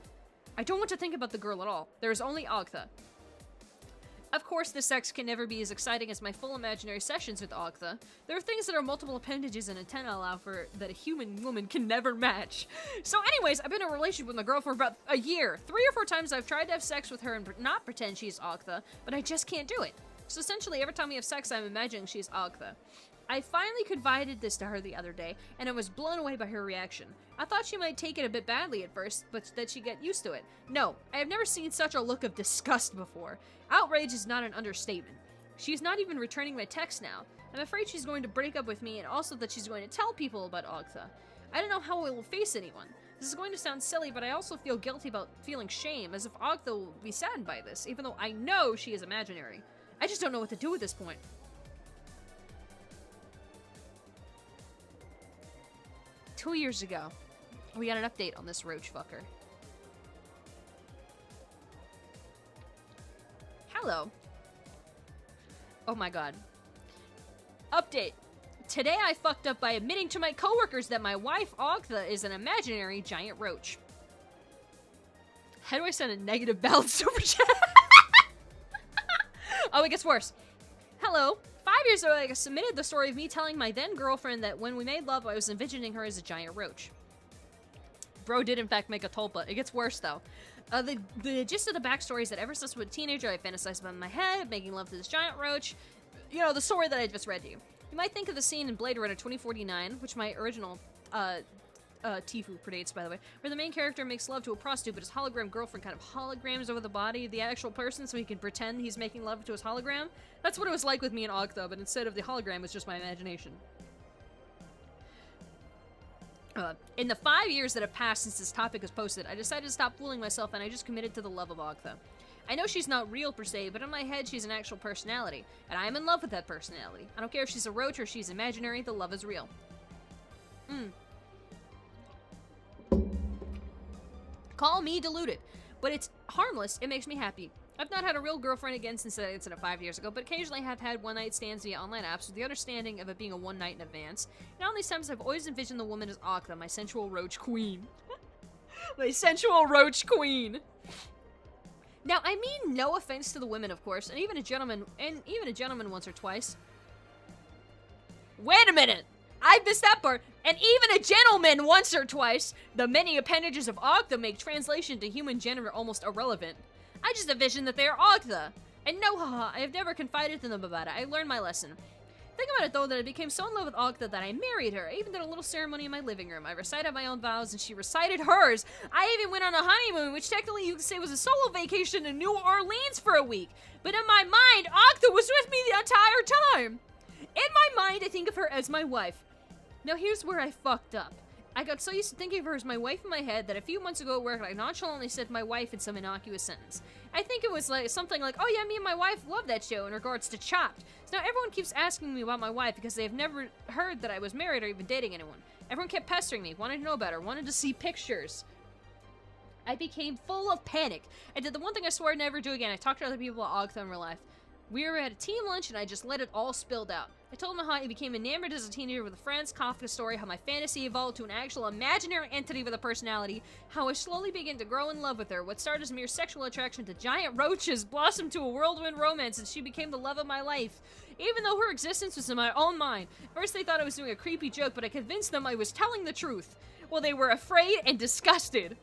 I don't want to think about the girl at all. There is only Ogtha. Of course, this sex can never be as exciting as my full imaginary sessions with Ogtha. There are things that are multiple appendages and antennae allow for that a human woman can never match. So anyways, I've been in a relationship with my girl for about a year. 3 or 4 times I've tried to have sex with her and not pretend she's Ogtha, but I just can't do it. So essentially, every time we have sex, I'm imagining she's Ogtha. I finally confided this to her the other day, and I was blown away by her reaction. I thought she might take it a bit badly at first, but that she'd get used to it. No, I have never seen such a look of disgust before. Outrage is not an understatement. She's not even returning my texts now. I'm afraid she's going to break up with me, and also that she's going to tell people about Ogtha. I don't know how I will face anyone. This is going to sound silly, but I also feel guilty about feeling shame, as if Ogtha will be saddened by this, even though I know she is imaginary. I just don't know what to do at this point. 2 years ago, we got an update on this roach fucker. Hello. Oh my god. Update. Today I fucked up by admitting to my coworkers that my wife, Ogtha, is an imaginary giant roach. How do I send a negative balance super chat? Oh, it gets worse. Hello. 5 years ago, I submitted the story of me telling my then girlfriend that when we made love, I was envisioning her as a giant roach. Bro did in fact make a tulpa. It gets worse though. The gist of the backstory is that ever since I was a teenager, I fantasized about in my head, making love to this giant roach. You know, the story that I just read to you. You might think of the scene in Blade Runner 2049, which my original Tifu predates, by the way, where the main character makes love to a prostitute, but his hologram girlfriend kind of holograms over the body of the actual person so he can pretend he's making love to his hologram. That's what it was like with me and Ogtha, but instead of the hologram, it's just my imagination. In the 5 years that have passed since this topic was posted, I decided to stop fooling myself and I just committed to the love of Octha. I know she's not real per se, but in my head she's an actual personality, and I am in love with that personality. I don't care if she's a roach or she's imaginary, the love is real. Call me deluded, but it's harmless, it makes me happy. I've not had a real girlfriend again since that incident 5 years ago, but occasionally have had one-night stands via online apps with the understanding of it being a one night in advance. And on these times I've always envisioned the woman as Octha, my sensual roach queen. My sensual roach queen! Now, I mean no offense to the women, of course, and even a gentleman once or twice. Wait a minute! I missed that part. And even a gentleman once or twice. The many appendages of Octha make translation to human gender almost irrelevant. I just envision that they are Octha. And no, haha, I have never confided to them about it. I learned my lesson. Think about it, though, that I became so in love with Octha that I married her. I even did a little ceremony in my living room. I recited my own vows, and she recited hers. I even went on a honeymoon, which technically you could say was a solo vacation in New Orleans for a week. But in my mind, Octha was with me the entire time. In my mind, I think of her as my wife. Now, here's where I fucked up. I got so used to thinking of her as my wife in my head that a few months ago at work, I nonchalantly said my wife in some innocuous sentence. I think it was like something like, oh yeah, me and my wife love that show in regards to Chopped. So now everyone keeps asking me about my wife because they've never heard that I was married or even dating anyone. Everyone kept pestering me, wanted to know about her, wanted to see pictures. I became full of panic. I did the one thing I swore I'd never do again. I talked to other people about Octha in real life. We were at a team lunch and I just let it all spilled out. I told him how I became enamored as a teenager with a friend's Kafka story, how my fantasy evolved to an actual imaginary entity with a personality, how I slowly began to grow in love with her. What started as mere sexual attraction to giant roaches blossomed to a whirlwind romance and she became the love of my life. Even though her existence was in my own mind. First they thought I was doing a creepy joke, but I convinced them I was telling the truth. Well, they were afraid and disgusted.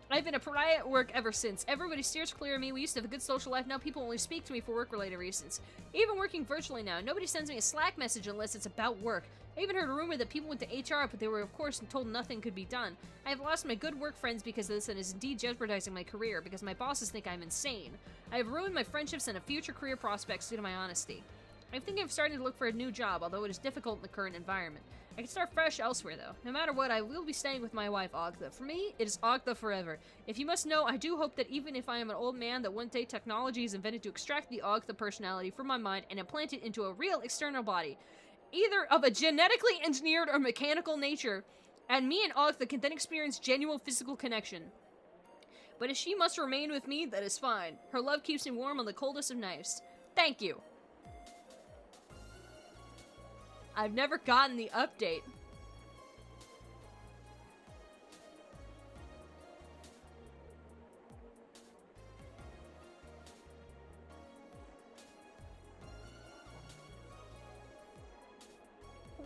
I've been a pariah at work ever since. Everybody steers clear of me. We used to have a good social life. Now people only speak to me for work-related reasons. Even working virtually now, nobody sends me a Slack message unless it's about work. I even heard a rumor that people went to HR, but they were, of course, told nothing could be done. I have lost my good work friends because of this and is indeed jeopardizing my career because my bosses think I'm insane. I have ruined my friendships and future career prospects due to my honesty. I'm thinking of starting to look for a new job, although it is difficult in the current environment. I can start fresh elsewhere, though. No matter what, I will be staying with my wife, Octha. For me, it is Octha forever. If you must know, I do hope that even if I am an old man, that one day technology is invented to extract the Octha personality from my mind and implant it into a real external body, either of a genetically engineered or mechanical nature, and me and Octha can then experience genuine physical connection. But if she must remain with me, that is fine. Her love keeps me warm on the coldest of nights. Thank you. I've never gotten the update.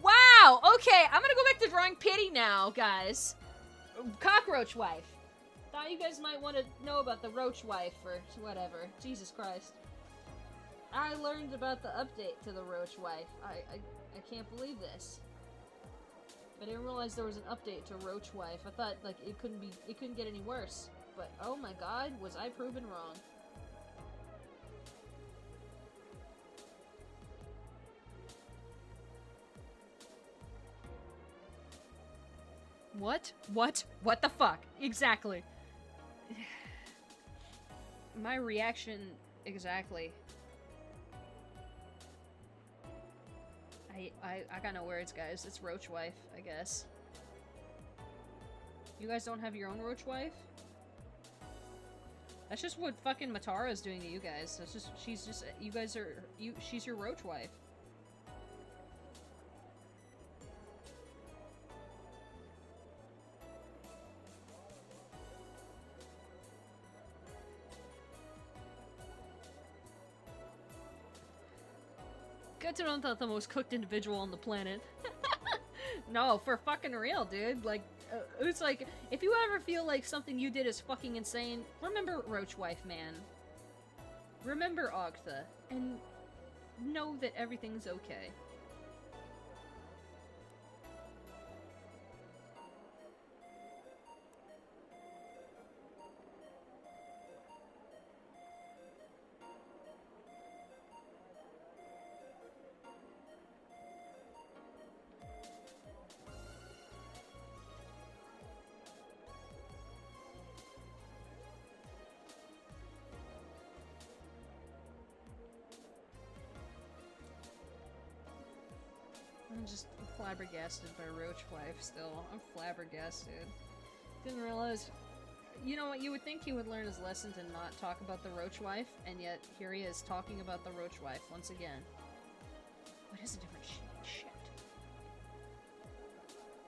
Wow! Okay, I'm gonna go back to drawing pity now, guys. Cockroach wife. Thought you guys might want to know about the roach wife or whatever. Jesus Christ. I learned about the update to the roach wife. I can't believe this. I didn't realize there was an update to Roach Wife. I thought like it couldn't get any worse. But oh my god, was I proven wrong. What? What? What the fuck? Exactly. My reaction exactly. I got no words, guys. It's Roach Wife, I guess. You guys don't have your own Roach Wife? That's just what fucking Matara's doing to you guys. That's just, she's your Roach Wife. Good to know I'm not the most cooked individual on the planet. No, for fucking real, dude. Like, it's like, if you ever feel like something you did is fucking insane, remember Roach Wife, man. Remember Octha, and know that everything's okay. I'm just flabbergasted by Roach Wife still. I'm flabbergasted. Didn't realize... You know what, you would think he would learn his lesson to not talk about the Roach Wife, and yet here he is talking about the Roach Wife once again. What is a different shit?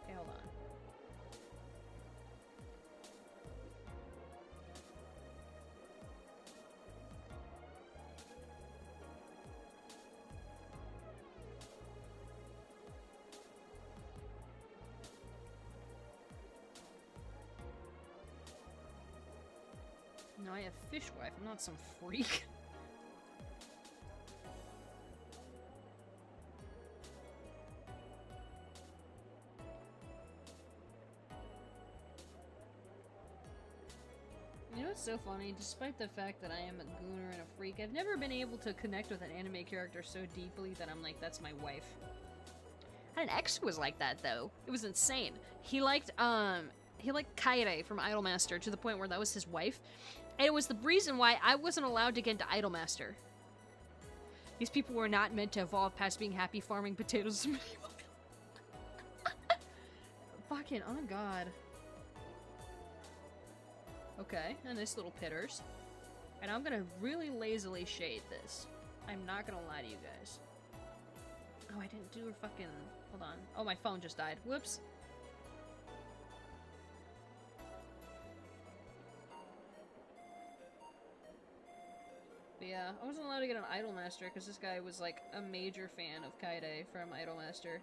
Okay, hold on. No, I have fish wife. I'm not some freak. You know what's so funny? Despite the fact that I am a gooner and a freak, I've never been able to connect with an anime character so deeply that I'm like, that's my wife. I had an ex who was like that, though. It was insane. He liked Kaede from Idolmaster to the point where that was his wife. And it was the reason why I wasn't allowed to get into Idolmaster. These people were not meant to evolve past being happy farming potatoes. Fucking, oh god. Okay, and nice little pitters. And I'm gonna really lazily shade this. I'm not gonna lie to you guys. Oh, I didn't do a fucking... Hold on. Oh, my phone just died. Whoops. But yeah, I wasn't allowed to get an Idolmaster because this guy was like a major fan of Kaede from Idolmaster.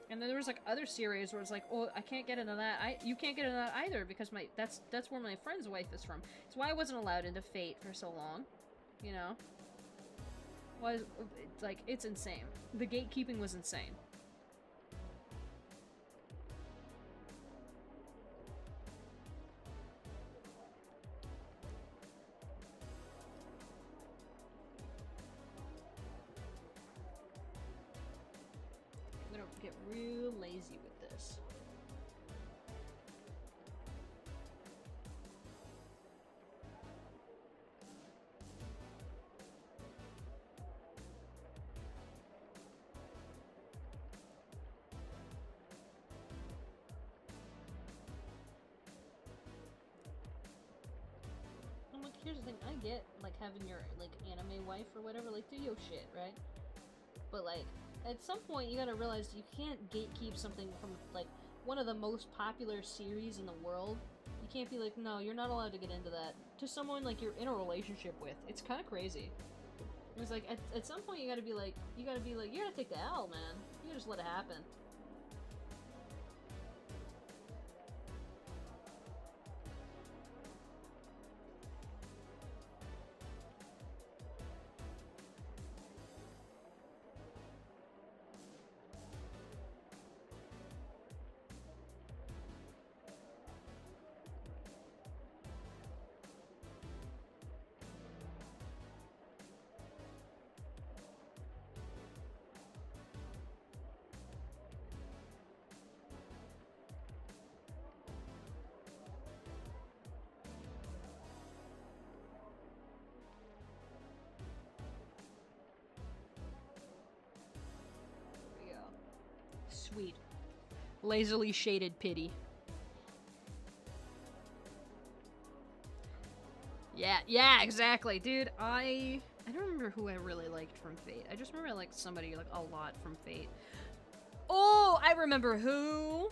And then there was like other series where it's like, oh, I can't get into that. You can't get into that either because that's where my friend's wife is from. It's why I wasn't allowed into Fate for so long. You know? Like, it's insane. The gatekeeping was insane. I'm gonna get real lazy with this. Here's the thing, I get, like, having your, like, anime wife or whatever, like, do your shit, right? But, like, at some point you gotta realize you can't gatekeep something from, like, one of the most popular series in the world. You can't be like, no, you're not allowed to get into that. To someone, like, you're in a relationship with. It's kind of crazy. It's like, at some point you gotta be like, you gotta take the L, man. You gotta just let it happen. Sweet. Lazily shaded pity. Yeah, exactly. Dude, I don't remember who I really liked from Fate. I just remember I liked somebody, like, a lot from Fate. Oh, I remember who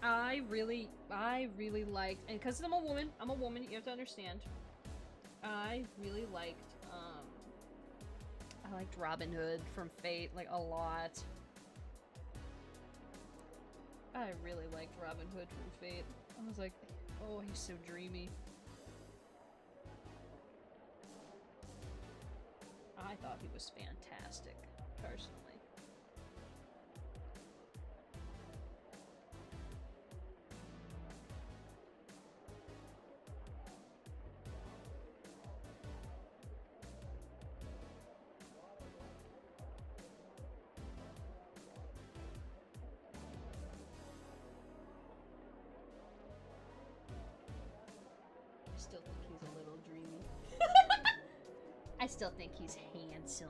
I really liked, and because I'm a woman, you have to understand. I really liked, I liked Robin Hood from Fate, like, a lot. I really liked Robin Hood from Fate. I was like, oh, he's so dreamy. I thought he was fantastic, personally. I still think he's a little dreamy. I still think he's handsome.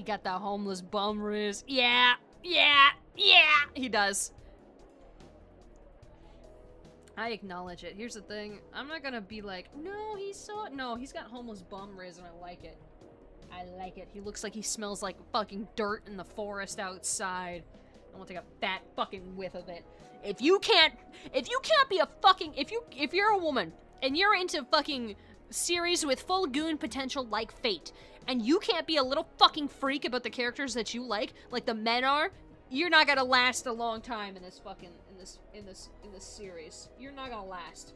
He got that homeless bum riz. Yeah, yeah, yeah, he does. I acknowledge it. Here's the thing. I'm not gonna be like, no, he's got homeless bum riz and I like it. I like it. He looks like he smells like fucking dirt in the forest outside. I want to take a fat fucking whiff of it. If you can't be a fucking, if you're a woman and you're into fucking series with full goon potential like Fate, and you can't be a little fucking freak about the characters that you like the men are, you're not gonna last a long time in this fucking, in this series. You're not gonna last.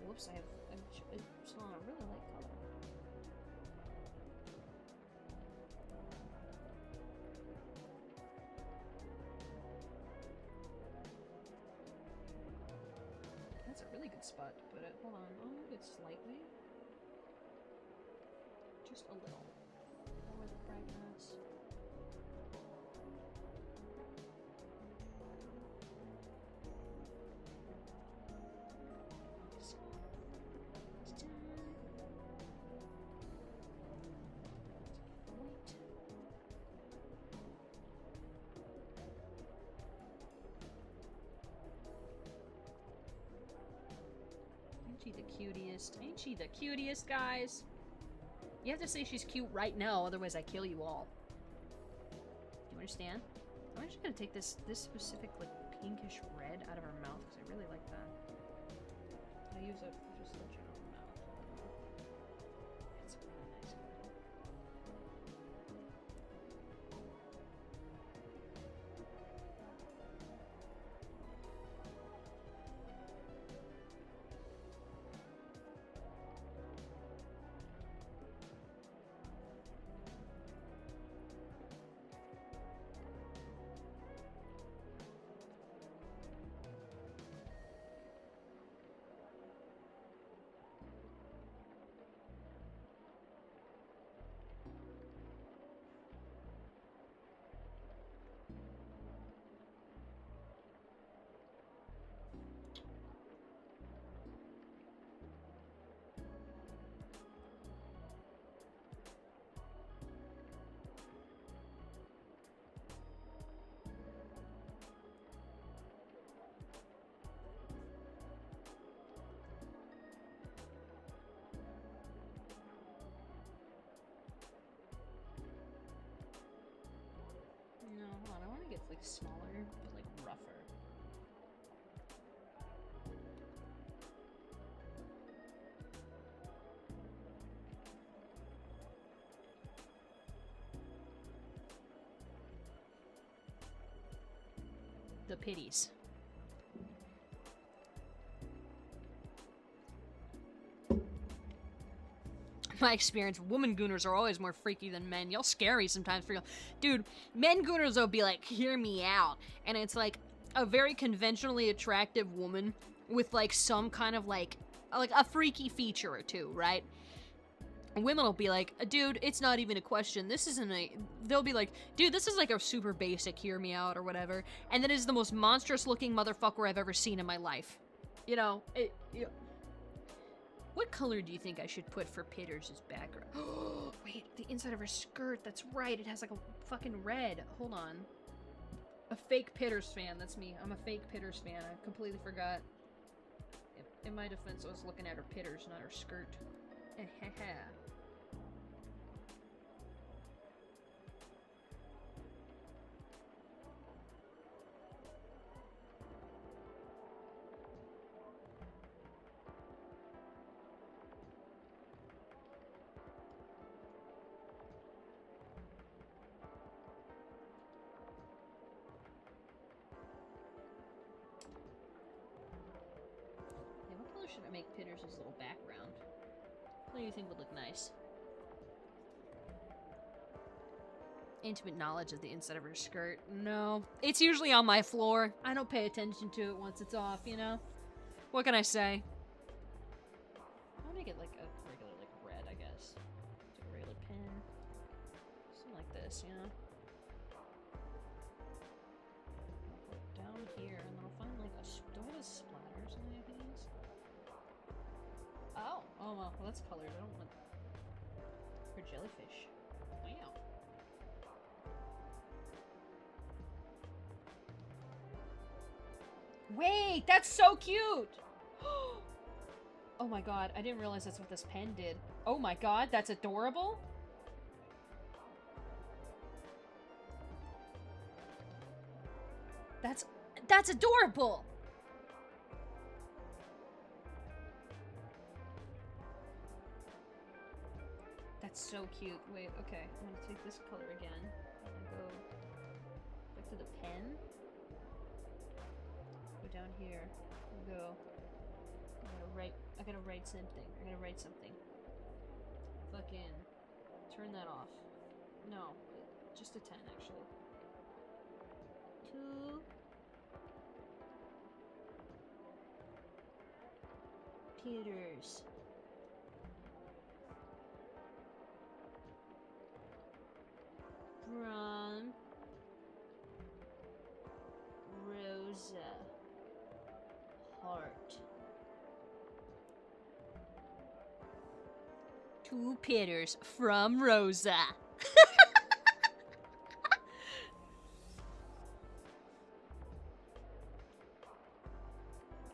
Whoops, I really like color. That's a really good spot to put it. Hold on, I'll move it slightly. Just a little. Lower the brightness. Ain't she the cutest? Ain't she the cutest, guys? You have to say she's cute right now, otherwise I kill you all. Do you understand? I'm actually gonna take this specific, like, pinkish red out of her mouth, because I really like that. I use a just a general mouth. It's a really nice color. No, hold on, I want to get, like, smaller, but, like, rougher. The pities. My experience, woman gooners are always more freaky than men. Y'all scary sometimes for y'all. Dude, men gooners will be like, hear me out. And it's like a very conventionally attractive woman with like some kind of like a freaky feature or two, right? Women will be like, dude, it's not even a question. This isn't a... They'll be like, dude, this is like a super basic hear me out or whatever. And that is the most monstrous looking motherfucker I've ever seen in my life. You know, what color do you think I should put for Pitters' background? Oh, wait, the inside of her skirt. That's right. It has like a fucking red. Hold on. A fake Pitters fan. That's me. I'm a fake Pitters fan. I completely forgot. In my defense, I was looking at her Pitters, not her skirt. Should I make Pitters' little background? What do you think would look nice? Intimate knowledge of the inside of her skirt. No. It's usually on my floor. I don't pay attention to it once it's off, you know? What can I say? I'll make it like a regular, like, red, I guess. It's a regular pin. Something like this, you know? I'll put it down here, and then I'll find, like, do I have a splatters on any of these? Oh, well, that's colored. I don't want... For jellyfish. Wow. Wait, that's so cute! Oh my god, I didn't realize that's what this pen did. Oh my god, that's adorable? That's adorable! That's so cute. Wait, okay. I'm gonna take this color again. I'm gonna go back to the pen. Go down here. Go. I gotta write something. Fucking turn that off. No, just a 10 actually. 2 Peters. From Rosa Heart. 2 Peters from Rosa.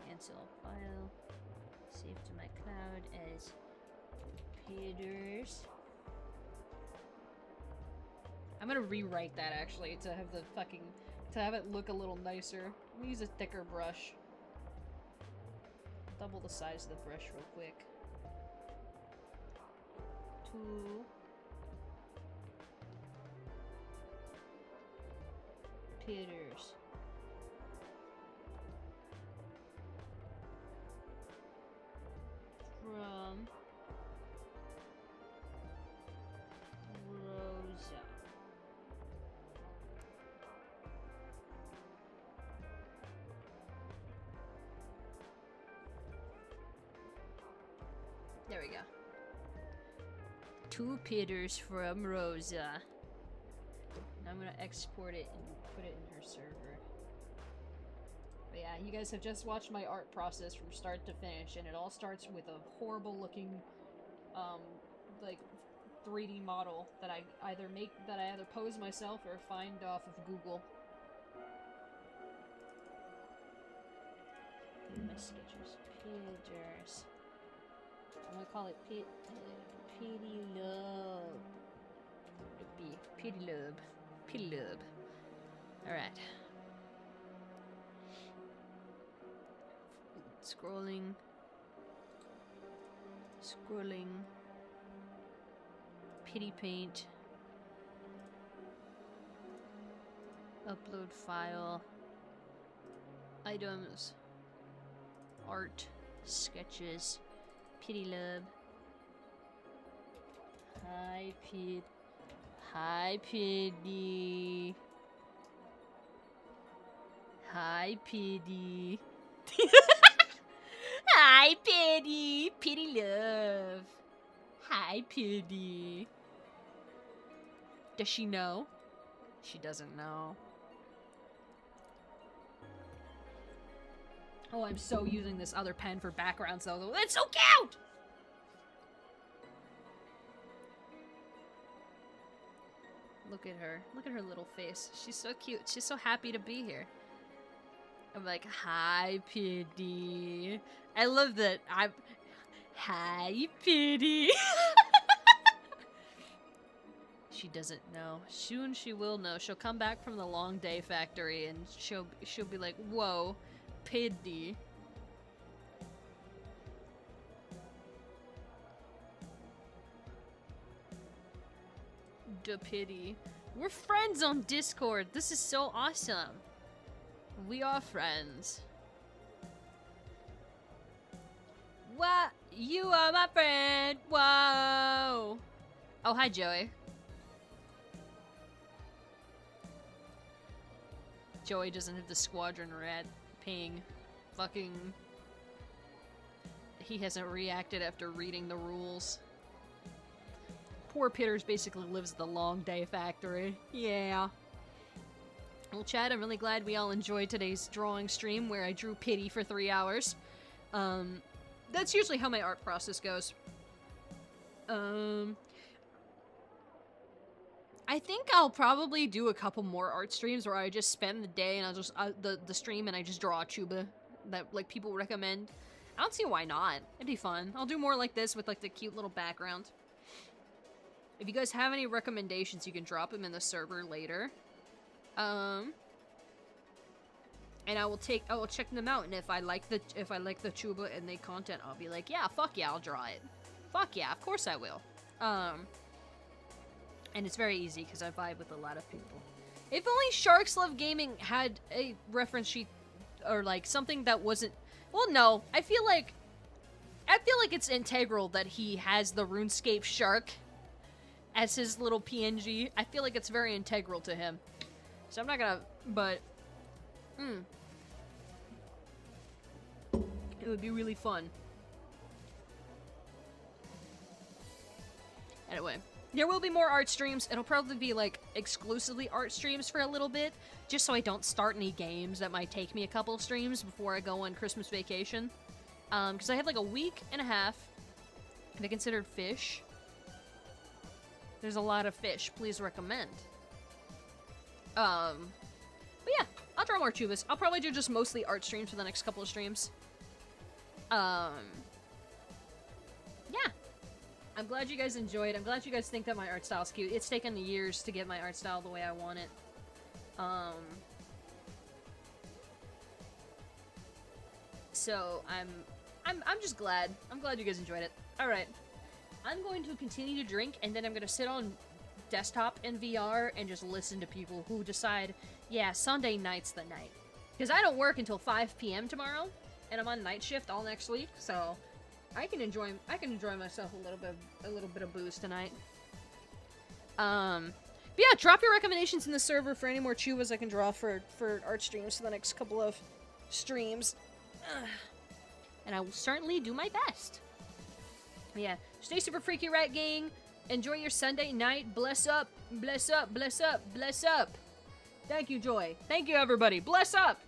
Cancel file. Save to my cloud as Peters. I'm gonna rewrite that actually to have it look a little nicer. I'm gonna use a thicker brush. Double the size of the brush real quick. 2 Peters. From Rosa. There we go. 2 Peters from Rosa. Now I'm gonna export it and put it in her server. But yeah, you guys have just watched my art process from start to finish, and it all starts with a horrible looking, like 3D model that I either pose myself or find off of Google. My sketches, pictures. I'm gonna call it Petty Love. Petty Love. Alright. Scrolling. Pity paint. Upload file. Items. Art. Sketches. Pity Love. Hi, Pete. Hi, Pity. Hi, Pity. Hi, Pity. Pity Love. Hi, Pity. Does she know? She doesn't know. Oh, I'm so using this other pen for backgrounds though. That's so cute! Look at her. Look at her little face. She's so cute. She's so happy to be here. I'm like, hi, Pity. I love that. Hi, Pity. She doesn't know. Soon she will know. She'll come back from the long day factory and she'll be like, whoa, Pity. The Pity. We're friends on Discord. This is so awesome. We are friends. What? You are my friend. Whoa. Oh, hi, Joey. Joey doesn't have the squadron rat ping. Fucking... He hasn't reacted after reading the rules. Poor Pitters basically lives at the long day factory. Yeah. Well, Chad, I'm really glad we all enjoyed today's drawing stream where I drew Pity for 3 hours. That's usually how my art process goes. I I think I'll probably do a couple more art streams where I just spend the day and I'll just the stream and I just draw a tuba that like people recommend. I don't see why not. It'd be fun. I'll do more like this with like the cute little background. If you guys have any recommendations, you can drop them in the server later. And I will check them out, and if I like the tuba and the content, I'll be like, yeah, fuck yeah, I'll draw it. Fuck yeah, of course I will. And it's very easy because I vibe with a lot of people. If only Sharks Love Gaming had a reference sheet or like something that wasn't. Well, no, I feel like it's integral that he has the RuneScape shark as his little PNG. I feel like it's very integral to him. So I'm not gonna, but it would be really fun. Anyway, there will be more art streams. It'll probably be like exclusively art streams for a little bit, just so I don't start any games that might take me a couple of streams before I go on Christmas vacation. Because I have like a week and a half. Have I considered fish? There's a lot of fish. Please recommend. But yeah, I'll draw more tubas. I'll probably do just mostly art streams for the next couple of streams. Yeah. I'm glad you guys enjoyed. I'm glad you guys think that my art style's cute. It's taken years to get my art style the way I want it. So I'm just glad. I'm glad you guys enjoyed it. Alright. I'm going to continue to drink, and then I'm going to sit on desktop in VR and just listen to people who decide, yeah, Sunday night's the night. Because I don't work until 5 p.m. tomorrow, and I'm on night shift all next week, so I can enjoy myself a little bit of booze tonight. But yeah, drop your recommendations in the server for any more chubas I can draw for art streams for the next couple of streams. And I will certainly do my best. But yeah, stay super freaky, Rat Gang. Enjoy your Sunday night. Bless up, bless up, bless up, bless up. Thank you, Joy. Thank you, everybody. Bless up.